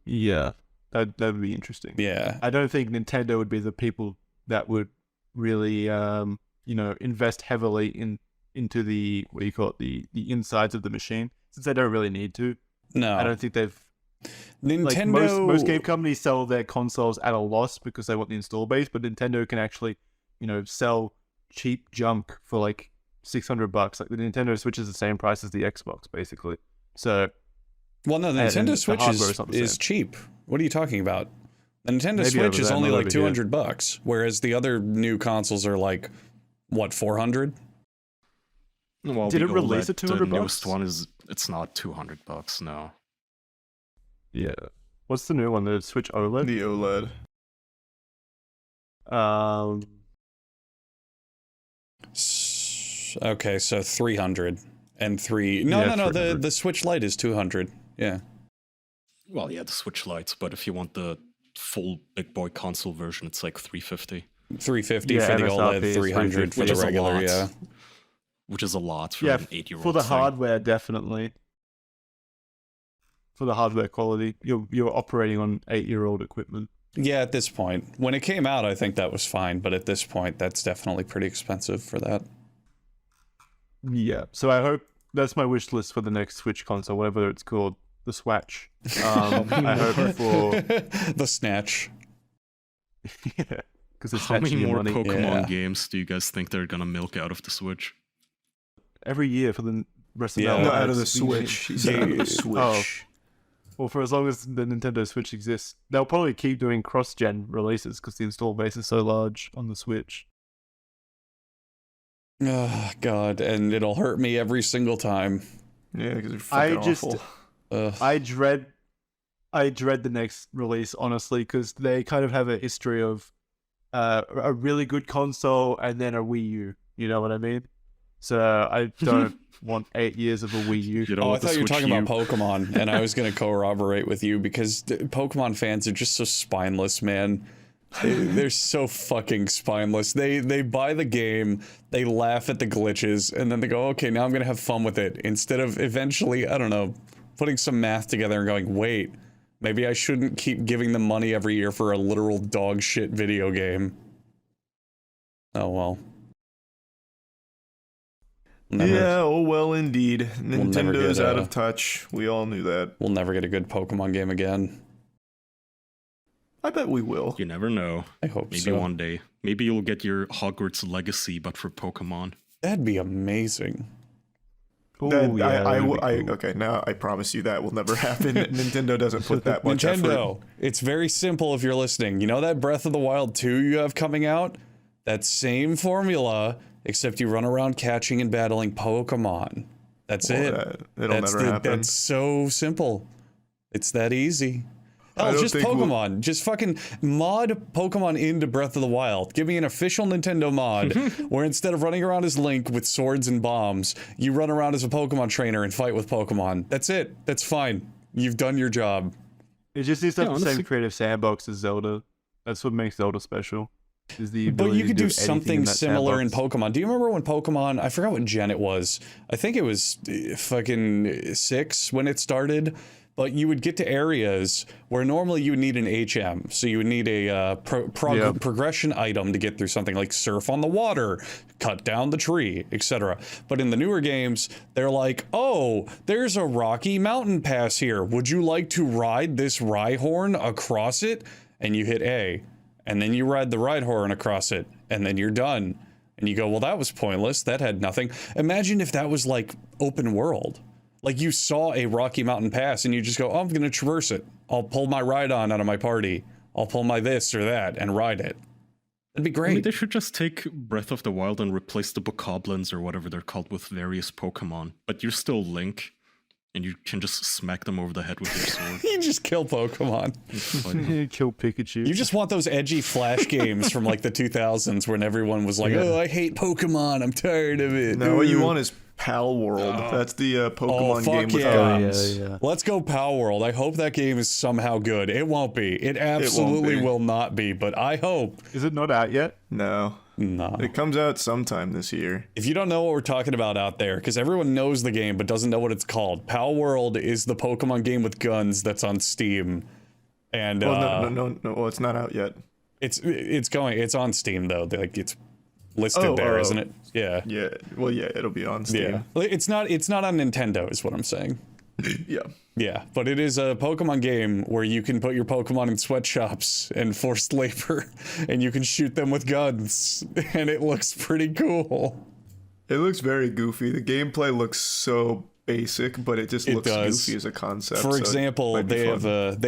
Yeah. That would be interesting. Yeah. I don't think Nintendo would be the people that would really, you know, invest heavily into the, what do you call it, the insides of the machine, since they don't really need to. No. I don't think they've Nintendo. like most game companies sell their consoles at a loss because they want the install base, but Nintendo can actually, you know, sell cheap junk for like $600. Like the Nintendo Switch is the same price as the Xbox, basically. So Well, no, the and Nintendo the Switch hardware is not the is same. cheap. What are you talking about? The Nintendo Maybe Switch over is there, only not like over here. $200, whereas the other new consoles are like, what, 400? Well, Did the it release OLED, at $200? The newest one it's not $200. No. yeah, What's the new one? The Switch OLED? The OLED. Okay, so 300 and 3. No, Yeah, no. 300. The Switch Lite is 200. Yeah. Well, yeah, the Switch Lite, but if you want the full big boy console version, it's like 350, 350 Yeah, for the MSRP OLED, is 300 for which the is a regular. lot. Yeah. Which is a lot for Yeah, an 8-year-old. for the thing. hardware, definitely. For the hardware quality, you're operating on 8-year-old equipment. Yeah, at this point. When it came out, I think that was fine, but at this point, that's definitely pretty expensive for that. Yeah, so I hope that's my wish list for the next Switch console, whatever it's called, the Swatch. I hope for The Snatch. yeah, because it's How many snatching your more money Pokemon Yeah. games do you guys think they're gonna milk out of the Switch? every year for the rest of Yeah. our No, No, out of the lives. Switch. He said out of the Switch. Oh. Well, for as long as the Nintendo Switch exists, they'll probably keep doing cross-gen releases because the install base is so large on the Switch. Oh, God, and it'll hurt me every single time. Yeah, because they're fucking awful. I dread the next release, honestly, because they kind of have a history of a really good console and then a Wii U. You know what I mean? So I don't want 8 years of a Wii U. You don't Oh, I want the thought you were Switch talking U. about Pokemon, and I was going to corroborate with you because Pokemon fans are just so spineless, man. They're so fucking spineless. They buy the game, they laugh at the glitches, and then they go, okay, now I'm going to have fun with it. Instead of eventually, I don't know, putting some math together and going, wait, maybe I shouldn't keep giving them money every year for a literal dog shit video game. Oh, well. Yeah, oh well, indeed. never Nintendo's get, out of touch. We all knew that. We'll never get a good Pokemon game again. I bet we will. You never know. I hope Maybe so. one day. Maybe you'll get your Hogwarts Legacy, but for Pokemon. That'd be amazing. Ooh, That, yeah, that would be cool. okay, now I promise you that will never happen. Nintendo doesn't put that much Nintendo, effort. it's very simple if you're listening. You know that Breath of the Wild 2 you have coming out? That same formula, except you run around catching and battling Pokemon. That's Well, it. it'll never happen. That's so simple. It's that easy. I Hell, don't just think we'll- Pokemon. Just fucking mod Pokemon into Breath of the Wild. Give me an official Nintendo mod where instead of running around as Link with swords and bombs, you run around as a Pokemon trainer and fight with Pokemon. That's it. That's fine. You've done your job. It just needs to have Yeah, the same honestly- creative sandbox as Zelda. That's what makes Zelda special. Is the But ability you could to do anything in something that similar in sandbox. Pokemon. Do you remember when Pokemon, I forgot what gen it was. I think it was fucking 6 when it started. But you would get to areas where normally you would need an HM. So you would need a progression item to get through something like surf on the water, cut down the tree, etc. But in the newer games, they're like, oh, there's a rocky mountain pass here. Would you like to ride this Rhyhorn across it? And you hit A. And then you ride the Rhyhorn across it. And then you're done. And you go, well, that was pointless. That had nothing. Imagine if that was like open world. Like you saw a Rocky Mountain pass and you just go, oh, I'm going to traverse it. I'll pull my Rhydon out of my party. I'll pull my this or that and ride it. That'd be I great. mean, they should just take Breath of the Wild and replace the Bokoblins or whatever they're called with various Pokemon. But you're still Link, and you can just smack them over the head with your sword. You just kill Pokemon. It's fun. Kill Pikachu. You just want those edgy Flash games from like the 2000s when everyone was like, oh, I hate Pokemon. I'm tired of it. No, what you Ooh. want is Pal World. That's the Pokemon fuck game with yeah. guns. yeah. Let's go Power World. I hope that game is somehow good. It won't be. It absolutely be. will not be, but I hope. Is it not out yet? No. No. It comes out sometime this year. If you don't know what we're talking about out there, because everyone knows the game but doesn't know what it's called, Power World is the Pokemon game with guns that's on Steam. And Well, no. Well, it's not out yet. it's on Steam though. Like it's listed there, isn't it? Yeah. Yeah. Well, yeah, it'll be on Steam. Yeah. It's not on Nintendo is what I'm saying. Yeah. Yeah, but it is a Pokemon game where you can put your Pokemon in sweatshops and forced labor, and you can shoot them with guns, and it looks pretty cool. It looks very goofy. The gameplay looks so basic, but it just looks does. goofy as a concept. For so it example, might be they fun.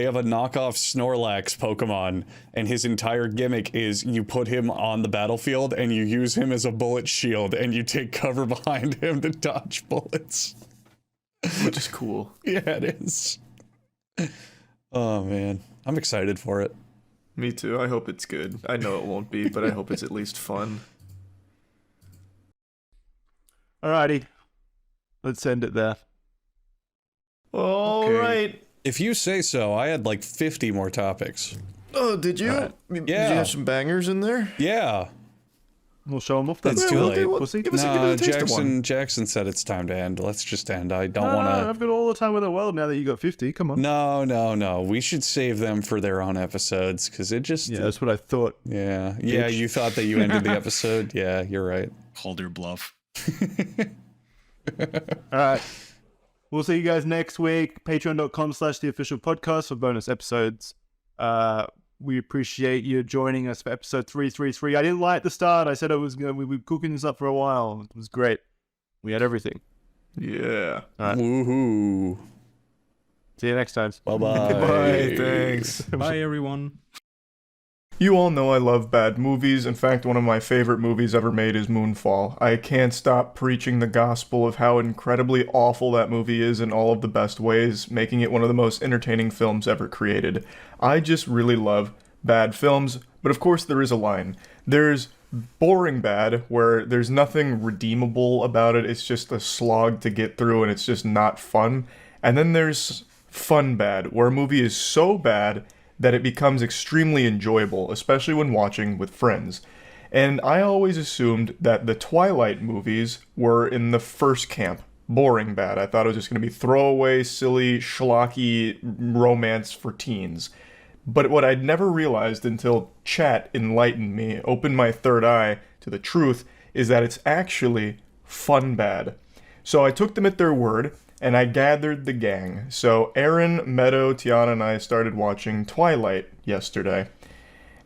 have a knockoff Snorlax Pokemon, and his entire gimmick is you put him on the battlefield and you use him as a bullet shield, and you take cover behind him to dodge bullets. which is cool. Yeah, it is. Oh man, I'm excited for it. Me too. I hope it's good. I know it won't be, but I hope it's at least fun. Alrighty. Let's end it there. All Okay. right. If you say so, I had like 50 more topics. Oh, did you? Alright. Did Yeah. you have some bangers in there? Yeah. We'll show them off then. It's too late. well, Pussy. give us a Nah, taste of one. Jackson said it's time to end. Let's just end. I don't No, want to. I've got all the time in the world now that you got 50. Come on. No. We should save them for their own episodes because it just. Yeah, that's what I thought. Yeah. Bitch. You thought that you ended the episode. Yeah, you're right. Hold your bluff. All right. We'll see you guys next week. Patreon.com/theofficialpodcast for bonus episodes. We appreciate you joining us for episode 333. I didn't like the start. I said we were cooking this up for a while. It was great. We had everything. Yeah. Alright. Woohoo. See you next time. Bye-bye. Bye. Thanks. Bye, everyone. You all know I love bad movies. In fact, one of my favorite movies ever made is Moonfall. I can't stop preaching the gospel of how incredibly awful that movie is in all of the best ways, making it one of the most entertaining films ever created. I just really love bad films, but of course there is a line. There's boring bad, where there's nothing redeemable about it, it's just a slog to get through and it's just not fun. And then there's fun bad, where a movie is so bad that it becomes extremely enjoyable, especially when watching with friends. And I always assumed that the Twilight movies were in the first camp, boring bad. I thought it was just going to be throwaway, silly, schlocky romance for teens. But what I'd never realized until chat enlightened me, opened my third eye to the truth, is that it's actually fun bad. So I took them at their word, and I gathered the gang. So Aaron, Meadow, Tiana, and I started watching Twilight yesterday.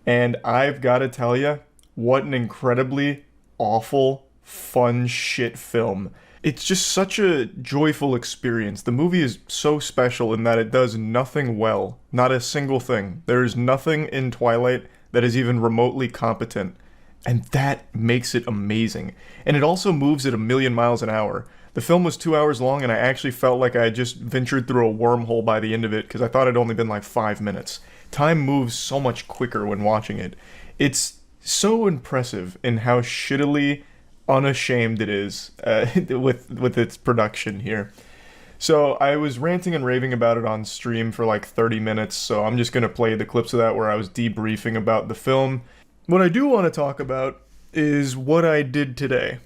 And I've got to tell you, what an incredibly awful, fun shit film. It's just such a joyful experience. The movie is so special in that it does nothing well. Not a single thing. There is nothing in Twilight that is even remotely competent. And that makes it amazing. And it also moves at 1,000,000 miles an hour. The film was 2 hours long, and I actually felt like I had just ventured through a wormhole by the end of it, because I thought it'd only been like 5 minutes. Time moves so much quicker when watching it. It's so impressive in how shittily unashamed it is with its production here. So I was ranting and raving about it on stream for like 30 minutes, so I'm just going to play the clips of that where I was debriefing about the film. What I do want to talk about is what I did today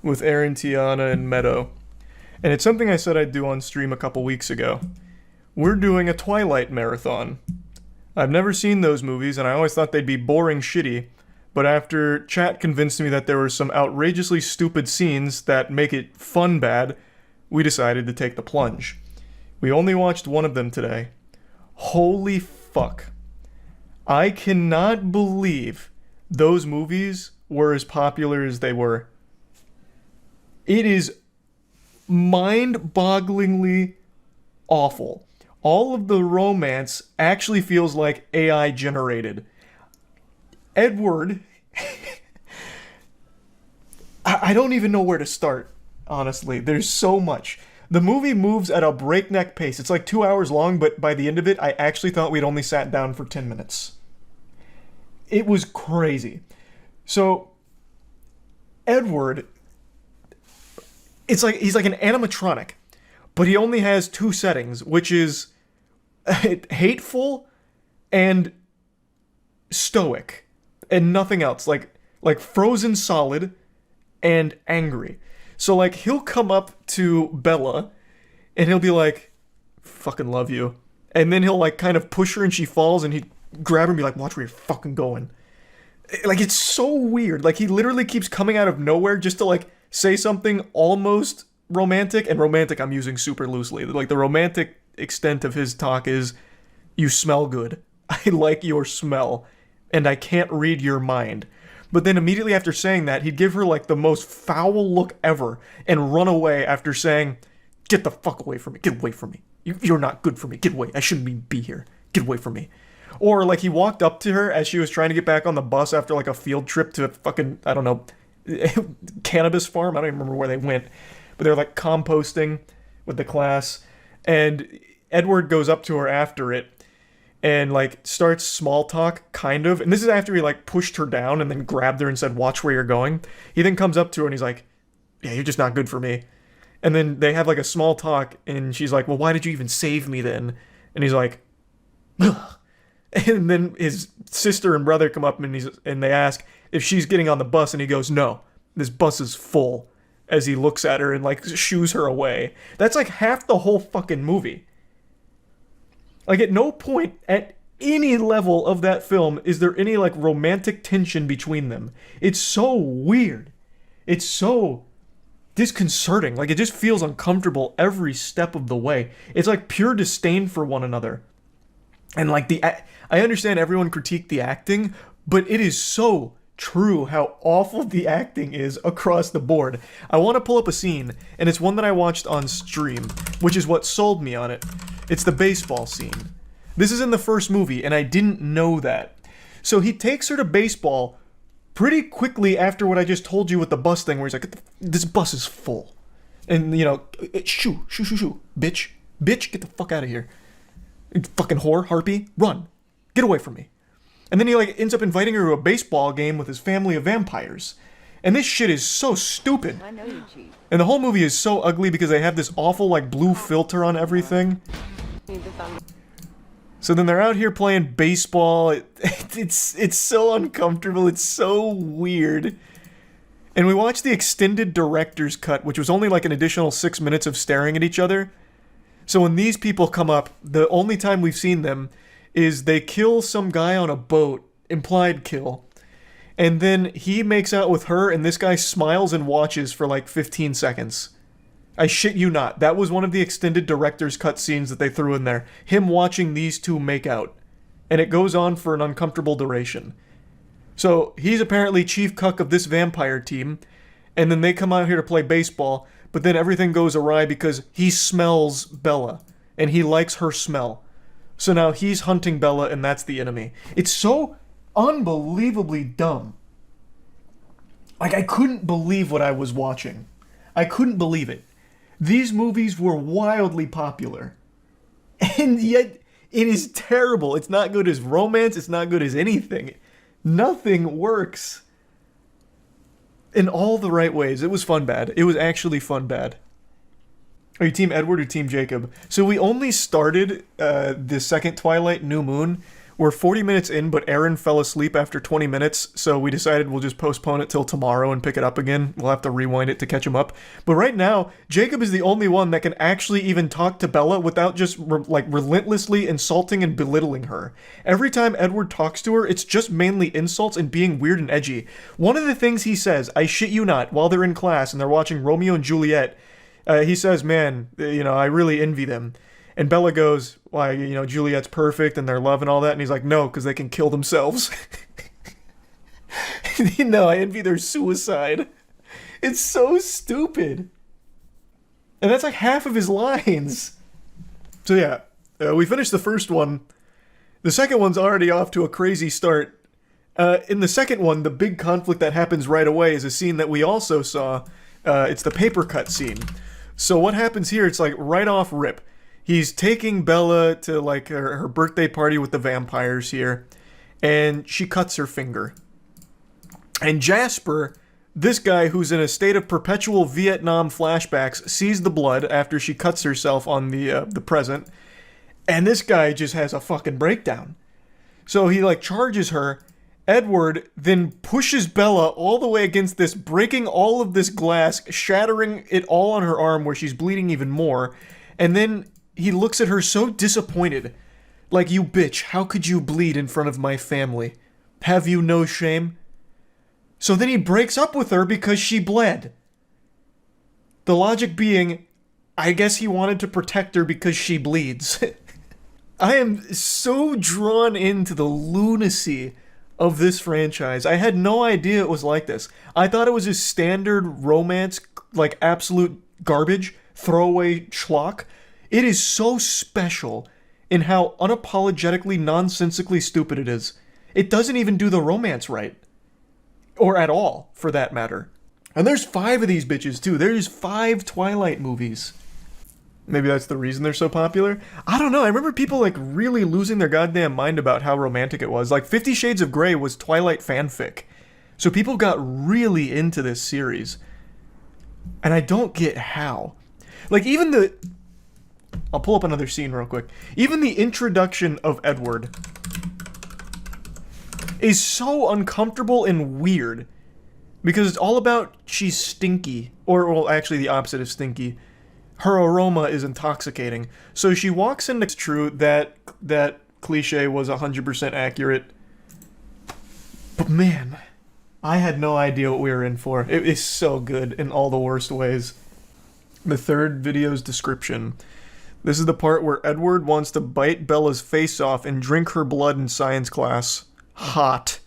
with Aaron, Tiana, and Meadow. And it's something I said I'd do on stream a couple weeks ago. We're doing a Twilight marathon. I've never seen those movies, and I always thought they'd be boring shitty, but after chat convinced me that there were some outrageously stupid scenes that make it fun bad, we decided to take the plunge. We only watched one of them today. Holy fuck. I cannot believe those movies were as popular as they were. It is mind-bogglingly awful. All of the romance actually feels like AI generated. Edward, I don't even know where to start, honestly. There's so much. The movie moves at a breakneck pace. It's like 2 hours long, but by the end of it, I actually thought we'd only sat down for 10 minutes. It was crazy. So, Edward, it's like he's like an animatronic, but he only has two settings, which is hateful and stoic, and nothing else. Like frozen solid and angry. So like he'll come up to Bella and he'll be like, "Fucking love you," and then he'll like kind of push her and she falls, and he'd grab her and be like, "Watch where you're fucking going." Like, it's so weird. Like, he literally keeps coming out of nowhere just to like say something almost romantic, and romantic I'm using super loosely. Like, the romantic extent of his talk is, "You smell good. I like your smell, and I can't read your mind." But then immediately after saying that, he'd give her like the most foul look ever and run away after saying, "Get the fuck away from me. Get away from me. You're not good for me. Get away. I shouldn't even be here. Get away from me." Or like he walked up to her as she was trying to get back on the bus after like a field trip to a fucking, I don't know, cannabis farm. I don't even remember where they went. But they were like composting with the class. And Edward goes up to her after it and like starts small talk, kind of. And this is after he like pushed her down and then grabbed her and said, "Watch where you're going." He then comes up to her and he's like, "Yeah, you're just not good for me." And then they have like a small talk and she's like, "Well, why did you even save me then?" And he's like, "Ugh." And then his sister and brother come up and they ask if she's getting on the bus, and he goes, "No, this bus is full," as he looks at her and like shoos her away. That's like half the whole fucking movie. Like at no point at any level of that film is there any like romantic tension between them. It's so weird. It's so disconcerting. Like it just feels uncomfortable every step of the way. It's like pure disdain for one another. And like I understand everyone critiqued the acting, but it is so true how awful the acting is across the board. I want to pull up a scene, and it's one that I watched on stream, which is what sold me on it. It's the baseball scene. This is in the first movie, and I didn't know that. So he takes her to baseball pretty quickly after what I just told you with the bus thing, where he's like, "This bus is full." And, you know, shoo, bitch, get the fuck out of here. Fucking whore, harpy, run. Get away from me. And then he like ends up inviting her to a baseball game with his family of vampires. And this shit is so stupid. I know you cheat. And the whole movie is so ugly because they have this awful like blue filter on everything. So then they're out here playing baseball. It's so uncomfortable. It's so weird. And we watched the extended director's cut, which was only like an additional 6 minutes of staring at each other. So when these people come up, the only time we've seen them is they kill some guy on a boat, implied kill, and then he makes out with her and this guy smiles and watches for like 15 seconds. I shit you not. That was one of the extended director's cut scenes that they threw in there. Him watching these two make out. And it goes on for an uncomfortable duration. So he's apparently chief cuck of this vampire team, and then they come out here to play baseball, but then everything goes awry because he smells Bella, and he likes her smell. So now he's hunting Bella, and that's the enemy. It's so unbelievably dumb. Like, I couldn't believe what I was watching. I couldn't believe it. These movies were wildly popular. And yet, it is terrible. It's not good as romance. It's not good as anything. Nothing works. In all the right ways. It was fun bad. It was actually fun bad. Are you Team Edward or Team Jacob? So we only started the second Twilight, New Moon. We're 40 minutes in, but Aaron fell asleep after 20 minutes, so we decided we'll just postpone it till tomorrow and pick it up again. We'll have to rewind it to catch him up. But right now, Jacob is the only one that can actually even talk to Bella without just relentlessly insulting and belittling her. Every time Edward talks to her, it's just mainly insults and being weird and edgy. One of the things he says, I shit you not, while they're in class and they're watching Romeo and Juliet, he says, "Man, you know, I really envy them." And Bella goes, "Why, you know, Juliet's perfect and their love and all that." And he's like, "No, because they can kill themselves." "No, I envy their suicide." It's so stupid. And that's like half of his lines. So yeah, we finished the first one. The second one's already off to a crazy start. In the second one, the big conflict that happens right away is a scene that we also saw. It's the paper cut scene. So what happens here, it's like right off rip. He's taking Bella to like her birthday party with the vampires here, and she cuts her finger. And Jasper, this guy who's in a state of perpetual Vietnam flashbacks, sees the blood after she cuts herself on the present, and this guy just has a fucking breakdown. So he like charges her. Edward then pushes Bella all the way against this, breaking all of this glass, shattering it all on her arm where she's bleeding even more, and then he looks at her so disappointed. Like, "You bitch, how could you bleed in front of my family? Have you no shame?" So then he breaks up with her because she bled. The logic being, I guess he wanted to protect her because she bleeds. I am so drawn into the lunacy of this franchise. I had no idea it was like this. I thought it was just standard romance, like absolute garbage, throwaway schlock. It is so special in how unapologetically, nonsensically stupid it is. It doesn't even do the romance right. Or at all, for that matter. And there's 5 of these bitches, too. There's 5 Twilight movies. Maybe that's the reason they're so popular. I don't know. I remember people like really losing their goddamn mind about how romantic it was. Like 50 Shades of Grey was Twilight fanfic. So people got really into this series. And I don't get how. Like even the... I'll pull up another scene real quick. Even the introduction of Edward is so uncomfortable and weird. Because it's all about she's stinky. Or, well, actually the opposite of stinky. Her aroma is intoxicating. So she walks into... It's true that cliche was 100% accurate. But man, I had no idea what we were in for. It is so good in all the worst ways. The third video's description. This is the part where Edward wants to bite Bella's face off and drink her blood in science class. Hot.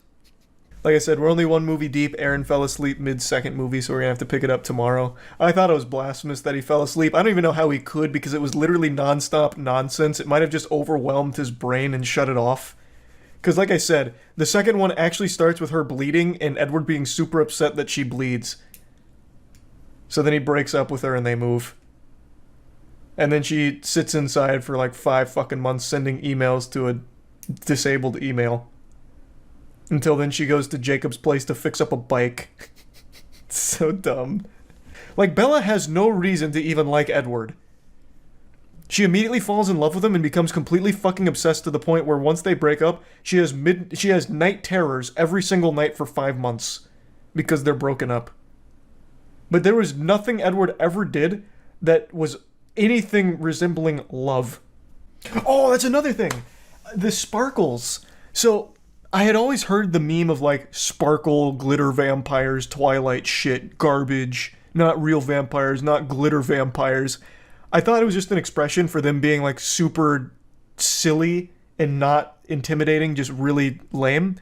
Like I said, we're only one movie deep. Aaron fell asleep mid-second movie, so we're gonna have to pick it up tomorrow. I thought it was blasphemous that he fell asleep. I don't even know how he could, because it was literally non-stop nonsense. It might have just overwhelmed his brain and shut it off. Because like I said, the second one actually starts with her bleeding and Edward being super upset that she bleeds. So then he breaks up with her and they move. And then she sits inside for like 5 fucking months sending emails to a disabled email. Until then she goes to Jacob's place to fix up a bike. It's so dumb. Like, Bella has no reason to even like Edward. She immediately falls in love with him and becomes completely fucking obsessed to the point where once they break up, she has night terrors every single night for 5 months. Because they're broken up. But there was nothing Edward ever did that was anything resembling love. Oh, that's another thing. The sparkles. So... I had always heard the meme of like sparkle, glitter vampires, Twilight shit, garbage, not real vampires, not glitter vampires. I thought it was just an expression for them being like super silly and not intimidating, just really lame.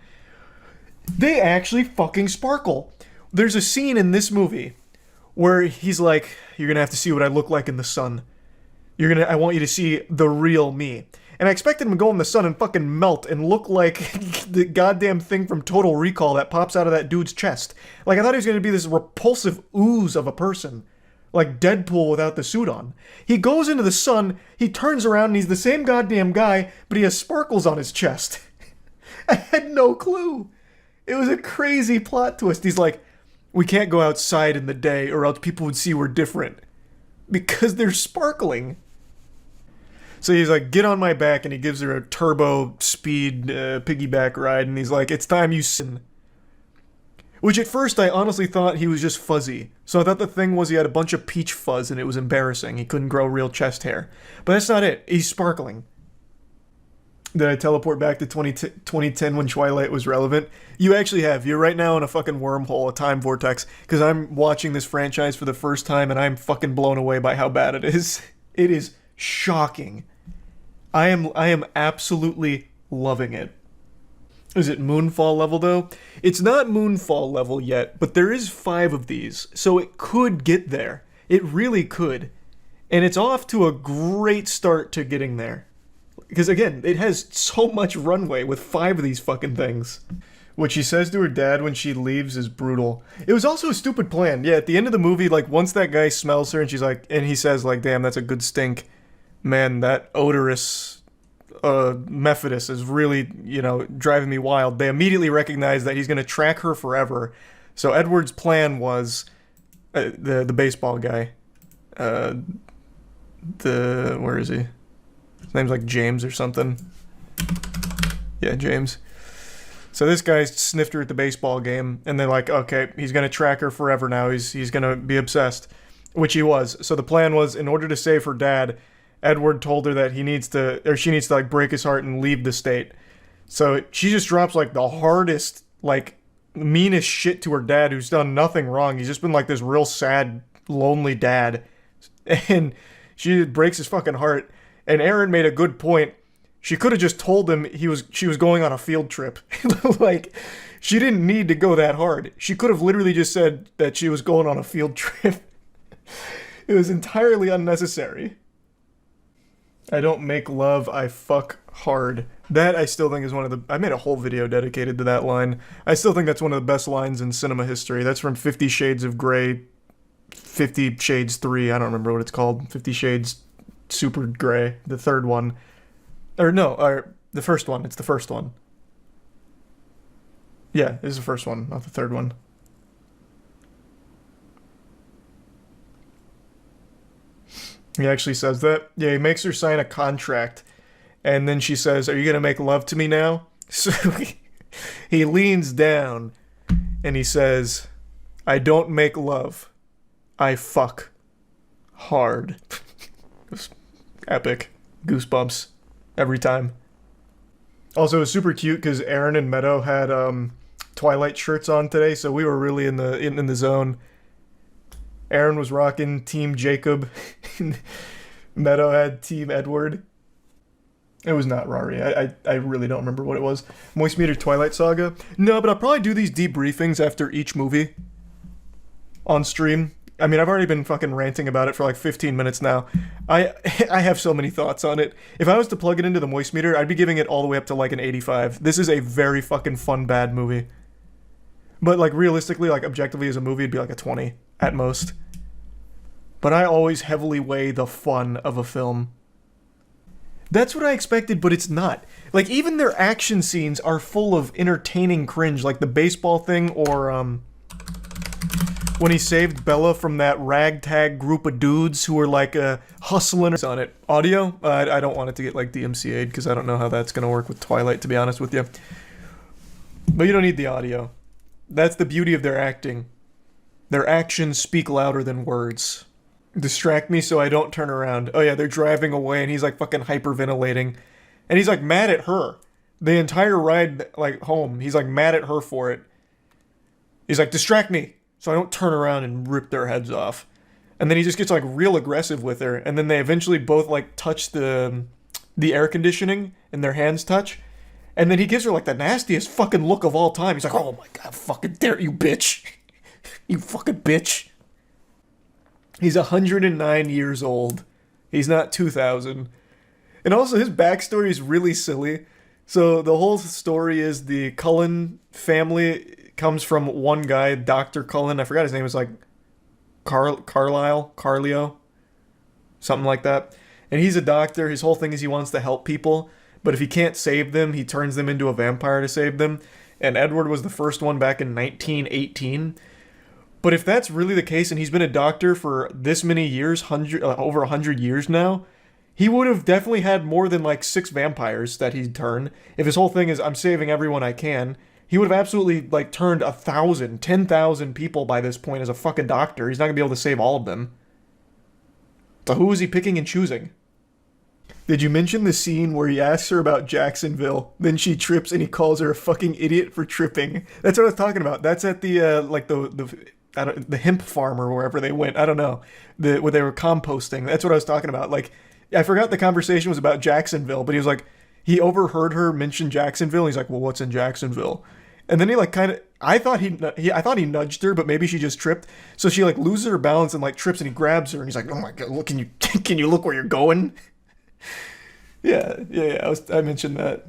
They actually fucking sparkle. There's a scene in this movie where he's like, you're gonna have to see what I look like in the sun. I want you to see the real me. And I expected him to go in the sun and fucking melt and look like the goddamn thing from Total Recall that pops out of that dude's chest. Like, I thought he was going to be this repulsive ooze of a person. Like Deadpool without the suit on. He goes into the sun, he turns around and he's the same goddamn guy, but he has sparkles on his chest. I had no clue. It was a crazy plot twist. He's like, we can't go outside in the day or else people would see we're different. Because they're sparkling. So he's like, get on my back, and he gives her a turbo speed piggyback ride, and he's like, it's time you sin. Which at first I honestly thought he was just fuzzy. So I thought the thing was he had a bunch of peach fuzz and it was embarrassing. He couldn't grow real chest hair. But that's not it. He's sparkling. Did I teleport back to 2010 when Twilight was relevant? You actually have. You're right now in a fucking wormhole, a time vortex, because I'm watching this franchise for the first time and I'm fucking blown away by how bad it is. It is shocking. I am absolutely loving it. Is it Moonfall level though? It's not Moonfall level yet, but there is 5 of these, so it could get there. It really could. And it's off to a great start to getting there. Because again, it has so much runway with 5 of these fucking things. What she says to her dad when she leaves is brutal. It was also a stupid plan. Yeah, at the end of the movie, like, once that guy smells her and she's like, and he says, like, damn, that's a good stink. Man, that odorous Methodist is really, driving me wild. They immediately recognize that he's going to track her forever. So Edward's plan was, the baseball guy, where is he? His name's like James or something. Yeah, James. So this guy sniffed her at the baseball game, and they're like, okay, he's going to track her forever now. He's going to be obsessed, which he was. So the plan was, in order to save her dad, Edward told her that she needs to like break his heart and leave the state. So she just drops like the hardest, like meanest shit to her dad, who's done nothing wrong. He's just been like this real sad, lonely dad. And she breaks his fucking heart. And Aaron made a good point. She could have just told him she was going on a field trip. Like, she didn't need to go that hard. She could have literally just said that she was going on a field trip. It was entirely unnecessary. I don't make love, I fuck hard. That I still think is I made a whole video dedicated to that line. I still think that's one of the best lines in cinema history. That's from 50 Shades of Grey, 50 Shades 3, I don't remember what it's called. 50 Shades super gray. The third one. Or no, the first one. It's the first one. Yeah, this is the first one, not the third one. He actually says that. Yeah, he makes her sign a contract. And then she says, "Are you going to make love to me now?" So he leans down and he says, "I don't make love. I fuck hard." It was epic. Goosebumps every time. Also, it was super cute because Aaron and Meadow had Twilight shirts on today, so we were really in the zone. Aaron was rocking Team Jacob. Meadow had Team Edward. It was not Rari. I really don't remember what it was. Moist Meter Twilight Saga? No, but I'll probably do these debriefings after each movie on stream. I mean, I've already been fucking ranting about it for like 15 minutes now. I have so many thoughts on it. If I was to plug it into the Moist Meter, I'd be giving it all the way up to like an 85. This is a very fucking fun, bad movie. But like realistically, like objectively as a movie, it'd be like a 20 at most. But I always heavily weigh the fun of a film. That's what I expected, but it's not. Like, even their action scenes are full of entertaining cringe, like the baseball thing, or when he saved Bella from that ragtag group of dudes who were like hustling on it. Audio? I don't want it to get like DMCA'd because I don't know how that's going to work with Twilight, to be honest with you. But you don't need the audio. That's the beauty of their acting. Their actions speak louder than words. Distract me so I don't turn around. Oh yeah, they're driving away and he's like fucking hyperventilating. And he's like mad at her. The entire ride like home, he's like mad at her for it. He's like, distract me so I don't turn around and rip their heads off. And then he just gets like real aggressive with her. And then they eventually both like touch the air conditioning and their hands touch. And then he gives her like the nastiest fucking look of all time. He's like, oh my god, fucking dare you, bitch. You fucking bitch. He's 109 years old. He's not 2,000. And also his backstory is really silly. So the whole story is the Cullen family comes from one guy, Dr. Cullen. I forgot his name. It's like Carlio, something like that. And he's a doctor. His whole thing is he wants to help people. But if he can't save them, he turns them into a vampire to save them. And Edward was the first one back in 1918. But if that's really the case, and he's been a doctor for this many years, over 100 years now, he would have definitely had more than like 6 vampires that he'd turn. If his whole thing is, I'm saving everyone I can, he would have absolutely like turned 1,000, 10,000 people by this point as a fucking doctor. He's not going to be able to save all of them. So who is he picking and choosing? Did you mention the scene where he asks her about Jacksonville, then she trips and he calls her a fucking idiot for tripping? That's what I was talking about. That's at the the hemp farm or wherever they went. I don't know. Where they were composting. That's what I was talking about. Like, I forgot the conversation was about Jacksonville, but he was like, he overheard her mention Jacksonville. And he's like, well, what's in Jacksonville? And then he like kind of, I thought he nudged her, but maybe she just tripped. So she like loses her balance and like trips and he grabs her and he's like, oh my god, look, can you look where you're going? Yeah. I mentioned that.